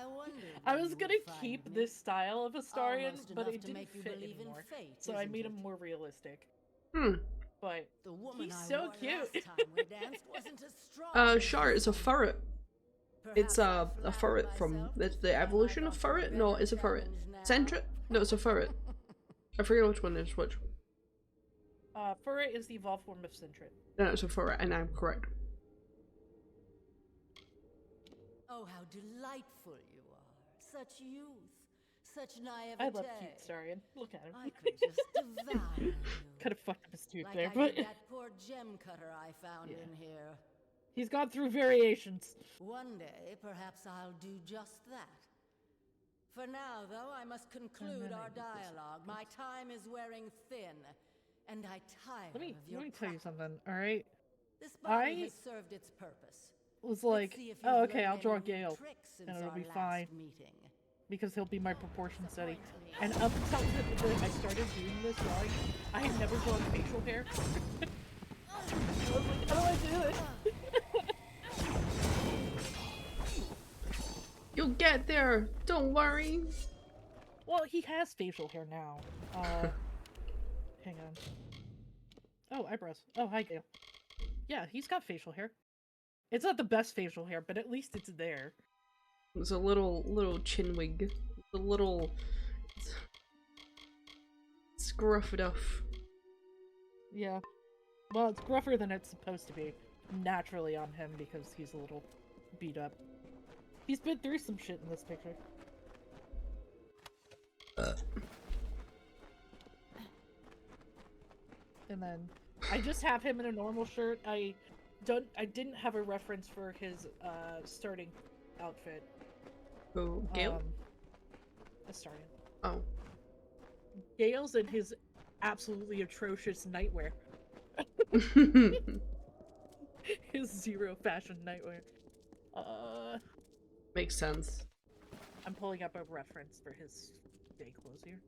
I was gonna keep this style of Astarion, but it didn't fit anymore. So I made him more realistic. But he's so cute. Char is a furret. It's a furret from the evolution of furret. No, it's a furret. Centret? No, it's a furret. I forget which one is which. Furret is the evolved form of Centret. No, it's a furret, and I'm correct. Oh, how delightful you are. Such youth. Such naivete. I love cute Astarion. Look at him. I could just devour you. Could have fucked up his tooth like there, I but did that poor gem cutter I found in here. He's gone through variations. One day, perhaps I'll do just that. For now, though, I must conclude our dialogue. My time is wearing thin, and I tire of your Let me tell you something, alright? This body has served its purpose. Was like, oh, okay, I'll draw Gale, and it'll be fine. Because he'll be my proportion study. And up until I started doing this drawing, I had never drawn facial hair. I was like, how do I do this? You'll get there, don't worry. Well, he has facial hair now. Hang on. Oh, eyebrows. Oh, hi, Gale. Yeah, he's got facial hair. It's not the best facial hair, but at least it's there. It's a little chin wig. A little scruff enough. Yeah. Well, it's gruffer than it's supposed to be. Naturally on him because he's a little beat up. He's been through some shit in this picture. And then I just have him in a normal shirt. I didn't have a reference for his starting outfit. Oh, Gale? Astarion. Oh. Gale's in his absolutely atrocious nightwear. His zero fashion nightwear. Makes sense. I'm pulling up a reference for his day clothes here.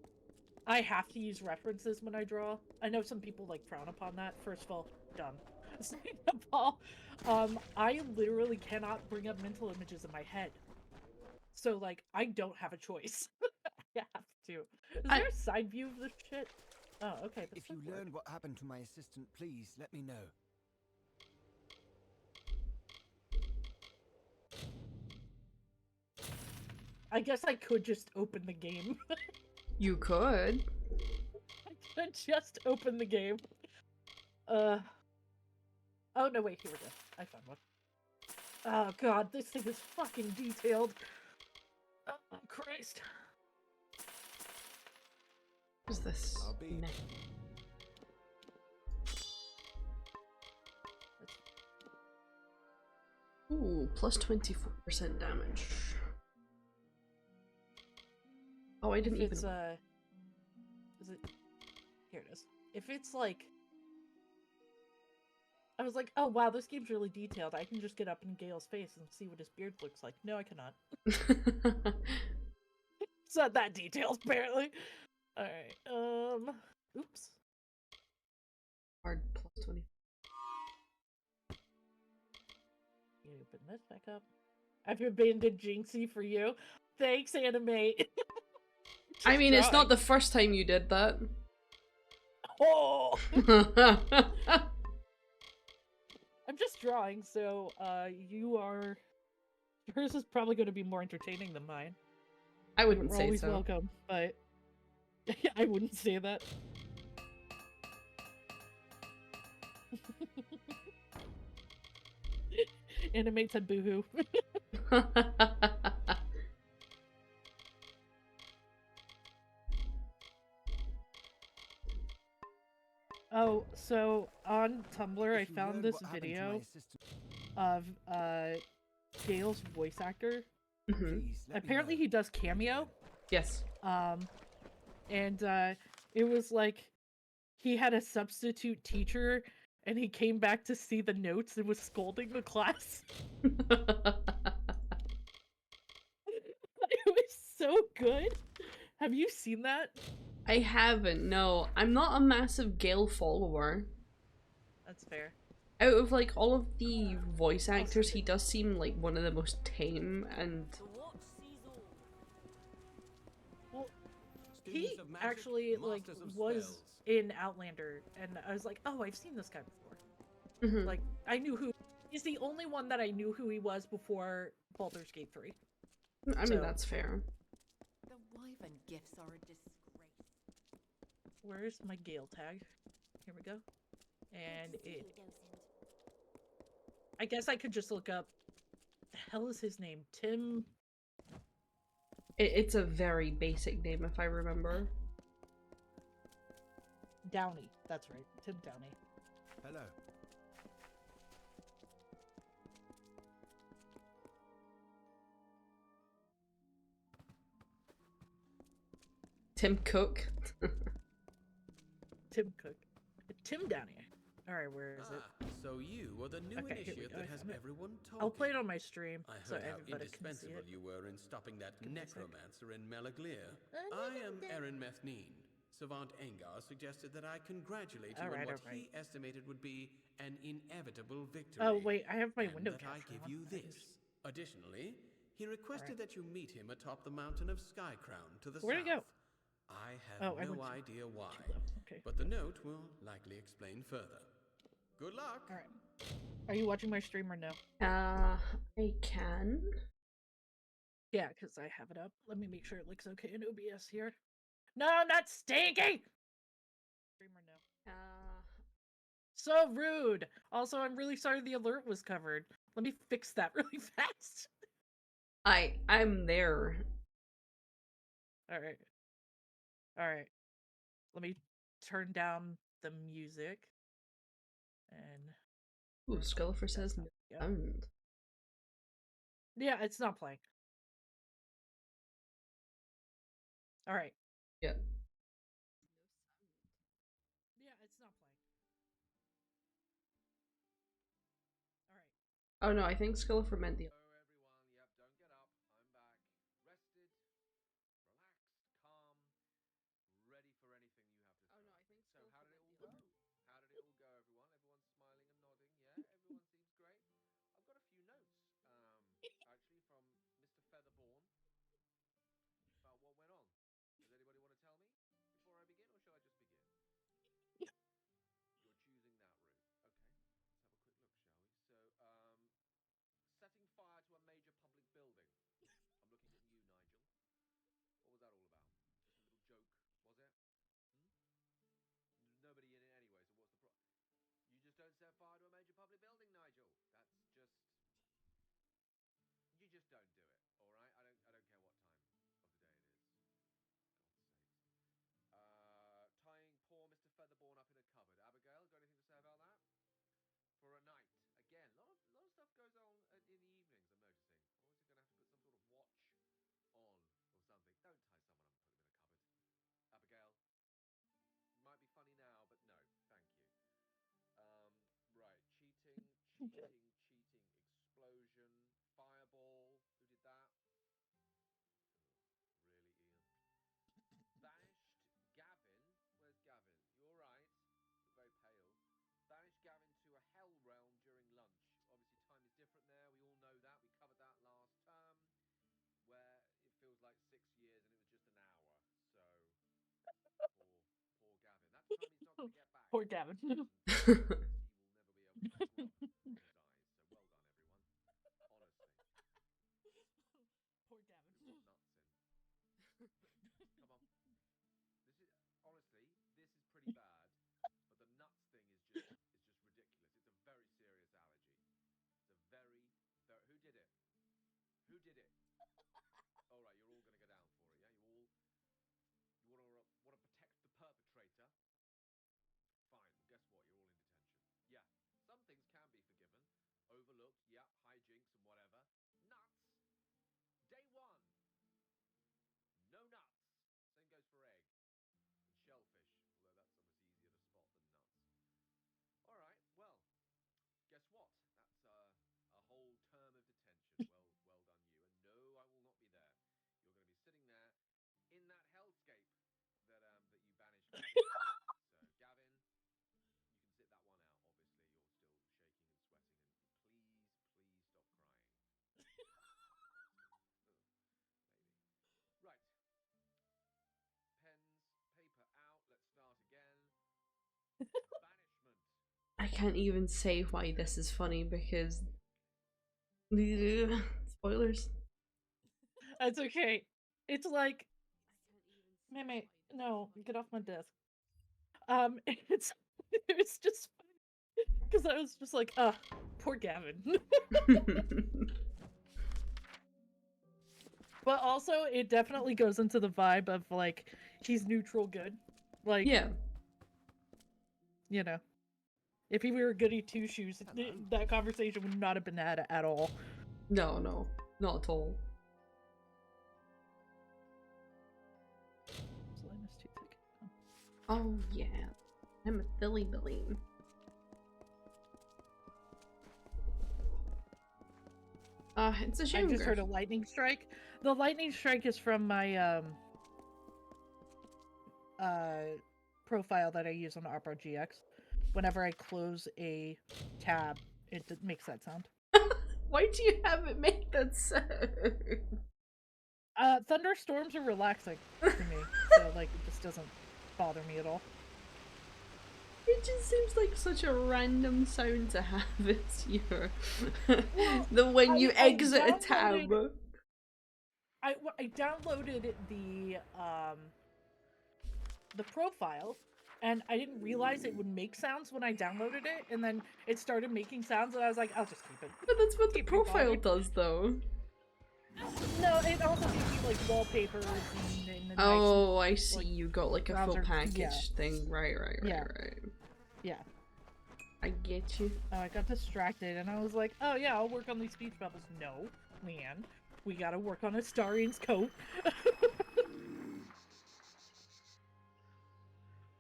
I have to use references when I draw. I know some people like frown upon that. First of all, dumb. Second of all, I literally cannot bring up mental images in my head. So like, I don't have a choice. I have to. Is there a side view of this shit? Oh, okay. If you learn what happened to my assistant, please let me know. I guess I could just open the game. You could. I could just open the game. Oh no, wait, here we go. I found one. Oh god, this thing is fucking detailed. Oh Christ. What's this? Neck. Ooh, plus 24% damage. Oh, I didn't even. Is it? Here it is. If it's like, I was like, oh wow, this game's really detailed. I can just get up in Gale's face and see what his beard looks like. No, I cannot. It's not that detailed, apparently. All right. Oops. Hard plus 20. You open this back up. I've abandoned Jinxie for you. Thanks, anime. I mean, it's not the first time you did that. Oh! I'm just drawing, so yours is probably going to be more entertaining than mine. I wouldn't say always so. Welcome, but I wouldn't say that. Animate said boohoo. Oh, so on Tumblr I found this video of Gale's voice actor. Apparently he does cameo. Yes. And it was like he had a substitute teacher and he came back to see the notes and was scolding the class. It was so good. Have you seen that? I haven't, no. I'm not a massive Gale follower. That's fair. Out of like all of the voice actors, he does seem like one of the most tame and... Well, he actually like was in Outlander and I was like, oh, I've seen this guy before. Like, I knew who... He's the only one that I knew who he was before Baldur's Gate 3. I mean, that's fair. The Wyvern gifts are a disgrace. Where's my Gale tag? Here we go. And it... I guess I could just look up... The hell is his name? Tim... It's a very basic name, if I remember. Downey. That's right. Tim Downey. Hello. Tim Cook. Tim Cook. Tim Downey. Alright, where is it? So you are the new initiate that has everyone talking. I'll play it on my stream I so heard how everybody can see indispensable it. you were in stopping that necromancer in Melaglir. I am Erin Methneen. Savant Engar suggested that I congratulate you on what he estimated would be an inevitable victory. Oh wait, I have my window capture. I give on. you this. Additionally, he requested that you meet him atop the mountain of Skycrown to the Where'd south. it go? I have no idea why, but the note will likely explain further. Good luck. All right. Are you watching my stream or no? I can. Yeah, because I have it up. Let me make sure it looks okay in OBS here. No, not stinky! Stream or no? So rude! Also, I'm really sorry the alert was covered. Let me fix that really fast. I'm there. Alright. Alright. Let me turn down the music. And... Ooh, Skullfer says no sound. Yeah, it's not playing. Alright. Yeah. Yeah, it's not playing. Alright. Oh no, I think Skullfer meant the... fire to a major public building, Nigel. That's just... You just don't do it, alright? I don't care what time of the day it is. God's sakes. Tying poor Mr. Featherborn up in a cupboard. Abigail, got anything to say about that? For a night. Again, a lot of stuff goes on in the evenings, I'm noticing. Always gonna have to put some sort of watch on or something. Don't tie someone up and put them in a cupboard. Abigail, might be funny now, but no, thank you. Right, cheating, explosion, fireball. Who did that? Really, Ian? Banished Gavin. Where's Gavin? You alright? You're very pale. Banished Gavin to a hell realm during lunch. Obviously time is different there, we all know that. We covered that last term, where it feels like 6 years and it was just an hour. So, poor Gavin. That's time he's not going to get back. Poor Gavin. He will never be able to scrub from his eyes. So well done, everyone. Honestly. Poor Gavin. Put nuts in. Come on. Honestly, this is pretty bad, but the nuts thing is just ridiculous. It's a very serious allergy. It's a very who did it? Who did it? All right, you're all gonna go down for it, yeah? You want to protect the perpetrator? Fine. Well, guess what? You're all in detention. Yeah. Some things can be forgiven, overlooked. Yeah, hijinks and whatever. Nuts. Day 1. No nuts. Same goes for egg. Shellfish, although that's almost easier to spot than nuts. Alright, well, guess what? That's a whole term of detention. Well done you. And no, I will not be there. You're going to be sitting there in that hellscape that you banished Gavin. So, Gavin, you can sit that one out. Obviously, you're still shaking and sweating, and please stop crying. Right. Pens, paper out, let's start again. Banishment. I can't even say why this is funny because spoilers. That's okay. It's like Meme, no, get off my desk. It's just because I was just like, poor Gavin. But also, it definitely goes into the vibe of like he's neutral good, like yeah, you know, if he were a goody two shoes, that conversation would not have been had at all. No, not at all. Oh yeah, I'm a Billy Billy. It's a shame. I just heard a lightning strike. The lightning strike is from my profile that I use on Opera GX. Whenever I close a tab, it makes that sound. Why do you have it make that sound? Thunderstorms are relaxing to me, so like it just doesn't bother me at all. It just seems like such a random sound to have. It's your when you exit a tab. I downloaded the profile, and I didn't realize it would make sounds when I downloaded it, and then it started making sounds, and I was like, I'll just keep it. But that's what the profile does, though. No, it also gives you like wallpapers and oh, nice, I see. like, you got like a browser, full package yeah. thing. Right. Yeah. I get you. Oh, I got distracted, and I was like, oh yeah, I'll work on these speech bubbles. No, Leanne, we gotta work on Astarian's coat.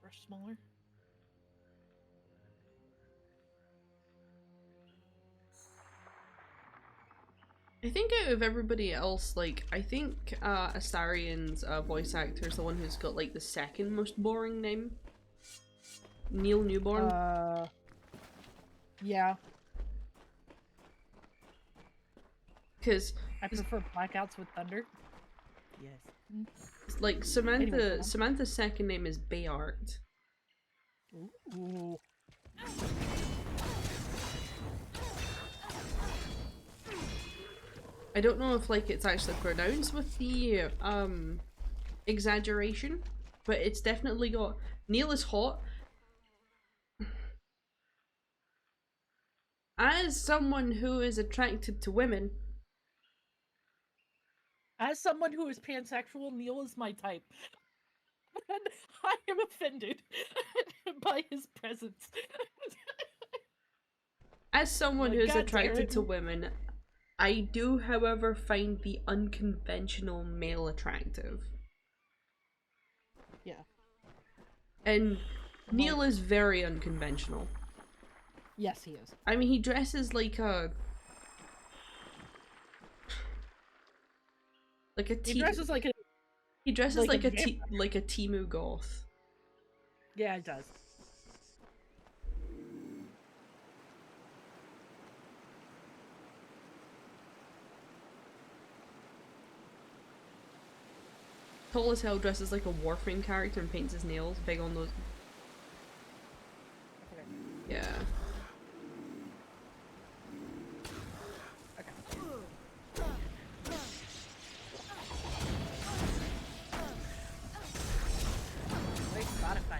Brush smaller. I think out of everybody else, like, I think Astarian's voice actor is the one who's got like the second most boring name. Neil Newborn. Yeah. Because I prefer Blackouts with Thunder. Yes. Like Samantha's second name is Bayart. Ooh. I don't know if like it's actually pronounced with the exaggeration, but it's definitely got Neil is hot. As someone who is attracted to women. As someone who is pansexual, Neil is my type. And I am offended by his presence. As someone who's God attracted to women, I do, however, find the unconventional male attractive. Yeah. And Neil is very unconventional. Yes, he is. I mean, he dresses like a... He dresses like a... He dresses like a Temu goth. Yeah, he does. Tall as hell, dresses like a Warframe character and paints his nails big on those. Okay. Yeah. Wait, Spotify.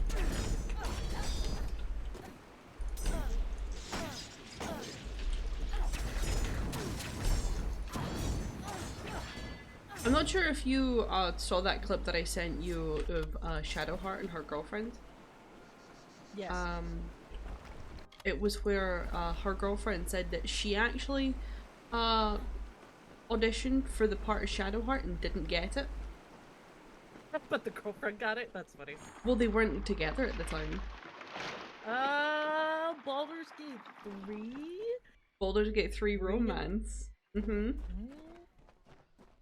I'm not sure if you saw that clip that I sent you of Shadowheart and her girlfriend. Yes. It was where her girlfriend said that she actually auditioned for the part of Shadowheart and didn't get it. But the girlfriend got it? That's funny. Well, they weren't together at the time. Baldur's Gate 3? Baldur's Gate 3 romance. Mm-hmm.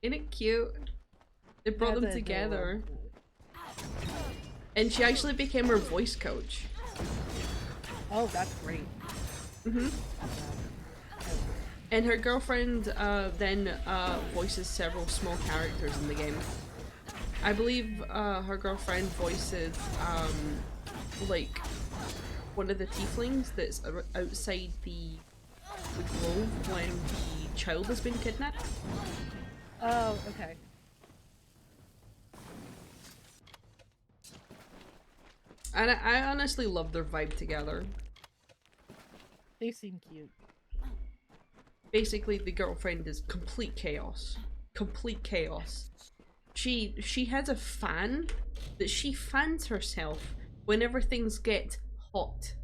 Ain't it cute? They brought them together. And she actually became her voice coach. Oh, that's great. Mm-hmm. And her girlfriend then voices several small characters in the game. I believe her girlfriend voices like one of the tieflings that's outside the grove when the child has been kidnapped. Oh, okay. And I honestly love their vibe together. They seem cute. Basically, the girlfriend is complete chaos. Complete chaos. She has a fan that she fans herself whenever things get hot.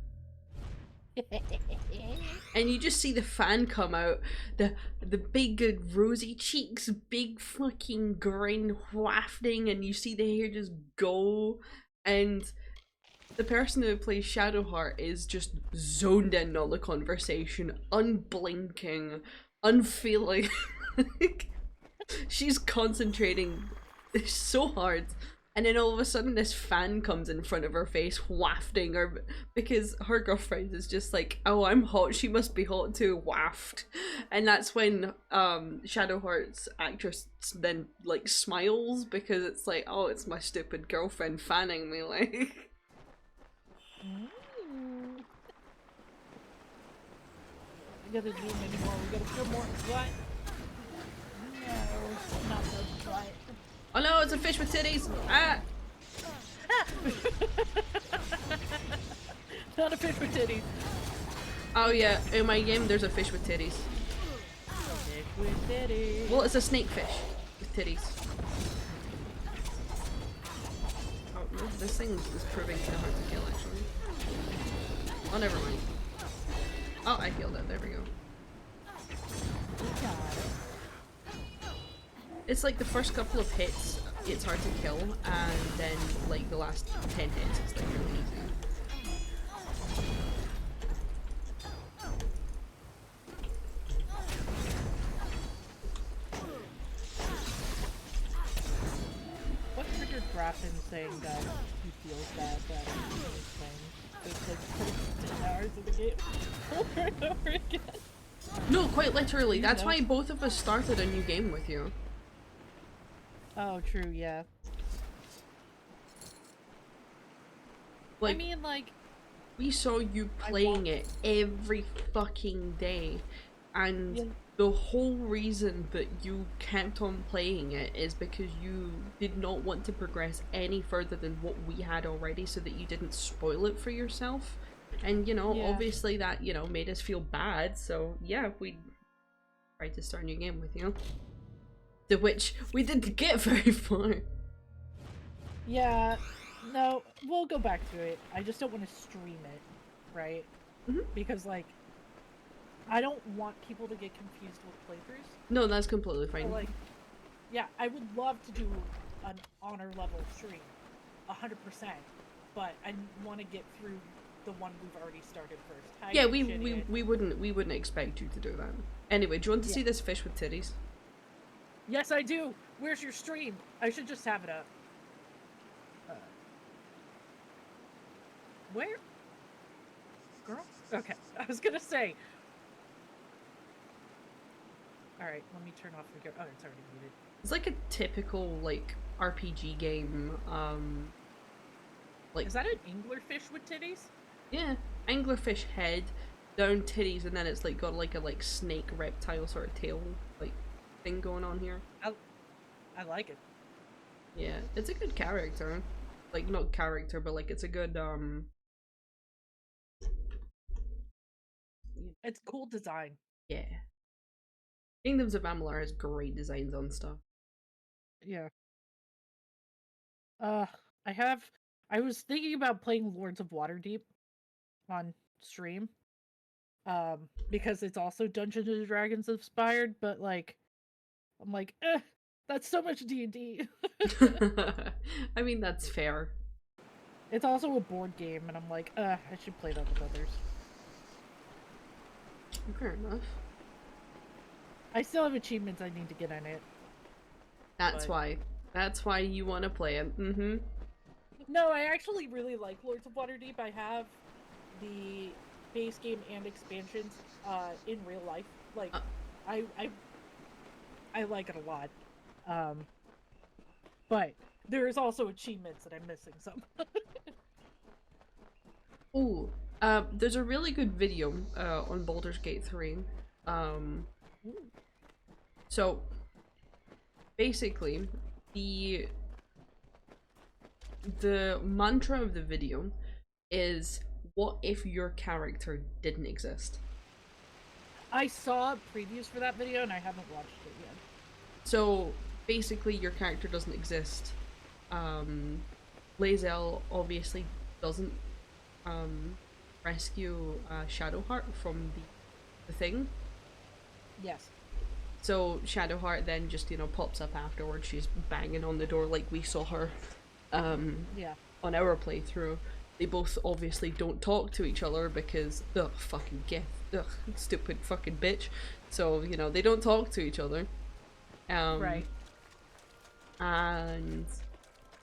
And you just see the fan come out, the big rosy cheeks, big fucking grin wafting, and you see the hair just go, and the person who plays Shadowheart is just zoned in on the conversation, unblinking, unfeeling. She's concentrating so hard. And then all of a sudden this fan comes in front of her face wafting her, because her girlfriend is just like, oh, I'm hot, she must be hot too, waft. And that's when Shadowheart's actress then like smiles, because it's like, oh, it's my stupid girlfriend fanning me, like. We gotta do many more, we gotta put more what? No, not the butt. Oh no, it's a fish with titties! Ah! Not a fish with titties. Oh yeah, in my game there's a fish with titties. Fish with titties. Well, it's a snakefish with titties. Oh, no, this thing is proving too hard to kill actually. Oh, never mind. Oh, I killed it, there we go. It's like the first couple of hits, it's hard to kill, and then like the last 10 hits, it's like really easy. What triggered Grafton saying that he feels bad that he's playing? It's like 10 hours of the game over and over again. No, quite literally. That's why both of us started a new game with you. Oh, true, yeah. Like, I mean, like... we saw you playing it every fucking day, and yeah. The whole reason that you kept on playing it is because you did not want to progress any further than what we had already, so that you didn't spoil it for yourself. And, you know, Yeah. obviously that, you know, made us feel bad, so yeah, we tried to start a new game with you. To which we didn't get very far. Yeah, no, we'll go back to it. I just don't want to stream it, right? Because, like, I don't want people to get confused with playthroughs. No, that's completely So, fine. like, yeah, I would love to do an honor level stream, 100%, but I want to get through the one we've already started first. How Yeah, you shitty it. we wouldn't expect you to do that. Anyway, do you want to see this fish with titties? Yes, I do. Where's your stream? I should just have it up. Where? Girl? Okay, I was gonna say. Alright, let me turn off the Oh, it's already muted. It's like a typical, like, RPG game, like... Is that an anglerfish with titties? Yeah, anglerfish head, down titties, and then it's like got like a snake reptile sort of tail, like, thing going on here. I like it. Yeah, it's a good character. Like, not character, but like, it's a good, It's cool design. yeah. Kingdoms of Amalur has great designs on stuff. Yeah. I was thinking about playing Lords of Waterdeep on stream. Because it's also Dungeons and Dragons inspired, but like, I'm like, that's so much D&D. I mean, that's fair. It's also a board game, and I'm like, I should play that with others. Fair enough. I still have achievements I need to get in it. That's why. That's why you want to play it. Mm-hmm. No, I actually really like Lords of Waterdeep. I have the base game and expansions in real life. Like, I like it a lot. But there is also achievements that I'm missing some. Ooh, there's a really good video on Baldur's Gate 3. So basically, the mantra of the video is, what if your character didn't exist? I saw previews for that video and I haven't watched it yet. So basically your character doesn't exist. Lae'zel obviously doesn't rescue Shadowheart from the thing. Yes. So Shadowheart then just, you know, pops up afterwards. She's banging on the door like we saw her yeah. on our playthrough. They both obviously don't talk to each other because, ugh, fucking Geth, ugh, stupid fucking bitch. So, you know, they don't talk to each other. Right. And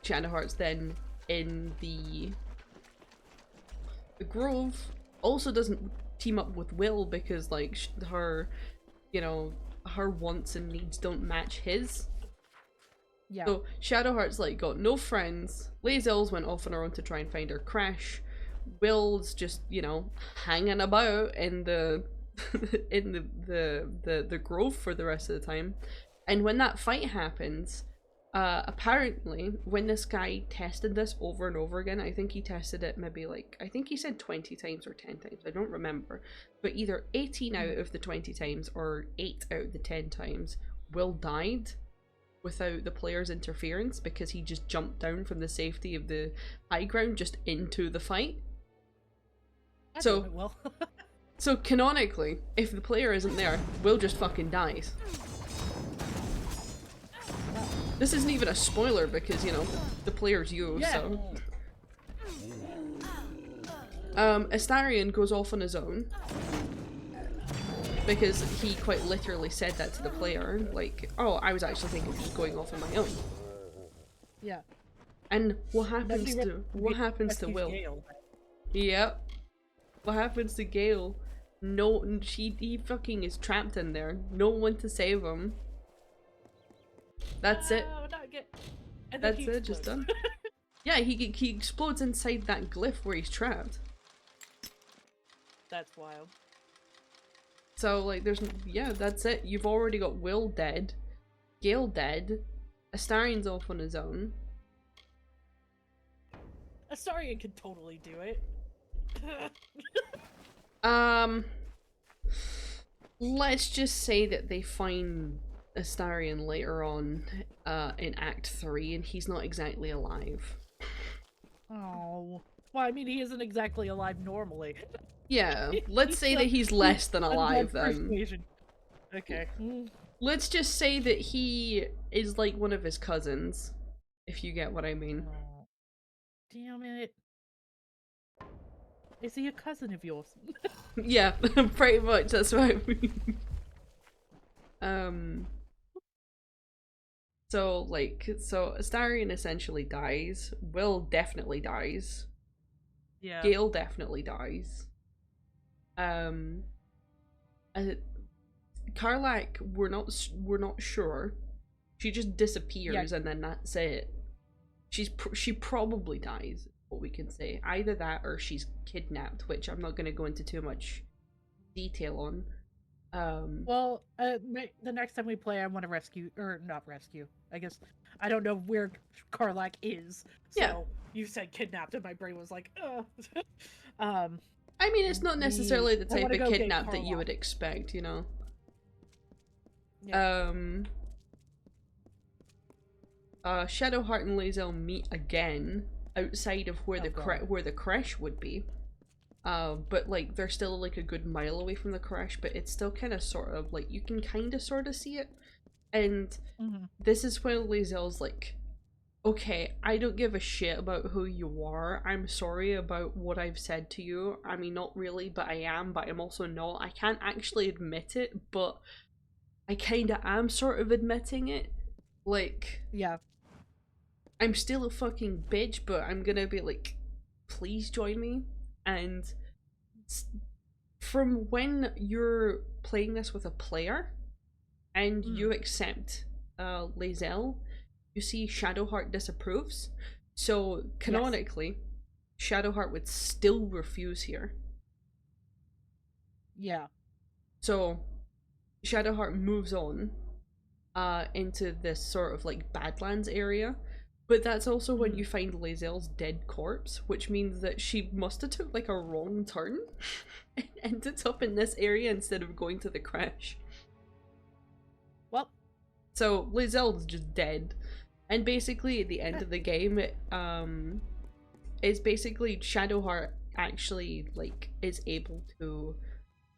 Shadowheart's then in the Grove also doesn't team up with Will because, like, her, you know, her wants and needs don't match his. Yeah. So Shadowheart's like got no friends. Lae'zel's went off on her own to try and find her crash. Will's just, you know, hanging about in the in the Grove for the rest of the time. And when that fight happens, apparently when this guy tested this over and over again, I think he tested it maybe like, I think he said 20 times or 10 times, I don't remember, but either 18 out of the 20 times or 8 out of the 10 times, Will died without the player's interference because he just jumped down from the safety of the high ground just into the fight. So so canonically, if the player isn't there, Will just fucking dies. This isn't even a spoiler because, you know, the player's you, so. Astarion goes off on his own because he quite literally said that to the player, like, oh, I was actually thinking of just going off on my own. Yeah. And what happens to Will? Gale. Yep. What happens to Gale? No, he fucking is trapped in there. No one to save him. That's it. That's it, just done. Yeah, he explodes inside that glyph where he's trapped. That's wild. So, like, there's, yeah, that's it. You've already got Will dead, Gale dead, Astarion's off on his own. Astarion could totally do it. Let's just say that they find Astarion later on in Act 3 and he's not exactly alive. Oh. Well, I mean, he isn't exactly alive normally. Yeah, let's say that he's less than alive then. Okay. Let's just say that he is like one of his cousins, if you get what I mean. Oh, damn it. Is he a cousin of yours? Yeah, pretty much, that's what I mean. So Astarion essentially dies. Will definitely dies. Yeah. Gale definitely dies. Karlak, we're not sure. She just disappears and then that's it. She probably dies, what we can say. Either that or she's kidnapped, which I'm not going to go into too much detail on. Well, the next time we play, I want to rescue, or not rescue. I guess I don't know where Karlak is. So yeah. You said kidnapped, and my brain was like, I mean, it's not necessarily the type of kidnap that you would expect, you know. Yeah. Shadowheart and Lae'zel meet again outside of where the creche would be. But like they're still like a good mile away from the creche, but it's still kind of sort of like you can kind of sort of see it. And this is when Lae'zel's like, okay, I don't give a shit about who you are. I'm sorry about what I've said to you. I mean, not really, but I am, but I'm also not. I can't actually admit it, but I kind of am sort of admitting it. Like, yeah, I'm still a fucking bitch, but I'm gonna be like, please join me. And from when you're playing this with a player and you accept Lae'zel, you see Shadowheart disapproves. So canonically, Shadowheart would still refuse here. Yeah. So Shadowheart moves on into this sort of like Badlands area. But that's also when you find Lae'zel's dead corpse, which means that she must have took like a wrong turn and ended up in this area instead of going to the creche. Well, so Lae'zel's just dead, and basically at the end of the game, is basically Shadowheart actually like is able to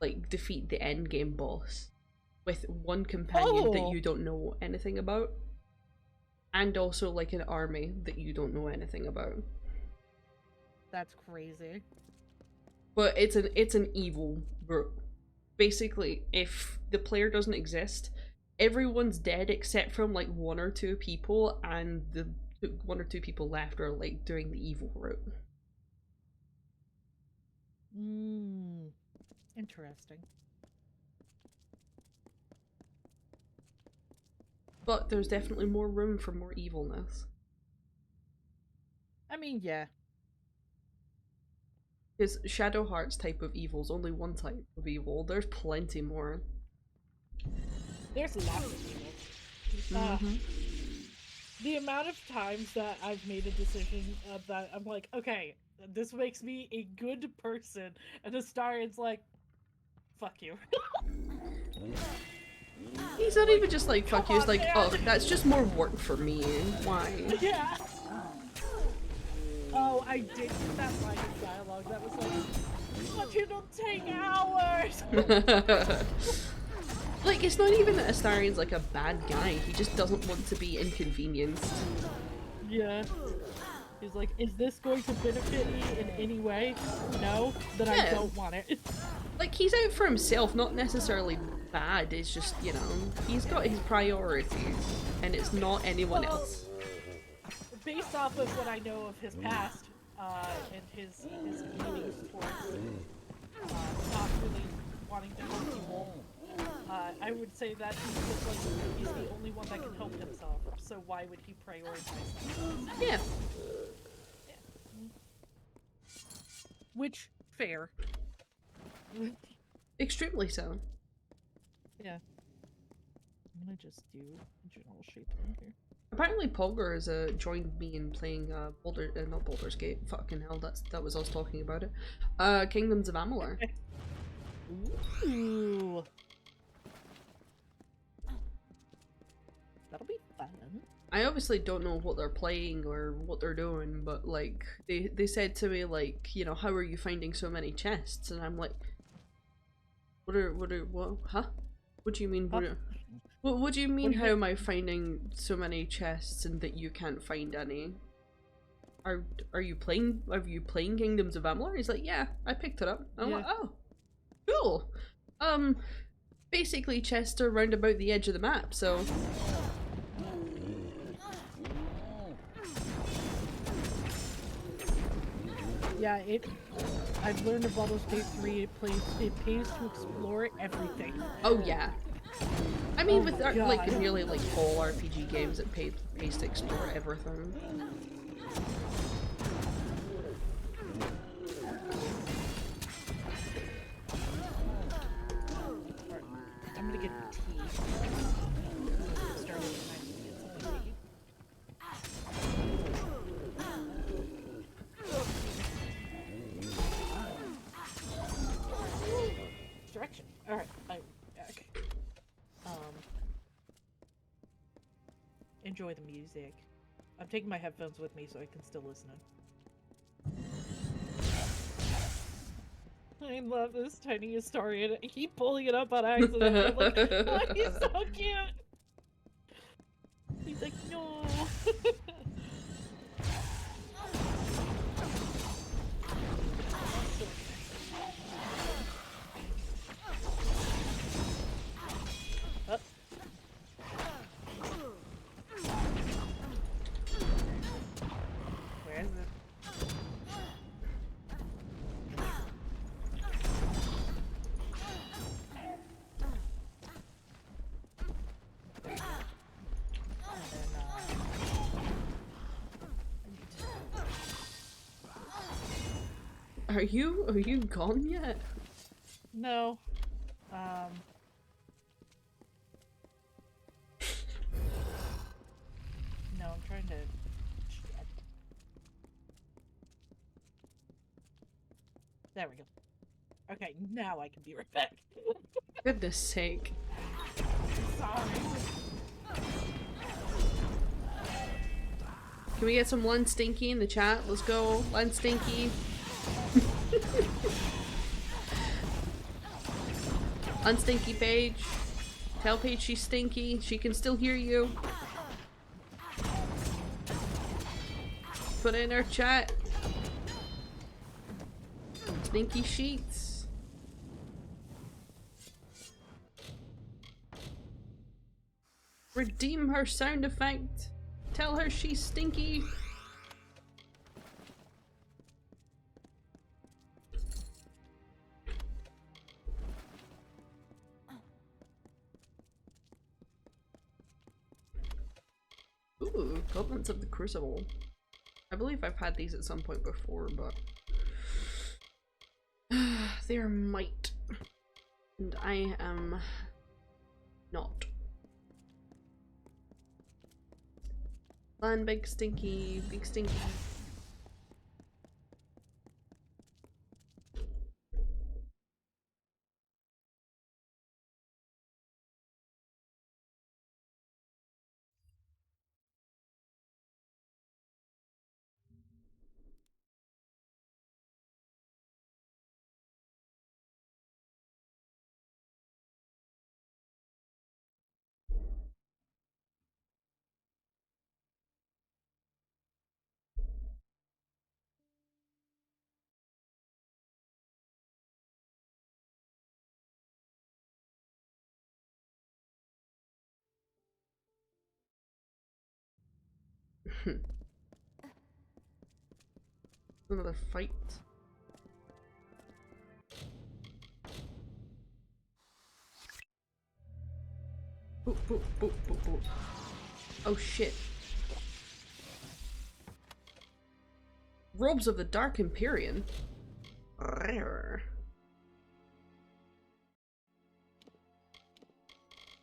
like defeat the end game boss with one companion that you don't know anything about. And also like an army that you don't know anything about. That's crazy. But it's an evil group. Basically, if the player doesn't exist, everyone's dead except from like one or two people, and the one or two people left are like doing the evil route. Interesting. But there's definitely more room for more evilness. I mean, yeah. Because Shadowheart's type of evil is only one type of evil. There's plenty more. There's lots of evil. The amount of times that I've made a decision that I'm like, okay, this makes me a good person, and Astarion's like, fuck you. He's not even just like, fuck you, he's like, oh, that's just more work for me. Why? Yeah. Oh, I did get that line of dialogue that was like, but it'll take hours! Like, it's not even that Astarion's like a bad guy, he just doesn't want to be inconvenienced. Yeah. He's like, is this going to benefit me in any way? No? Then I don't want it. Like, he's out for himself, not necessarily bad, it's just, you know, he's got his priorities, and it's not anyone else. Based off of what I know of his past, and his feelings towards not really wanting to help people, I would say that he's the only one that can help himself, so why would he prioritize that? Yeah. Which, fair. Extremely so. Yeah. I'm gonna just do general shape in here. Apparently Polgar has joined me in playing not Baldur's Gate, fucking hell, that was us talking about it. Kingdoms of Amalur. Ooh. That'll be fun. I obviously don't know what they're playing or what they're doing, but like they said to me like, you know, how are you finding so many chests? And I'm like, what huh? What do you mean? What do you mean? How am I finding so many chests and that you can't find any? Are you playing? Are you playing Kingdoms of Amalur? He's like, yeah, I picked it up. And I'm like, oh, cool. Basically chests are round about the edge of the map, so. Yeah, I've learned in Baldur's Gate 3 it pays to explore everything. Oh yeah. I mean, with like nearly like all RPG games, it pays to explore everything. I'm gonna get tea. Starting to get something to eat. Direction. Alright, I'm back. Enjoy the music. I'm taking my headphones with me so I can still listen. I love this tiny historian. I keep pulling it up on accident. I'm like, oh, he's so cute. He's like, no. Where is it? Are you gone yet? No. No, I'm trying to shed. There we go. Okay, now I can be right back. Goodness sake. Sorry. Can we get some Lund Stinky in the chat? Let's go, Lund Stinky. Unstinky Paige. Tell Paige she's stinky. She can still hear you. Put it in our chat. Stinky sheets. Redeem her sound effect. Tell her she's stinky. Ooh, Goblins of the Crucible. I believe I've had these at some point before, but they are might. And I am not. Land big stinky, big stinky. Another fight. Boop, boop, boop, boop, boop. Oh shit. Robes of the Dark Empyrean. Rare.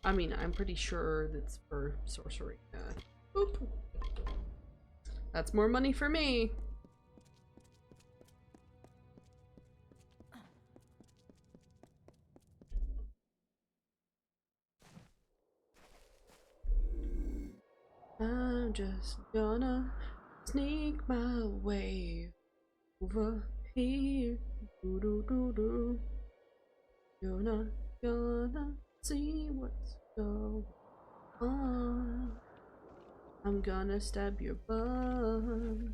I mean, I'm pretty sure that's for sorcery. Boop. That's more money for me. just gonna sneak my way over here. Do do do do. You're not gonna see what's going on. I'm gonna stab your butt.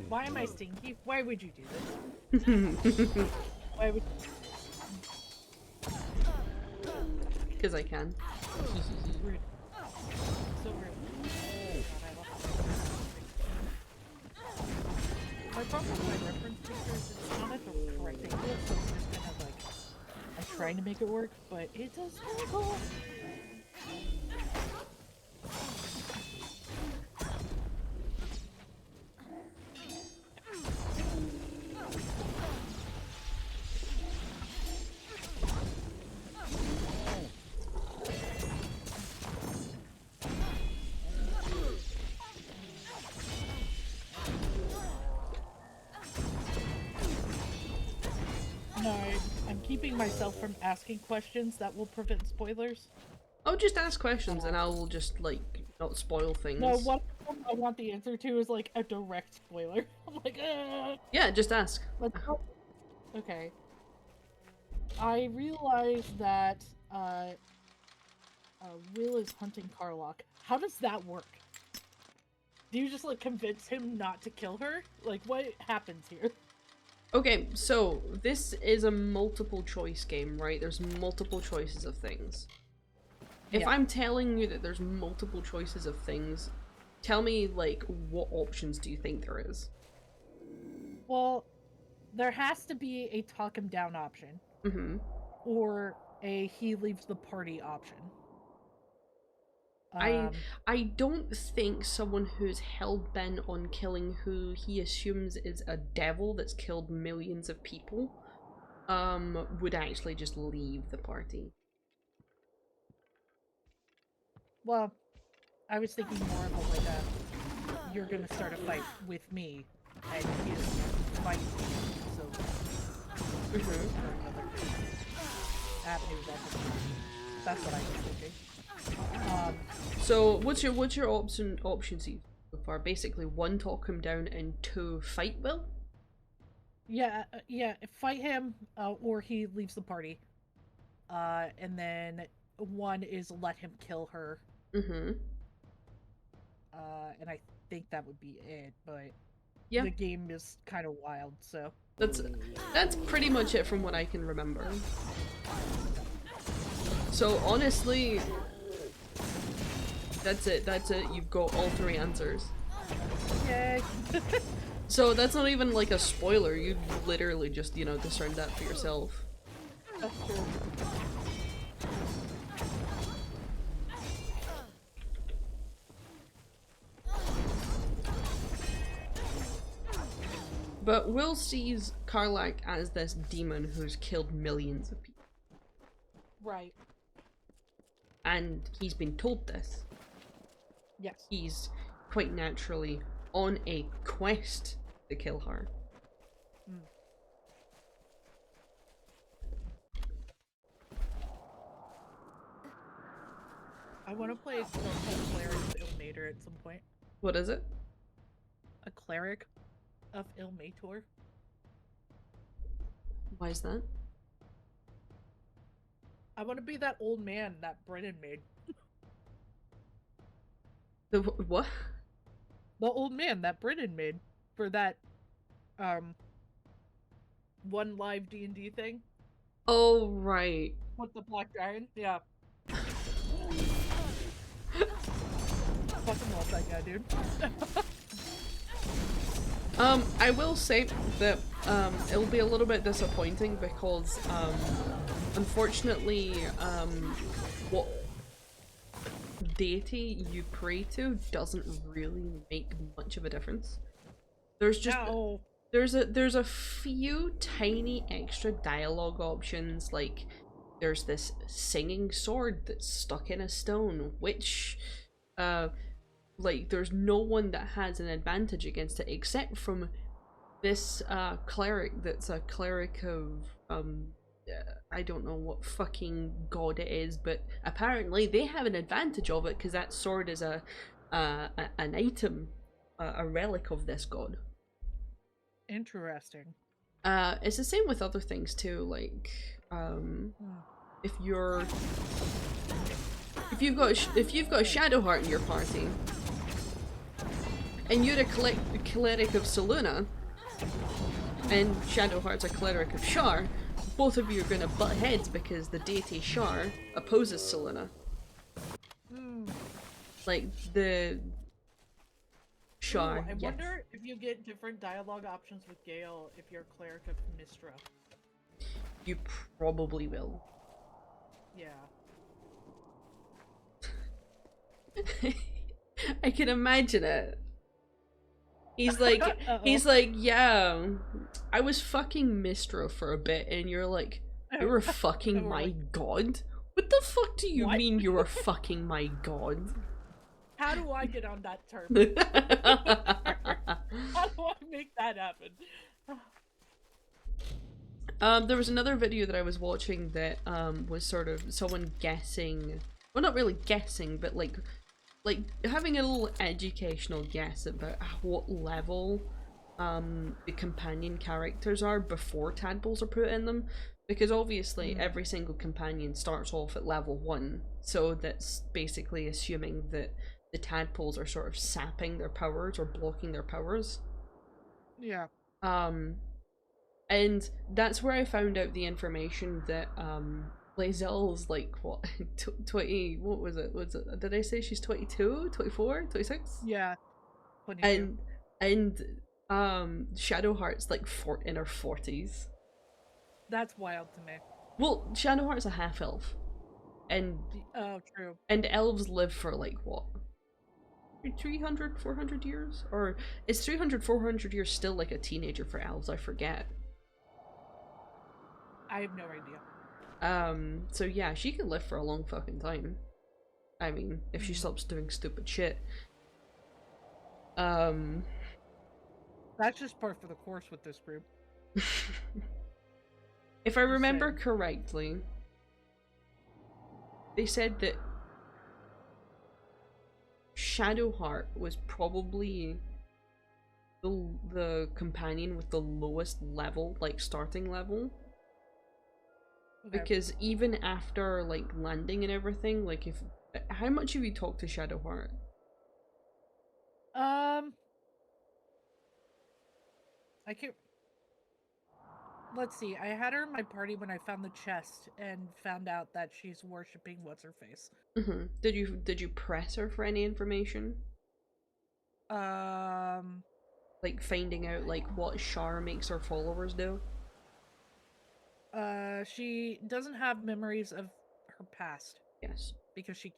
Why am I stinky? Why would you do this? Why would? Because I can. Rude. So rude. My problem with my reference pictures is it's not at the correct angle, so it's just kind of like I'm trying to make it work, but it does struggle. No, I'm keeping myself from asking questions that will prevent spoilers. I'll just ask questions and I'll just, like, not spoil things. No, what I want the answer to is, like, a direct spoiler. I'm like, yeah, just ask. Let's go. Okay. I realized that, Will is hunting Karlach. How does that work? Do you just, like, convince him not to kill her? Like, what happens here? Okay, so this is a multiple choice game, right? There's multiple choices of things. If I'm telling you that there's multiple choices of things, tell me, like, what options do you think there is? Well, there has to be a talk him down option. Mm-hmm. Or a he leaves the party option. I don't think someone who's hell-bent on killing who he assumes is a devil that's killed millions of people, would actually just leave the party. Well, I was thinking more of a, like, you're gonna start a fight with me, and he's fighting me, so... Avenues that's what I was thinking. So what's your options so far? Basically, 1, talk him down, and 2, fight Will? Yeah, fight him, or he leaves the party. And then 1 is let him kill her. Mm-hmm. And I think that would be it, but yeah, the game is kind of wild, so... That's pretty much it from what I can remember. So honestly, that's it. You've got all 3 answers. Yay! So that's not even like a spoiler. You literally just, you know, discern that for yourself. That's true. But Will sees Karlach as this demon who's killed millions of people. Right. And he's been told this. Yes. He's quite naturally on a quest to kill her. Mm. I want to play a cleric of Ilmator at some point. What is it? A cleric of Ilmator. Why is that? I want to be that old man that Brennan made. The what? The old man that Brennan made for that, one live D&D thing. Oh, right. With the black dragon? Yeah. Fucking love that guy, dude. I will say that, it'll be a little bit disappointing because, unfortunately, what deity you pray to doesn't really make much of a difference. There's just there's a few tiny extra dialogue options, like there's this singing sword that's stuck in a stone, which like there's no one that has an advantage against it except from this cleric that's a cleric of I don't know what fucking god it is, but apparently they have an advantage of it because that sword is an item, a relic of this god. Interesting. It's the same with other things too, like if you've got a Shadowheart in your party and you're a cleric of Selûne and Shadowheart's a cleric of Shar, both of you are going to butt heads because the deity Shar opposes Selûne. Like the Shar. I wonder if you get different dialogue options with Gale if you're a cleric of Mystra. You probably will. Yeah. I can imagine it. He's like, he's like, yeah, I was fucking Mystra for a bit, and you're like, you were fucking my god? What the fuck do you mean you were fucking my god? How do I get on that term? How do I make that happen? There was another video that I was watching that was sort of someone guessing, well, not really guessing, but like having a little educational guess about what level the companion characters are before tadpoles are put in them, because obviously every single companion starts off at level 1, so that's basically assuming that the tadpoles are sort of sapping their powers or blocking their powers. Yeah. And that's where I found out the information that Lae'zel's like, what, 20, what was it? Did I say she's 22, 24, 26? Yeah, 22. And Shadowheart's like in her 40s. That's wild to me. Well, Shadowheart's a half-elf. And oh, true. And elves live for like what? 300, 400 years? Or is 300, 400 years still like a teenager for elves? I forget. I have no idea. So yeah, she can live for a long fucking time. I mean, if she stops doing stupid shit. That's just part for the course with this group. If I remember correctly, they said that Shadowheart was probably the companion with the lowest level, like starting level. Okay. Because even after like landing and everything, like how much have you talked to Shadowheart? I can't. Let's see. I had her in my party when I found the chest and found out that she's worshipping what's her face. Did you press her for any information? Like finding out like what Shar makes her followers do? She doesn't have memories of her past. Yes. Because she.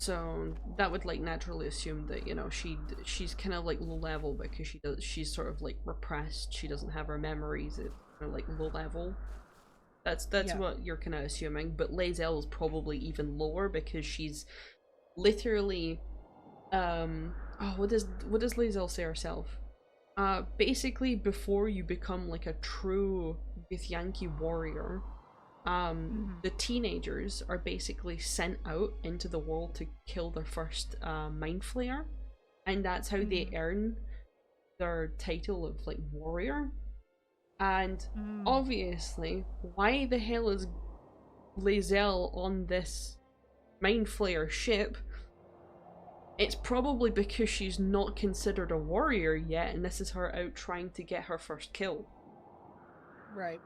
So that would like naturally assume that, you know, she's kind of like low level because she's sort of like repressed. She doesn't have her memories at kind of like low level. That's what you're kind of assuming. But Lae'zel is probably even lower because she's literally what does Lae'zel say herself? Basically before you become like a true Githyanki warrior, the teenagers are basically sent out into the world to kill their first mind flayer, and that's how they earn their title of like warrior. And obviously, why the hell is Lae'zel on this mind flayer ship? It's probably because she's not considered a warrior yet, and this is her out trying to get her first kill. Right.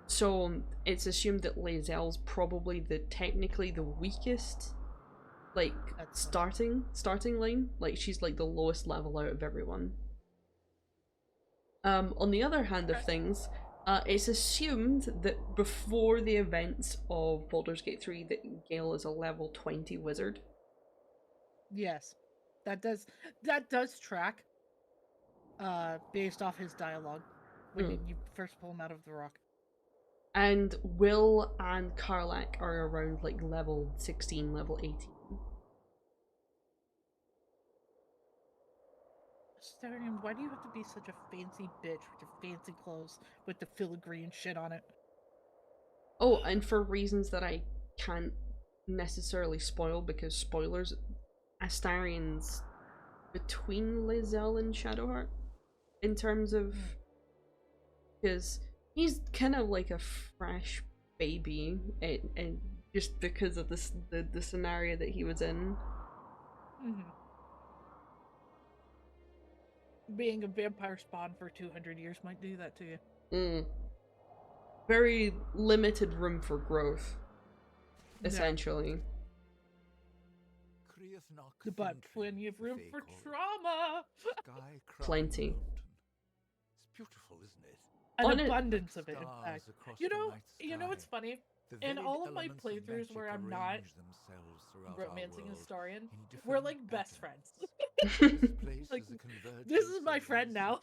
So it's assumed that Lae'zel's probably technically the weakest, like starting line. Like she's like the lowest level out of everyone. On the other hand of things, it's assumed that before the events of Baldur's Gate 3 that Gale is a level 20 wizard. Yes, that does track. Based off his dialogue when you first pull him out of the rock. And Will and Karlak are around like level 16, level 18. Astarion, why do you have to be such a fancy bitch with your fancy clothes with the filigree and shit on it? Oh, and for reasons that I can't necessarily spoil because spoilers, Astarion's between Lizelle and Shadowheart in terms of, because he's kind of like a fresh baby, and just because of this the scenario that he was in. Being a vampire spawn for 200 years might do that to you. Very limited room for growth, essentially. But plenty of room for trauma. Plenty. It's beautiful, isn't it? An abundance of it, in fact. You know what's funny? In all of my playthroughs where I'm not romancing Astarion, we're like best friends. Like, this is my friend now.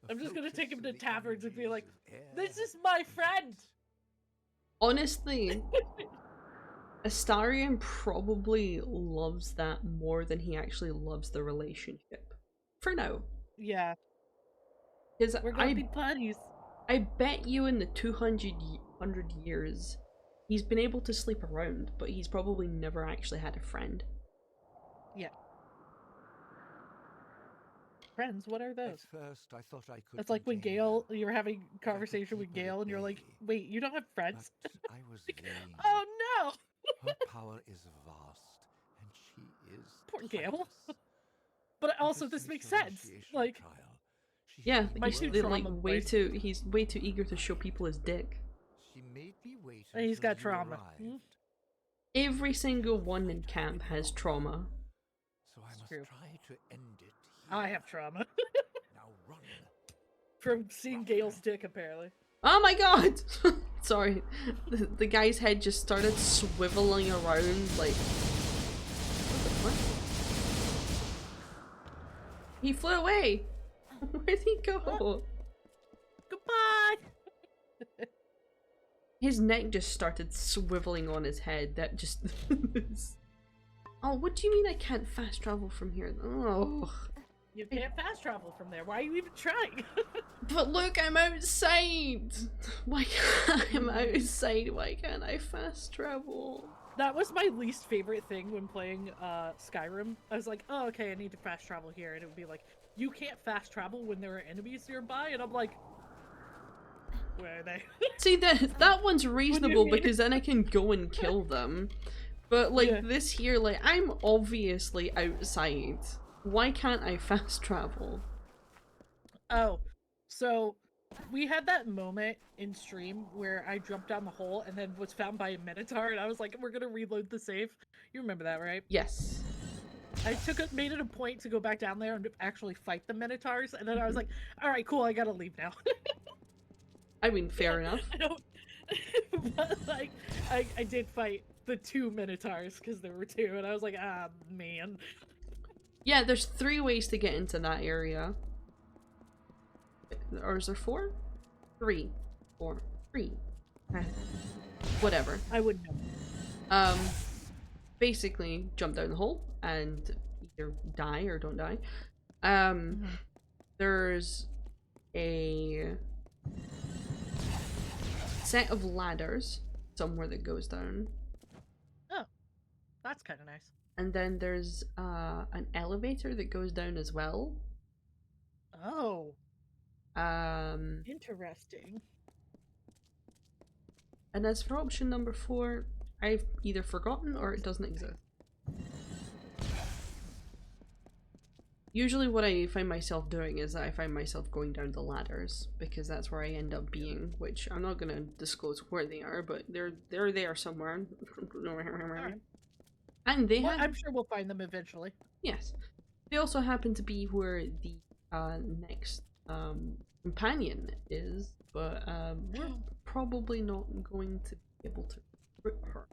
I'm just gonna take him to taverns and be like, this is my friend! Honestly, Astarion probably loves that more than he actually loves the relationship. For now. Yeah. Because we're gonna be buddies. I bet you in the 200 years, he's been able to sleep around, but he's probably never actually had a friend. Yeah. Friends, what are those? At first, I thought I could. That's like when Gale, you're having a conversation with Gale, and you're like, "Wait, you don't have friends?" I was vain. Oh no! Her power is vast, and she is poor Gale. But also, this makes sense. Like, yeah, he's way too eager to show people his dick. She made me wait. And he's got trauma. Every single one in camp has trauma. So I must try to end it. I have trauma. Now run. From seeing Gale's dick, apparently. Oh my god! Sorry. The guy's head just started swiveling around like... What the fuck? He flew away! Where'd he go? Goodbye! His neck just started swiveling on his head. That just... Oh, what do you mean I can't fast travel from here? Oh... You can't fast travel from there. Why are you even trying? But look, I'm outside! Why can't I'm outside? Why can't I fast travel? That was my least favorite thing when playing Skyrim. I was like, oh, okay, I need to fast travel here. And it would be like, you can't fast travel when there are enemies nearby. And I'm like, where are they? See, that one's reasonable because then I can go and kill them. But like this here, like, I'm obviously outside. Why can't I fast travel? Oh, so we had that moment in stream where I jumped down the hole and then was found by a Minotaur, and I was like, we're gonna reload the save. You remember that, right? Yes. I made it a point to go back down there and actually fight the Minotaurs, and then I was like, alright, cool, I gotta leave now. I mean, fair enough. But, like, I did fight the 2 Minotaurs, because there were 2, and I was like, ah, man. Yeah, there's 3 ways to get into that area. Or is there 4? 3. 4. 3. Whatever. I wouldn't know. Basically, jump down the hole and either die or don't die. There's a set of ladders somewhere that goes down. Oh, that's kind of nice. And then there's an elevator that goes down as well. Oh. Interesting. And as for option number 4, I've either forgotten or it doesn't exist. Usually what I find myself doing is that I find myself going down the ladders, because that's where I end up being, which I'm not going to disclose where they are, but they're there somewhere. Right. And they I'm sure we'll find them eventually. Yes. They also happen to be where the next companion is, but we're probably not going to be able to recruit her.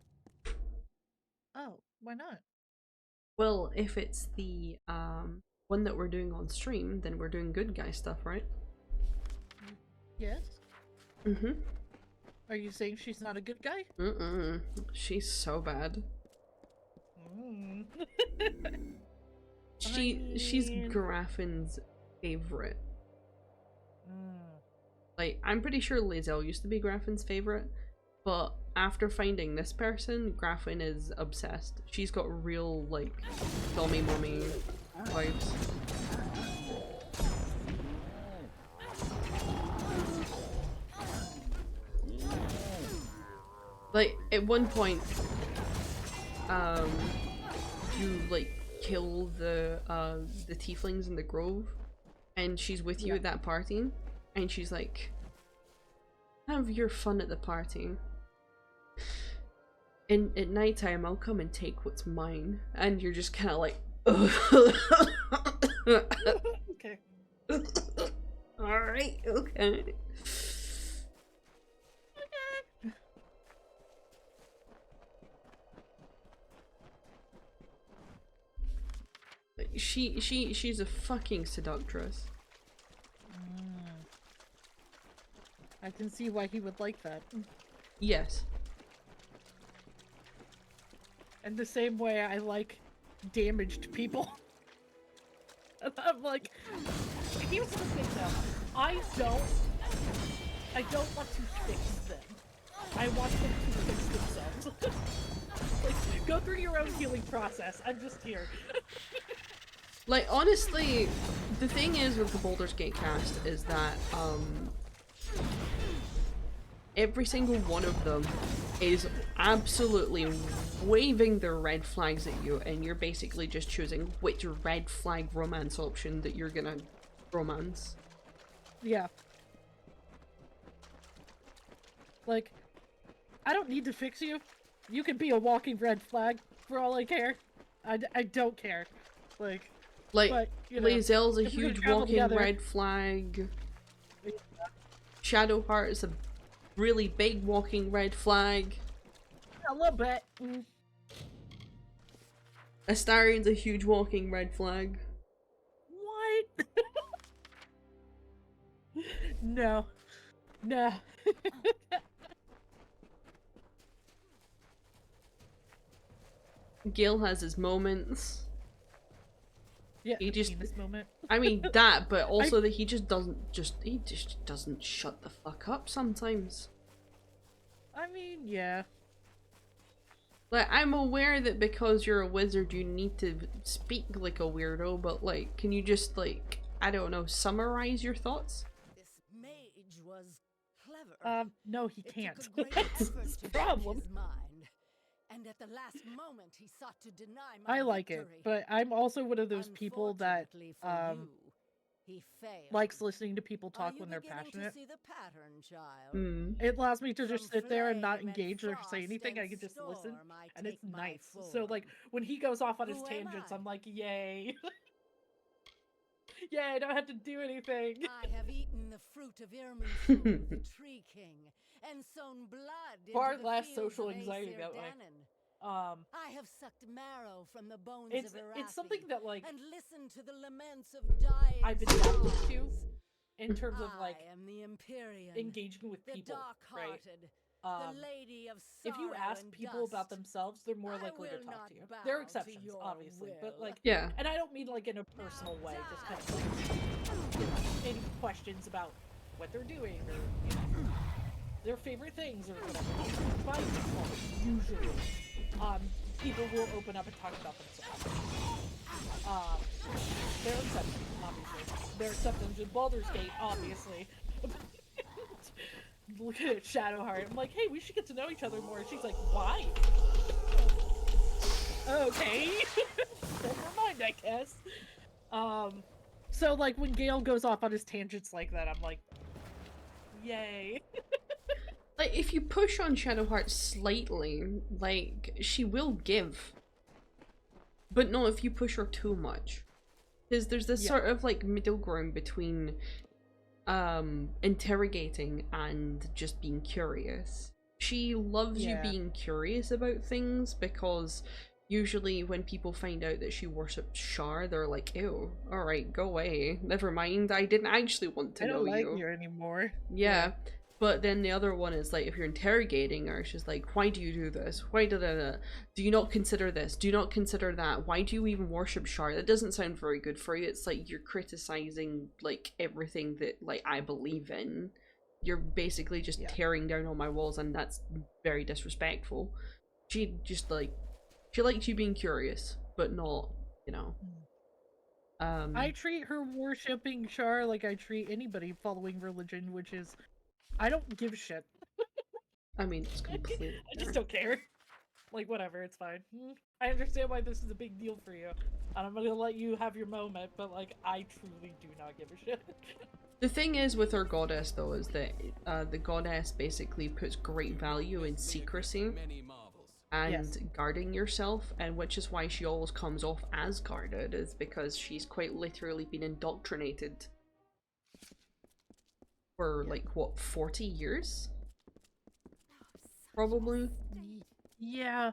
Oh, why not? Well, if it's the one that we're doing on stream, then we're doing good guy stuff, right? Yes. Are you saying she's not a good guy? Mm-mm. She's so bad. Mm. She's Graffin's favorite. Like, I'm pretty sure Lae'zel used to be Graffin's favorite, but after finding this person, Graffin is obsessed. She's got real, like, Tommy Mommy vibes. Like, at one point, you, like, kill the tieflings in the grove, and she's with you at that party, and she's like, have your fun at the party. And at nighttime, I'll come and take what's mine. And you're just kind of like, okay. Alright, okay. She's a fucking seductress. I can see why he would like that. Yes. And the same way I like damaged people. And I'm like, here's the thing though. I don't want to fix them. I want them to fix themselves. Like, go through your own healing process. I'm just here. Like, honestly, the thing is with the Baldur's Gate cast is that, every single one of them is absolutely waving their red flags at you, and you're basically just choosing which red flag romance option that you're gonna romance. Yeah. Like, I don't need to fix you. You can be a walking red flag for all I care. I don't care. Like, but, you know, Lae'zel's a if we're gonna huge travel walking together- red flag. Shadowheart is a really big walking red flag. A little bit. Astarion's a huge walking red flag. What? No. No. Gil has his moments. Yeah, he just this moment. I mean that, but also that he just doesn't shut the fuck up sometimes. I mean, yeah. Like, I'm aware that because you're a wizard you need to speak like a weirdo, but like, can you just, like, I don't know, summarize your thoughts? This mage was clever. No, he can't. It took a great That's effort his to problem. change his mind. And at the last moment he sought to deny my I like it, victory. but I'm also one of those people that Unfortunately for you, he failed. likes listening to people Are talk you when they're beginning passionate. to see the pattern, child? It allows me to just From sit there and not flame and engage or say frost anything. I and can just listen, storm I and it's take my nice. So, form. like, when he goes off on his Who am tangents, I? I'm like, yay. Yay, I don't have to do anything. I have eaten the fruit of Irminsul, the Tree King, and sown blood into Far the less fields social of anxiety Aesir that way. Danon. I have sucked marrow from the bones of Arathi, It's something that, like, and listened to the laments of dying I've adapted to stars. in terms of, like, I am the Empyrean, engaging with the people, right? dark-hearted, the lady of sorrow If you ask and people about dust. themselves, they're more I likely to will talk not to you. bow There are to exceptions, your obviously, but, will. like, Yeah. and I don't mean, like, in a personal way, just kind of, like, any questions about what they're doing, or, you know, their favorite things, or whatever. By default, usually, people will open up and talk about themselves. There are exceptions, obviously. There are exceptions in Baldur's Gate, obviously. Looking at Shadowheart, I'm like, hey, we should get to know each other more. And she's like, why? Okay. Never mind, I guess. So, like, when Gale goes off on his tangents like that, I'm like, yay. Like, if you push on Shadowheart slightly, like, she will give. But not if you push her too much. Because there's this sort of, like, middle ground between interrogating and just being curious. She loves you being curious about things, because usually when people find out that she worships Shar, they're like, ew, alright, go away. Never mind, I didn't actually want to know you. I don't like you anymore. Yeah. But then the other one is like, if you're interrogating her, she's like, why do you do this? Why do you not consider this? Do you not consider that? Why do you even worship Shar? That doesn't sound very good for you. It's like you're criticizing like everything that like I believe in. You're basically just tearing down all my walls, and that's very disrespectful. She just like, she likes you being curious, but not, you know. I treat her worshipping Shar like I treat anybody following religion, which is, I don't give a shit. I mean, it's completely. I just don't care. Like, whatever, it's fine. I understand why this is a big deal for you, and I'm gonna let you have your moment, but like, I truly do not give a shit. The thing is with her goddess, though, is that the goddess basically puts great value in secrecy and guarding yourself, and which is why she always comes off as guarded, is because she's quite literally been indoctrinated for like, what, 40 years? Probably? Yeah.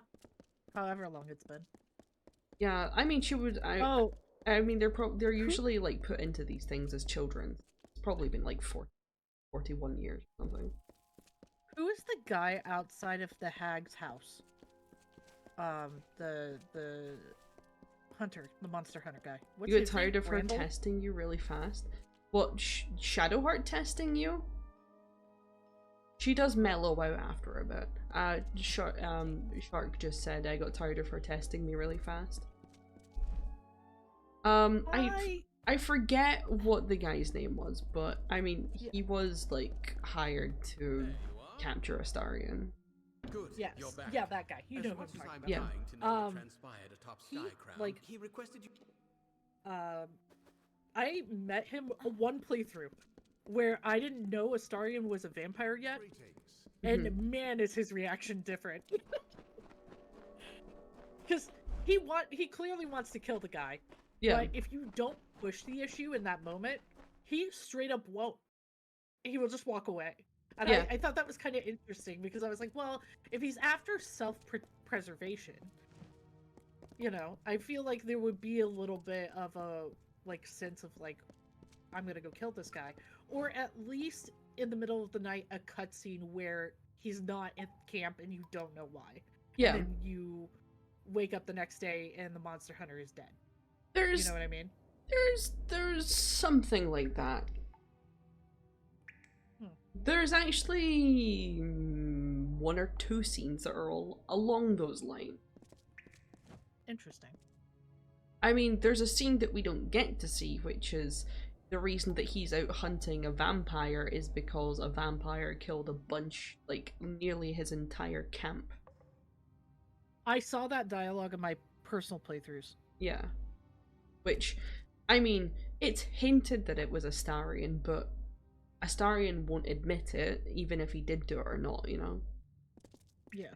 However long it's been. Yeah, I mean, she would. I mean, they're usually like put into these things as children. It's probably been like 41 years or something. Who is the guy outside of the hag's house? The hunter, the monster hunter guy. What's You get his tired name? of her Randall? testing you really fast? What, Shadowheart testing you? She does mellow out after a bit. Shark just said I got tired of her testing me really fast. I forget what the guy's name was, but I mean, he was like hired to capture Astarion. Good. Yes. You're back. Yeah, that guy. You As know who much I'm as talking I'm about. trying to know what transpired atop Skycrown, like, he requested you. I met him one playthrough where I didn't know Astarion was a vampire yet, and man, is his reaction different. Because he clearly wants to kill the guy. Yeah. But if you don't push the issue in that moment, he straight up won't. He will just walk away. And I thought that was kind of interesting, because I was like, well, if he's after self-preservation, you know, I feel like there would be a little bit of a, like, sense of, like, I'm gonna go kill this guy. Or at least, in the middle of the night, a cutscene where he's not in camp and you don't know why. Yeah. And then you wake up the next day and the monster hunter is dead. There's, you know what I mean? There's something like that. There's actually one or two scenes that are all along those lines. Interesting. I mean, there's a scene that we don't get to see, which is the reason that he's out hunting a vampire is because a vampire killed a bunch, like, nearly his entire camp. I saw that dialogue in my personal playthroughs. Yeah. Which, I mean, it's hinted that it was Astarion, but Astarion won't admit it, even if he did do it or not, you know? Yeah.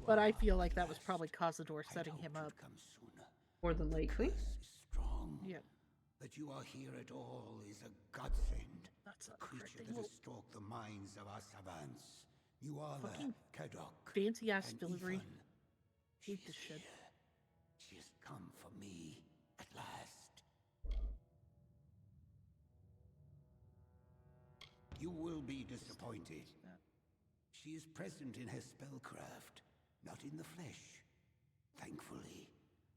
But I feel like that was probably Cazador setting him up. More than likely. Strong. Yeah. That you are here at all is a godsend. That's a creature that has stalked the minds of our savants. You are fucking the Kadok. Fancy ass delivery. Hate this shit. She has come for me at last. You will be disappointed. She is present in her spellcraft, not in the flesh. Thankfully,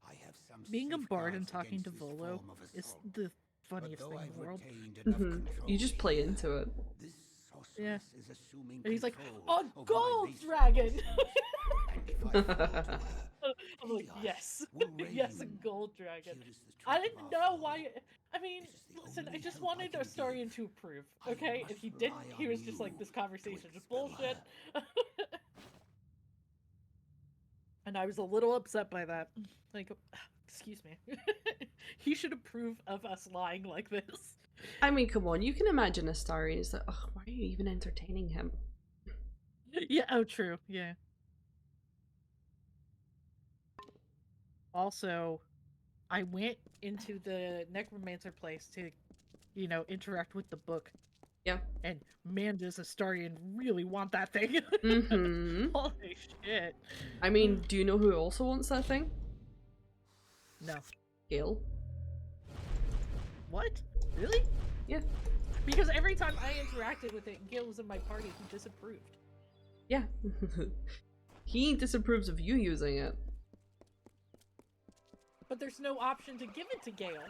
I have some. Being a bard and talking to Volo is the funniest thing in the world. You just play into it. Yeah. And he's like, a gold dragon! I'm like, yes. Yes, a gold dragon. I didn't know why. I mean, listen, I just wanted Astarion to approve, okay? If he didn't, he was just like, this conversation is bullshit. And I was a little upset by that. Like, excuse me. He should approve of us lying like this. I mean, come on, you can imagine Astarion is like, oh, why are you even entertaining him? Yeah, oh, true, yeah. Also, I went into the necromancer place to, you know, interact with the book. Yeah. And man, does Astarion really want that thing. Mm-hmm. Holy shit. I mean, do you know who also wants that thing? No. Gale. What? Really? Yeah. Because every time I interacted with it, Gale was in my party, he disapproved. Yeah. He disapproves of you using it. But there's no option to give it to Gale.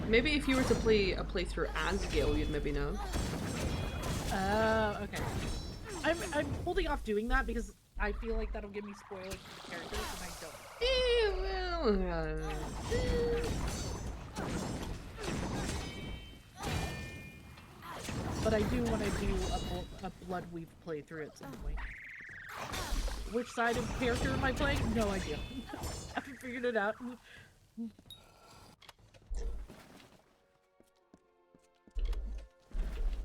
Maybe if you were to play a playthrough as Gale, you'd maybe know. Oh, okay. I'm holding off doing that because I feel like that'll give me spoilers for the characters, and I don't. But I do want to do a Bloodweave playthrough at some point. Which side of character am I playing? No idea. I haven't figured it out.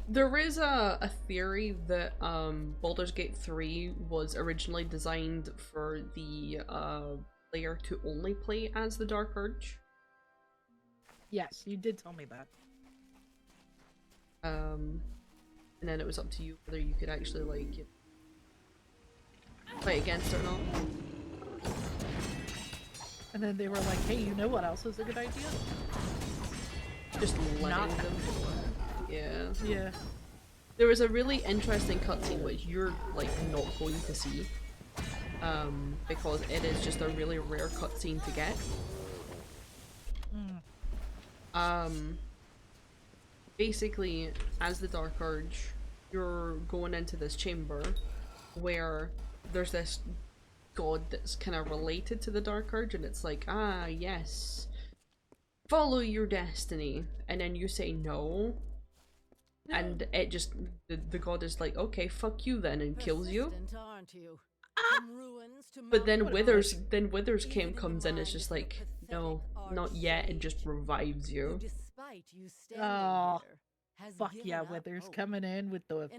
There is a theory that Baldur's Gate 3 was originally designed for the player to only play as the Dark Urge. Yes, you did tell me that. And then it was up to you whether you could actually like fight against it or not. And then they were like, hey, you know what else is a good idea? Just letting them do it. Yeah. Yeah. There was a really interesting cutscene which you're like not going to see. Because it is just a really rare cutscene to get. Basically, as the Dark Urge, you're going into this chamber where there's this god that's kind of related to the Dark Urge, and it's like, ah, yes, follow your destiny, and then you say no, and it just, the god is like, okay, fuck you then, and kills you. But then Withers comes in, it's just like, no, not yet, and just revives you. Oh, fuck yeah, Withers coming in with the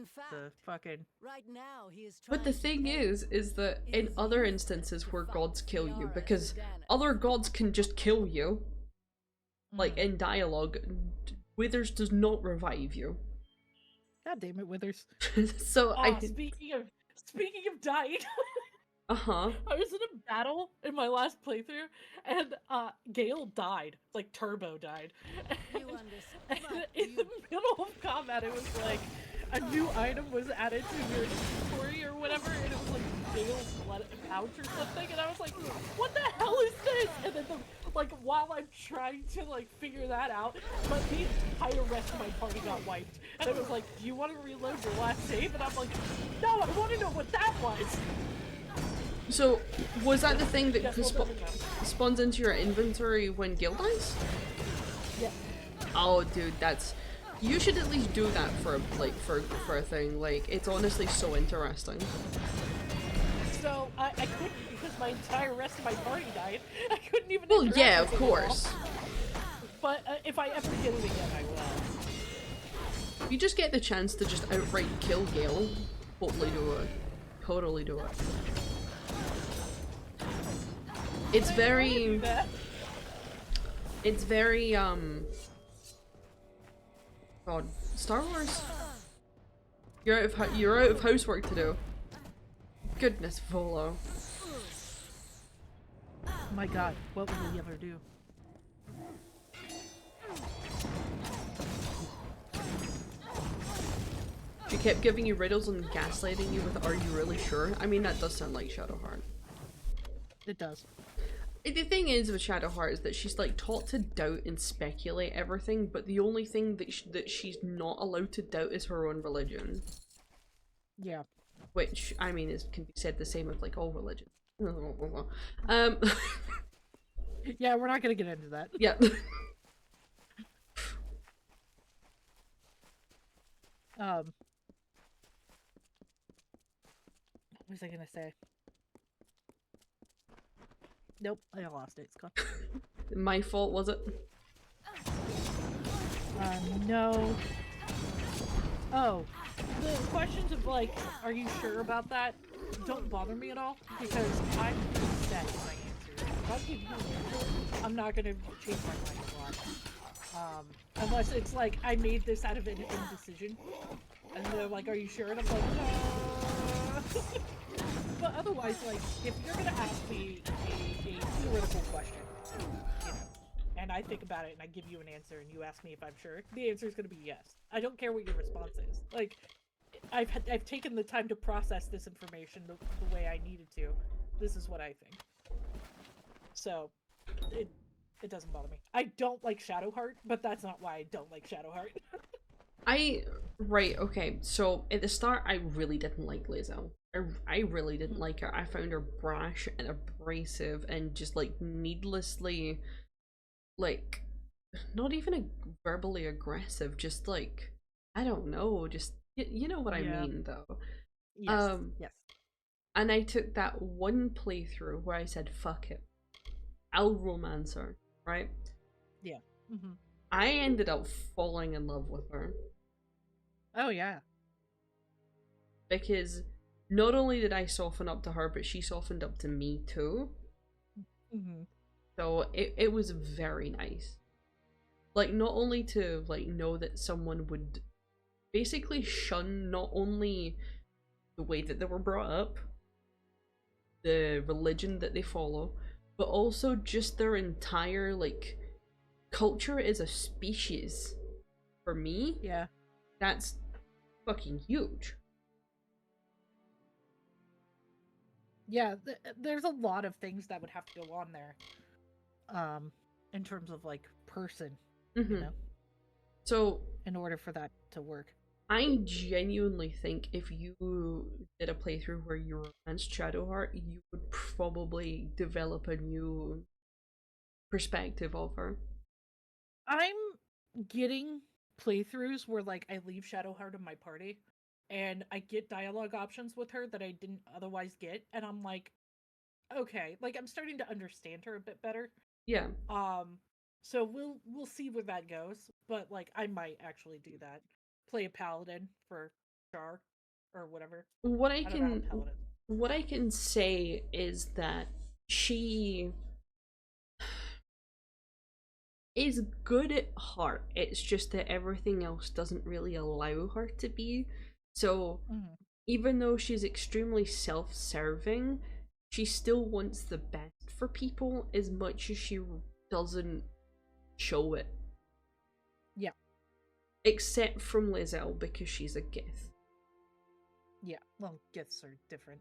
fucking... Right now, he is But the thing is that in other instances where gods kill you, because other gods can just kill you, like in dialogue, Withers does not revive you. God damn it, Withers. So speaking of dying, I was in a battle in my last playthrough, and Gale died, like Turbo died. And in the middle of combat, it was like a new item was added to your inventory or whatever, and it was like Gale's blood pouch or something, and I was like, what the hell is this? And then while I'm trying to like figure that out, but the entire rest of my party got wiped, and it was like, do you want to reload your last save? And I'm like, no, I want to know what that was. So, was that the thing that spawns into your inventory when Gale dies? Yeah. Oh, dude, that's... You should at least do that for a thing. Like, it's honestly so interesting. So, I couldn't because my entire rest of my party died. I couldn't even Well, yeah, of course. But if I ever get it again, I will. If you just get the chance to just outright kill Gale, totally do it. Totally do it. It's very... It's very, God, Star Wars? You're out of housework to do. Goodness, Volo. My god, what will we ever do? She kept giving you riddles and gaslighting you with, are you really sure? I mean, that does sound like Shadowheart. It does. The thing is with Shadowheart is that she's like taught to doubt and speculate everything, but the only thing that she's not allowed to doubt is her own religion. Yeah. Which, I mean, can be said the same of like all religions. Yeah, we're not gonna get into that. Yeah. What was I gonna say? Nope, I lost it. It's gone. My fault, was it? No. Oh, the questions of like, are you sure about that? Don't bother me at all because I'm set in my answer. If I give you an answer, I'm not gonna change my mind a lot. Unless it's like I made this out of an indecision, and they're like, "Are you sure?" And I'm like, but otherwise, like, if you're gonna ask me a theoretical question, you know, and I think about it and I give you an answer and you ask me if I'm sure, the answer is gonna be yes. I don't care what your response is. Like, I've taken the time to process this information the way I needed to. This is what I think. So, it doesn't bother me. I don't like Shadowheart, but that's not why I don't like Shadowheart. Right, okay, so at the start I really didn't like Lae'zel. I really didn't like her. I found her brash and abrasive and just like needlessly, like, not even verbally aggressive, just like, I don't know, just, you know what I mean though. Yes, yes. And I took that one playthrough where I said, fuck it, I'll romance her, right? Yeah. Mm-hmm. I ended up falling in love with her. Oh, yeah. Because not only did I soften up to her, but she softened up to me too. Mm-hmm. So it was very nice. Like, not only to, like, know that someone would basically shun not only the way that they were brought up, the religion that they follow, but also just their entire, like, culture as a species. For me, yeah, that's fucking huge. Yeah, there's a lot of things that would have to go on there, in terms of, like, person, you know? So, in order for that to work. I genuinely think if you did a playthrough where you romanced Shadowheart, you would probably develop a new perspective of her. I'm getting playthroughs where, like, I leave Shadowheart in my party, and I get dialogue options with her that I didn't otherwise get, and I'm like, okay, like, I'm starting to understand her a bit better. Yeah. So we'll see where that goes, but, like, I might actually do that. Play a paladin for Char, or whatever. What I can say is that she is good at heart. It's just that everything else doesn't really allow her to be. So even though she's extremely self-serving, she still wants the best for people as much as she doesn't show it. Yeah. Except from Lae'zel, because she's a Gith. Yeah, well, Giths are different.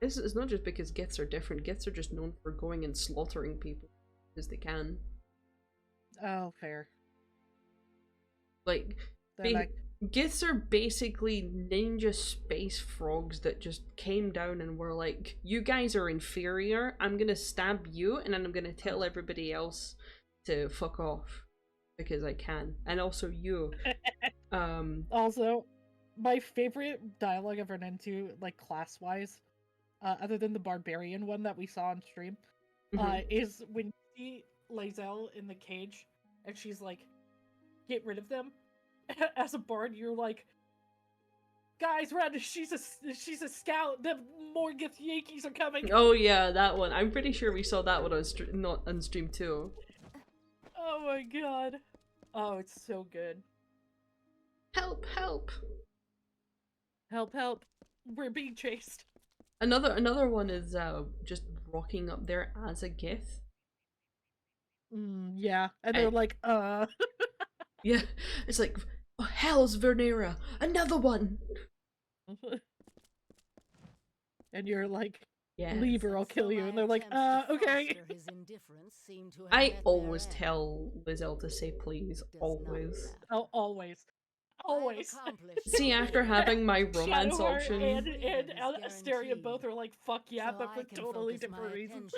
It's not just because Giths are different. Giths are just known for going and slaughtering people as they can. Oh, fair. Like, Giths are basically ninja space frogs that just came down and were like, you guys are inferior, I'm gonna stab you, and then I'm gonna tell everybody else to fuck off. Because I can. And also you. Also, my favorite dialogue I've run into, like, class-wise, other than the barbarian one that we saw on stream, is when you see Lae'zel in the cage, and she's like, get rid of them. As a bard, you're like, guys, run! She's a scout. The more Gith Yankees are coming. Oh yeah, that one. I'm pretty sure we saw that one on not on stream too. Oh my god. Oh, it's so good. Help! Help! Help! Help! We're being chased. Another one is just rocking up there as a Gith. Yeah, and they're like, Yeah, it's like, oh, hell's Vernera, another one. And you're like, yeah, leave or I'll kill you. And they're like, okay. I always tell Lae'zel to say please, always. Oh, always. Always. See, after having my romance option, and Asteria both are like, fuck yeah, but for totally different reasons.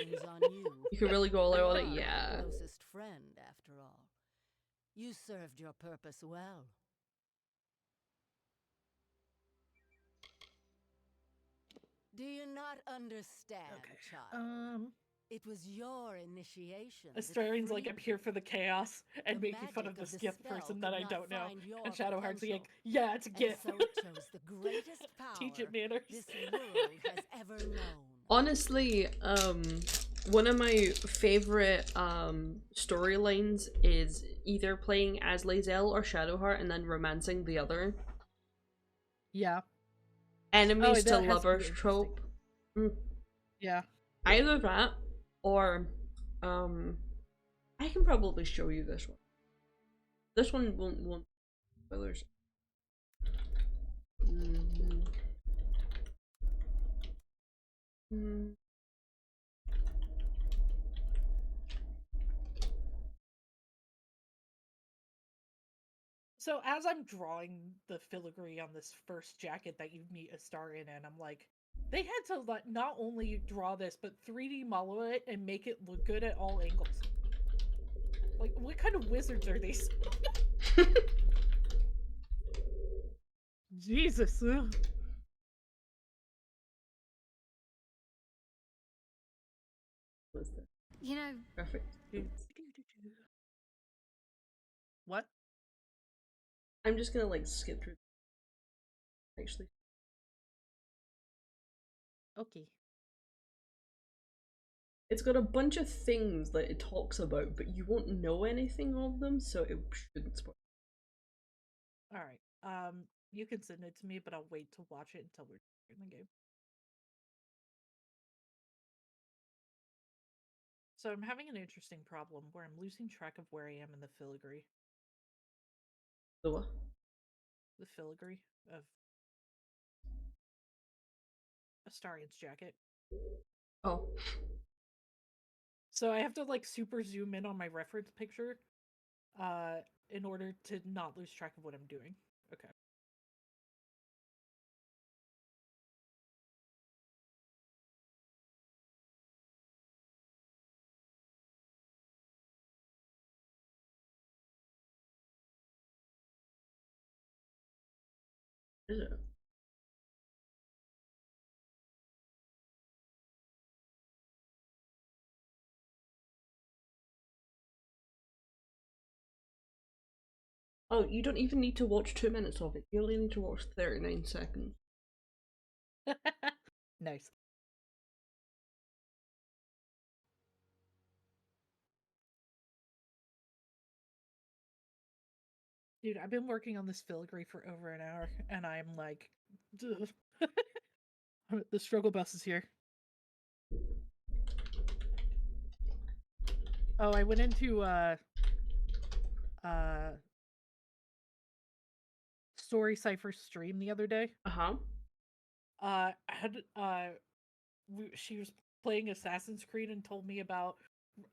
You can really go all out on it, yeah. Closest friend, after all. You served your purpose well. Do you not understand, child? It was your initiation. Astarian's like, I'm here for the chaos and making fun of this Gith person that I don't know. And Shadowheart's like, yeah, it's a Gith. So it chose the greatest power Teach it manners. this world has ever known. Honestly, one of my favorite storylines is either playing as Lae'zel or Shadowheart and then romancing the other. Yeah. enemies to that has to be lovers interesting. trope. Mm. Yeah. Either that or I can probably show you this one. This one won't spoilers. So as I'm drawing the filigree on this first jacket that you meet a star in, and I'm like, they had to not only draw this, but 3D model it and make it look good at all angles. Like, what kind of wizards are these? Jesus. Ugh. What's that? You know, Perfect. What? I'm just gonna like skip through. Actually. Okay. It's got a bunch of things that it talks about, but you won't know anything of them, so it shouldn't spoil. Alright. You can send it to me, but I'll wait to watch it until we're in the game. So I'm having an interesting problem where I'm losing track of where I am in the filigree. The what? The filigree of Astarian's jacket. Oh. So I have to like super zoom in on my reference picture in order to not lose track of what I'm doing. Okay. Is it? Oh, you don't even need to watch 2 minutes of it. You only need to watch 39 seconds. Nice. Dude, I've been working on this filigree for over an hour, and I'm like, the struggle bus is here. Oh, I went into Story Cypher's stream the other day. She was playing Assassin's Creed and told me about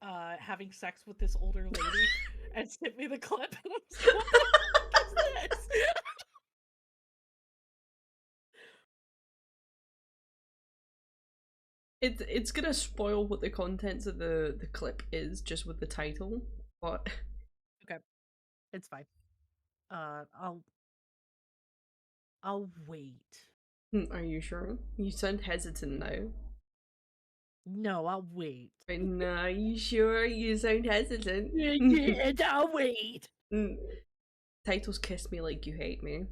having sex with this older lady and sent me the clip. And I was like, what the fuck is this? It's gonna spoil what the contents of the clip is just with the title, but okay, it's fine. I'll wait. Are you sure? You sound hesitant now. No, I'll wait. No, you sure? You sound hesitant. Yeah, I'll wait. Titles Kiss Me Like You Hate Me.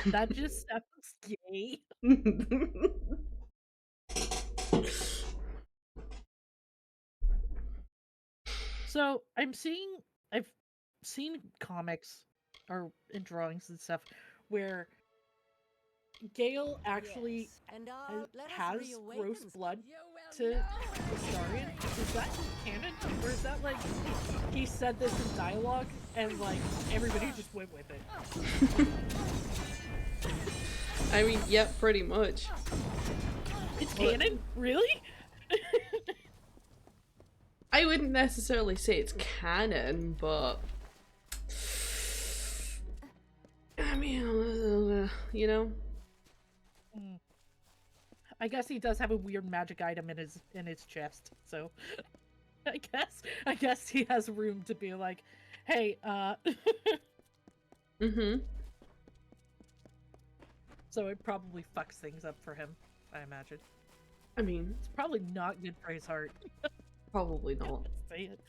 That just sounds gay. So I've seen comics or in drawings and stuff where Gale actually has gross blood to Astarion. Is that canon, or is that like he said this in dialogue and like everybody just went with it? I mean, yeah, pretty much. It's canon? Really? I wouldn't necessarily say it's canon, but I mean, you know. I guess he does have a weird magic item in his chest, so I guess he has room to be like, hey, So it probably fucks things up for him, I imagine. I mean, it's probably not good for his heart. Probably not. Say it.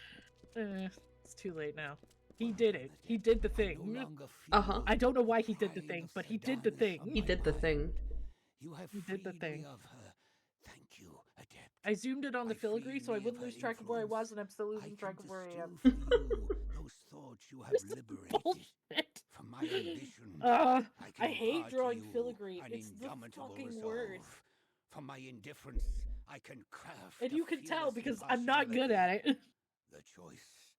It's too late now. He did it. He did the thing. I don't know why he did the thing, but he did the thing. He did the thing. He did the thing. Thank you, Adept. I zoomed in on the filigree so I wouldn't lose track of where I was, and I'm still losing track of where I am. Those thoughts you have liberated from my ambition. I to I hate impart to drawing you filigree. an It's the indomitable fucking resolve. worst. From my indifference, I can craft And a you can tell fearless because I'm not good impartiality. at it. The choice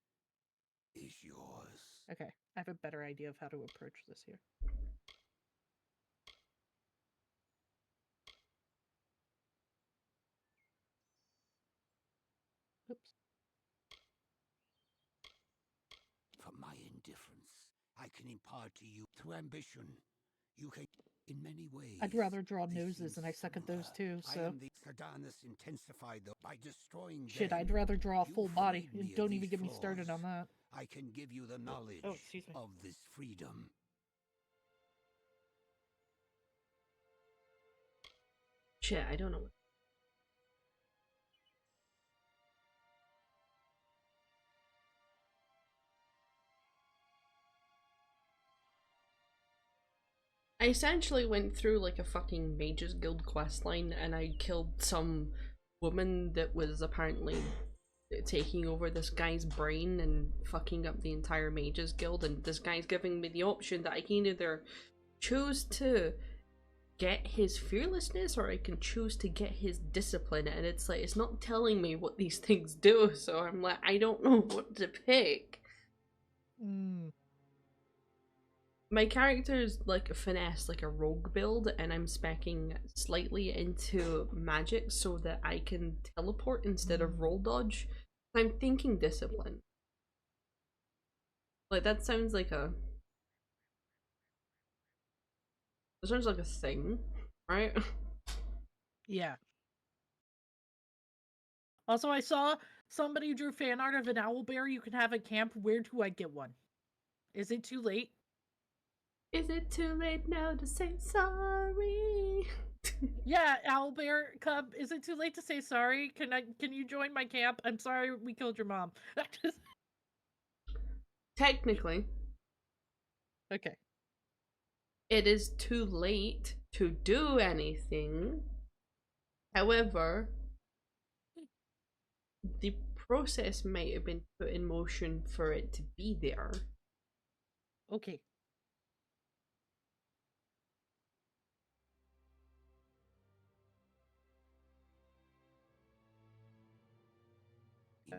is yours. Okay, I have a better idea of how to approach this here. Oops. From my indifference, I can impart to you through ambition. You can, in many ways. I'd rather draw noses, and I suck at those too, I so... am the Sardanus intensified though by destroying Shit, them. I'd rather draw a full body. freed me of Don't even these get me started flaws. on that. I can give you the knowledge excuse me. of this freedom. Shit, I don't know. I essentially went through like a fucking Mages Guild questline and I killed some woman that was apparently taking over this guy's brain and fucking up the entire Mages Guild, and this guy's giving me the option that I can either choose to get his fearlessness or I can choose to get his discipline, and it's like, it's not telling me what these things do, so I'm like, I don't know what to pick. My character is like a finesse, like a rogue build, and I'm speccing slightly into magic so that I can teleport instead of roll dodge. I'm thinking discipline. Like, that sounds like a... That sounds like a thing, right? Yeah. Also, I saw somebody drew fan art of an owlbear you can have at camp. Where do I get one? Is it too late? Is it too late now to say sorry? Yeah, owlbear cub, is it too late to say sorry? Can you join my camp? I'm sorry we killed your mom. Technically. Okay. It is too late to do anything. However, the process might have been put in motion for it to be there. Okay.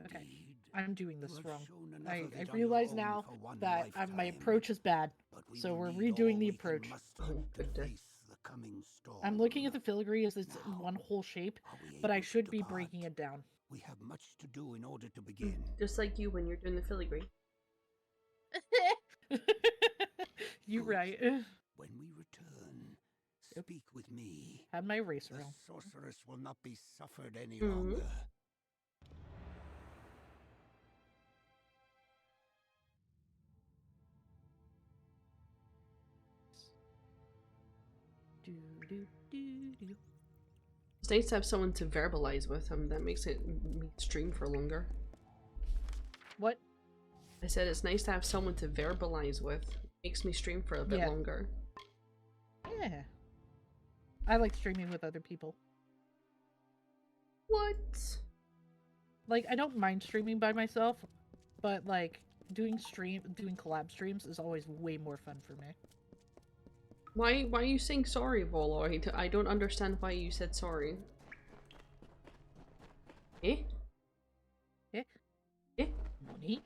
Okay, I'm doing this wrong. I realize now that my approach is bad, so we're redoing the approach. I'm looking at the filigree as it's one whole shape, but I should be breaking it down. We have much to do in order to begin. Just like you when you're doing the filigree. You're right. When we return, speak with me. Have my eraser The on. sorceress will not be suffered any longer. It's nice to have someone to verbalize with him. That makes it stream for longer. What? I said it's nice to have someone to verbalize with. Makes me stream for a bit longer. Yeah. I like streaming with other people. What? Like, I don't mind streaming by myself, but like doing collab streams is always way more fun for me. Why are you saying sorry, Volo? I don't understand why you said sorry. Eh? Eh? Eh? Money?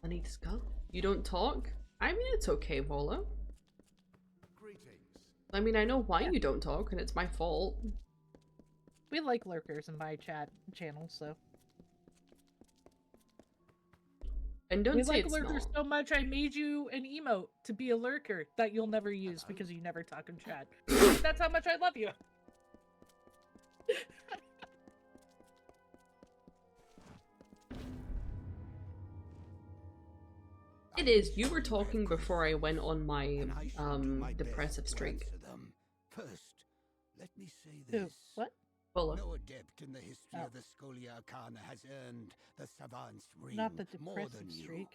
Money to go? You don't talk? I mean, it's okay, Volo. I mean, I know why you don't talk, and it's my fault. We like lurkers in my channel, so. And don't we say like it's lurkers not. so much I made you an emote to be a lurker that you'll never use because you never talk in chat. That's how much I love you. It is. You were talking before I went on my depressive streak. First, let me say this. What? Volo. No adept in the history of the Scholia Arcana has earned the savant's ring Not the more depressive than you. streak.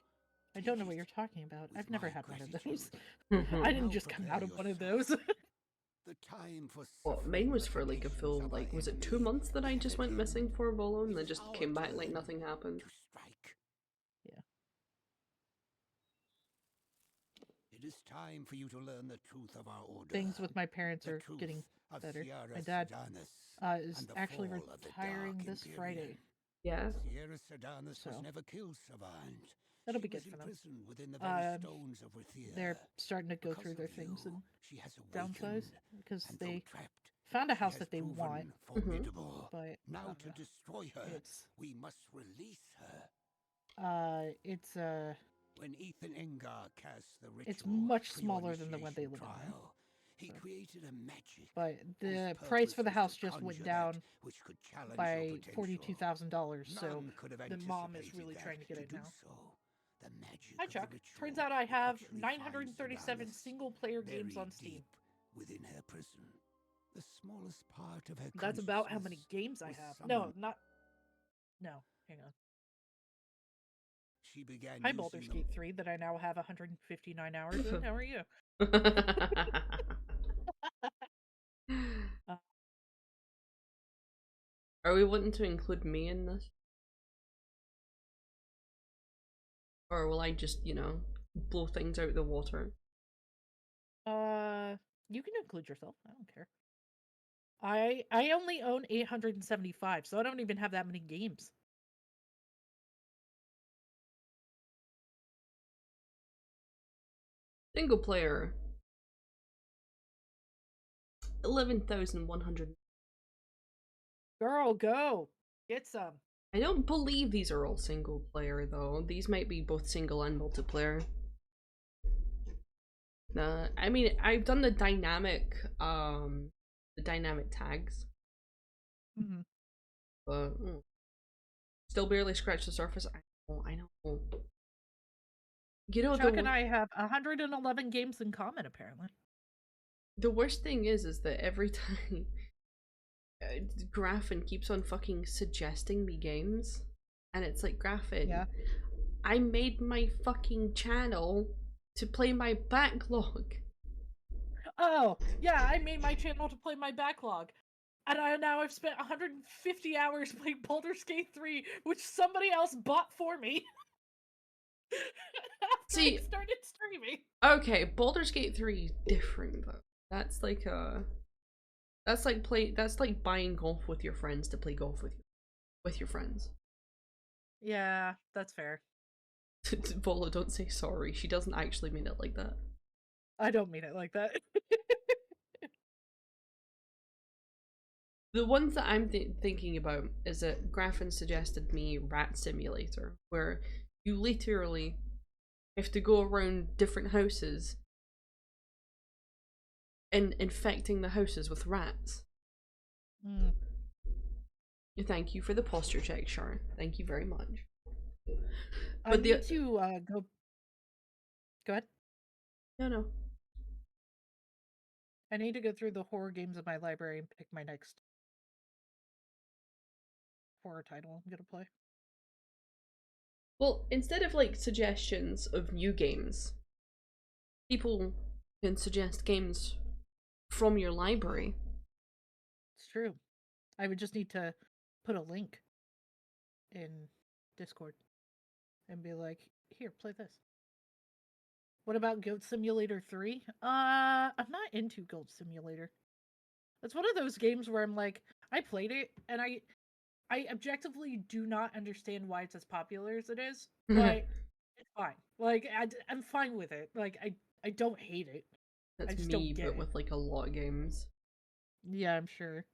I don't know what you're talking about. I've never had one of those. I didn't just come out of one of those. The time for well, mine was for like a full, like, was it 2 months that I just went missing for Volo and then just came back like nothing happened? Yeah. It is time for you to learn the truth of our order. Things with my parents The are truth getting of better. Sierra My dad Sedanus is and the actually fall of the retiring Dark this Friday. Yeah. Sierra Sedanus was So. never killed, Savant. That'll She be good was for them. imprisoned within the very stones of Rathir. They're starting to go Because through of their things you, and she has downsize awakened, because and they though trapped, found a she house has that they proven want. formidable. But Now to destroy her, it's we must release her. it's When Ethan Engar cast the ritual it's much for your smaller than the one they initiation live in. trial, he created a magic. But the whose price for the purpose was house to just went conjure down that which could challenge by your potential. $42,000. So None could have the mom is anticipated really that. trying to get To it do now. so, the magic Hi of Chuck. the ritual Turns out I would have actually find 937 Sedanus single-player games buried on Steam. deep within her prison. The smallest part of her That's about how many consciousness games I was have. summoned. No, hang on. She began Hi using Baldur's them. Gate 3 that I now have 159 hours in. How are you? Are we wanting to include me in this? Or will I just, you know, blow things out the water? You can include yourself. I don't care. I only own 875, so I don't even have that many games. Single player. 11,100. Girl, go! Get some. I don't believe these are all single player though. These might be both single and multiplayer. I mean, I've done the dynamic tags. Mm-hmm. But still barely scratched the surface. I know. You know, Chuck and I have 111 games in common, apparently. The worst thing is that every time Graffin keeps on fucking suggesting me games, and it's like, Graffin, yeah. I made my fucking channel to play my backlog. Oh, yeah, I made my channel to play my backlog. And I've spent 150 hours playing Baldur's Gate 3, which somebody else bought for me. After I started streaming. Okay, Baldur's Gate 3 is different though. That's like buying golf with your friends to play golf with your friends. Yeah, that's fair. Volo, don't say sorry. She doesn't actually mean it like that. I don't mean it like that. The ones that I'm thinking about is that Graffin suggested me Rat Simulator, where you literally have to go around different houses and infecting the houses with rats. Mm. Thank you for the posture check, Char. Thank you very much. But I need to go. Go ahead. No. I need to go through the horror games in my library and pick my next horror title I'm gonna play. Well, instead of like suggestions of new games, people can suggest games from your library. It's true. I would just need to put a link in Discord and be like, here, play this. What about Goat Simulator 3? I'm not into Goat Simulator. It's one of those games where I'm like, I played it and I objectively do not understand why it's as popular as it is, but it's fine. Like, I'm fine with it. Like, I don't hate it. That's I just me, don't get but with like a lot of games. Yeah, I'm sure.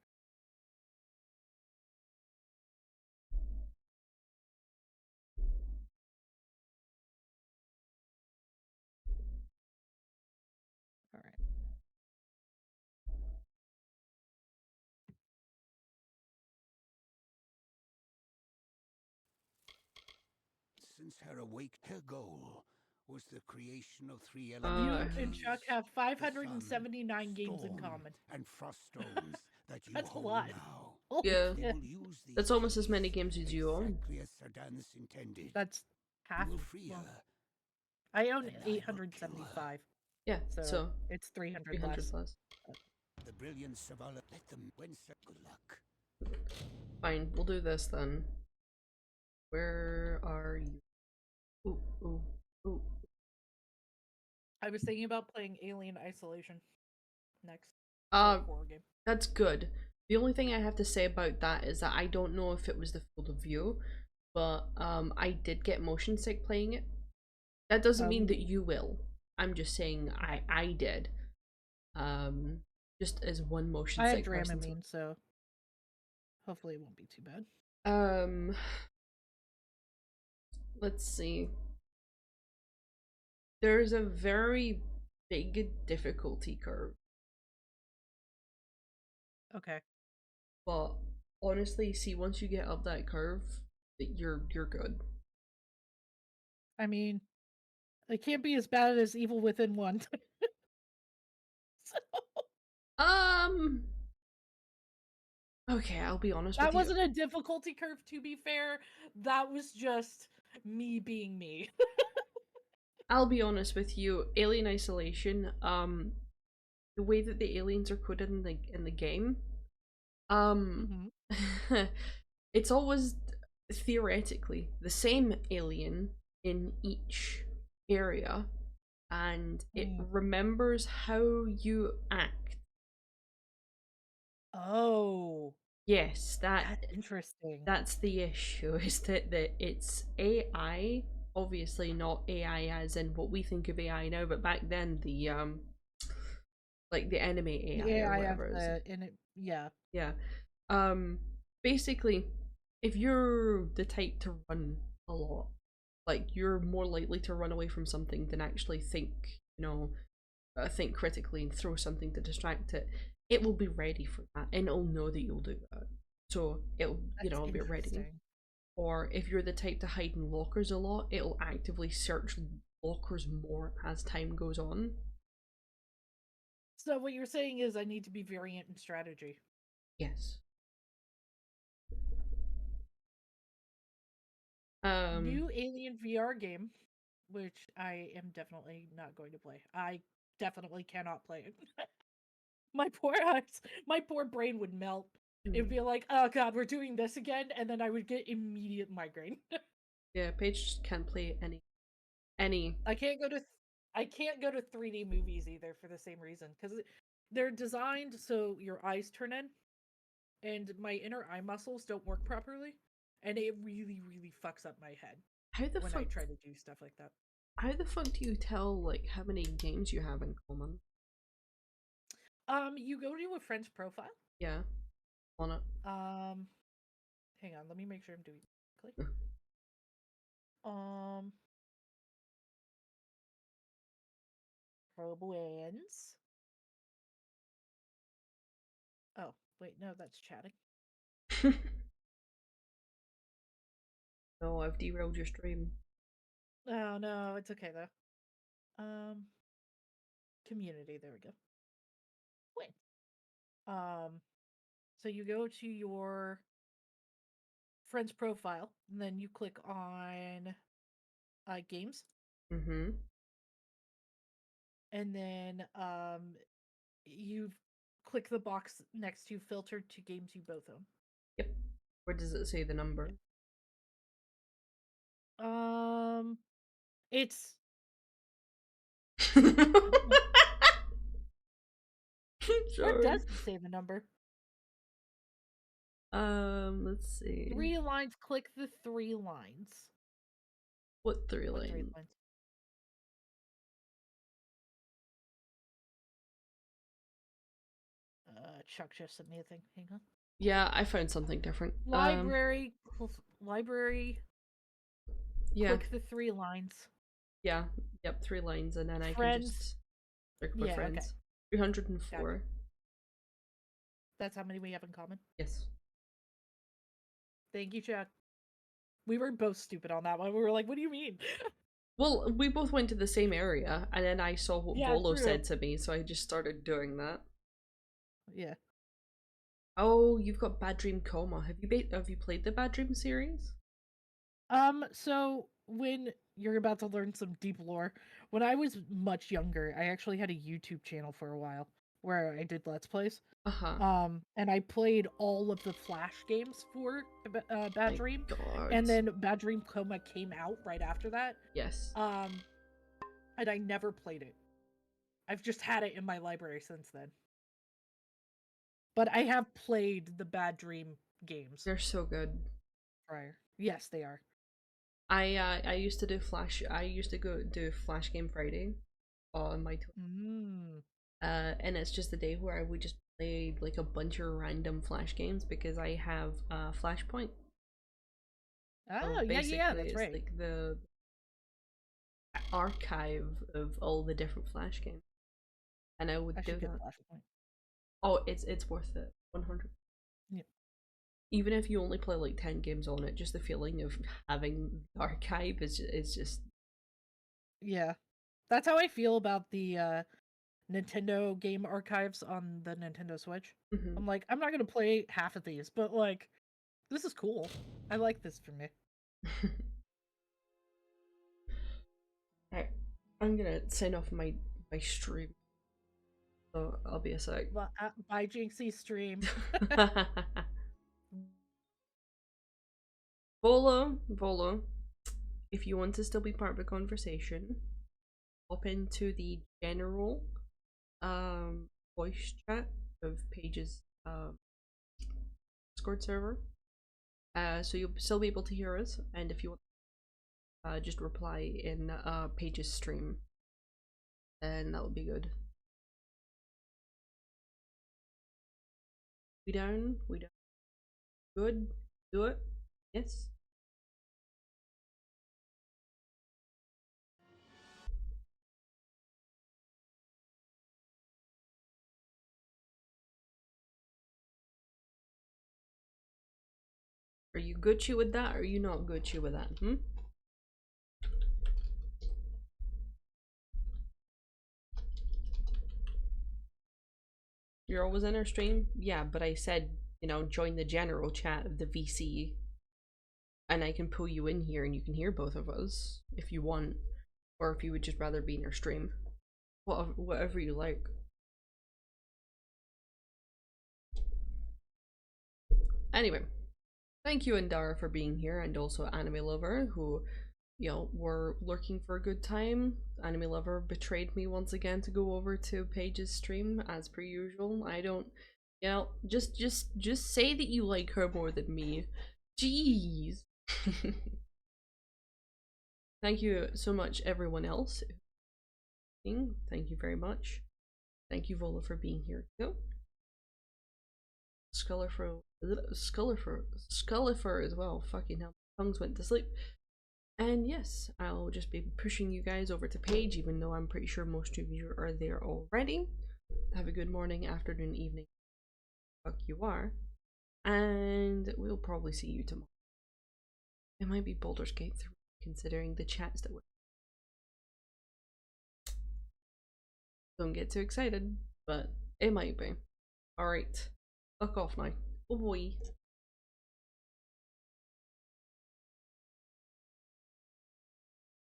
All right. Since her awake, her goal was the creation of three You elements. and Chuck have 579 games in common. And frost stones that you That's a hold lot. now. Yeah, They will use these that's almost as many games as you own. exactly as Sedanus intended. That's half. You will free her. I own 875. Yeah, so it's 300 less. The brilliance of Allah. Let them win. Good luck. Fine, we'll do this then. Where are you? Ooh. I was thinking about playing Alien Isolation next. Horror game. That's good. The only thing I have to say about that is that I don't know if it was the field of view, but I did get motion sick playing it. That doesn't mean that you will. I'm just saying I did. Just as one motion sick person. I had Dramamine, so hopefully it won't be too bad. Let's see. There's a very big difficulty curve. Okay. But honestly, see, once you get up that curve, you're good. I mean, it can't be as bad as Evil Within 1. So... Okay, I'll be honest with you. That wasn't a difficulty curve, to be fair. That was just me being me. I'll be honest with you. Alien Isolation, the way that the aliens are coded in the game, it's always theoretically the same alien in each area, and it remembers how you act. Oh. Yes, that's interesting. That's the issue, is that it's AI, obviously not AI as in what we think of AI now, but back then the like the enemy AI, or whatever. Yeah. Basically, if you're the type to run a lot, like you're more likely to run away from something than actually think, think critically and throw something to distract it. It will be ready for that, and it'll know that you'll do that. So it'll, be ready. Or if you're the type to hide in lockers a lot, it'll actively search lockers more as time goes on. So what you're saying is I need to be variant in strategy. Yes. New Alien VR game, which I am definitely not going to play. I definitely cannot play it. My poor eyes, my poor brain would melt. It'd be like, oh god, we're doing this again, and then I would get immediate migraine. Yeah, Paige just can't play any. I can't go to 3D movies either for the same reason, because they're designed so your eyes turn in, and my inner eye muscles don't work properly, and it really, really fucks up my head. When I try to do stuff like that. How the fuck do you tell like how many games you have in common? You go to a friend's profile. Yeah. On it. Hang on, let me make sure I'm doing it correctly. Probwans. Oh, wait, no, that's chatting. No, I've derailed your stream. Oh no, it's okay though. Community, there we go. Wait. So you go to your friend's profile, and then you click on games. And then you click the box next to filter to games you both own. Yep. Where does it say the number? It's Sorry. Where does it say the number? Let's see. 3 lines, click the 3 lines. What 3 lines? 3 lines? Chuck just sent me a thing. Hang on. Yeah, I found something different. Library. Yeah. Click the 3 lines. Yeah. Yep, 3 lines, and then I friends. Can just click my friends. Okay. 304. Gotcha. That's how many we have in common? Yes. Thank you, Chuck. We were both stupid on that one. We were like, what do you mean? Well, we both went to the same area, and then I saw what Volo said to me, so I just started doing that. Yeah. Oh, you've got Bad Dream Coma. Have you played the Bad Dream series? So when you're about to learn some deep lore, when I was much younger, I actually had a YouTube channel for a while where I did Let's Plays. And I played all of the Flash games for Bad Dream. And then Bad Dream Coma came out right after that. Yes. And I never played it. I've just had it in my library since then. But I have played the Bad Dream games. They're so good. Prior. Yes, they are. I used to do go do Flash Game Friday on my and it's just a day where I would just play like a bunch of random Flash games because I have Flashpoint. Oh, So yeah, that's it's right. like the archive of all the different Flash games, and I would do that. Oh, it's worth it, 100. Yeah. Even if you only play like 10 games on it, just the feeling of having the archive is just. Yeah, that's how I feel about the Nintendo game archives on the Nintendo Switch. I'm like, I'm not gonna play half of these, but like, this is cool. I like this for me. Alright, I'm gonna sign off my stream. So I'll be a sec. Bye, Jinxie stream. Volo, if you want to still be part of the conversation, hop into the general voice chat of Paige's Discord server. So you'll still be able to hear us, and if you want, just reply in Paige's stream, and that would be good. We down? Good? Do it? Yes? Are you Gucci with that, or are you not Gucci with that, You're always in our stream? Yeah, but I said, you know, join the general chat of the VC. And I can pull you in here and you can hear both of us if you want. Or if you would just rather be in our stream. Whatever you like. Anyway, thank you Indara for being here, and also Anime Lover, who, you know, were lurking for a good time. Anime Lover betrayed me once again to go over to Paige's stream as per usual. I don't, you know, just say that you like her more than me. Jeez. Thank you so much everyone else. Thank you very much. Thank you Vola for being here too. Scullifer as well. Fucking hell, tongues went to sleep. And yes, I'll just be pushing you guys over to Paige, even though I'm pretty sure most of you are there already. Have a good morning, afternoon, evening. Fuck you are. And we'll probably see you tomorrow. It might be Baldur's Gate 3, considering the chats that were. Don't get too excited, but it might be. Alright. Fuck off now. Oh boy.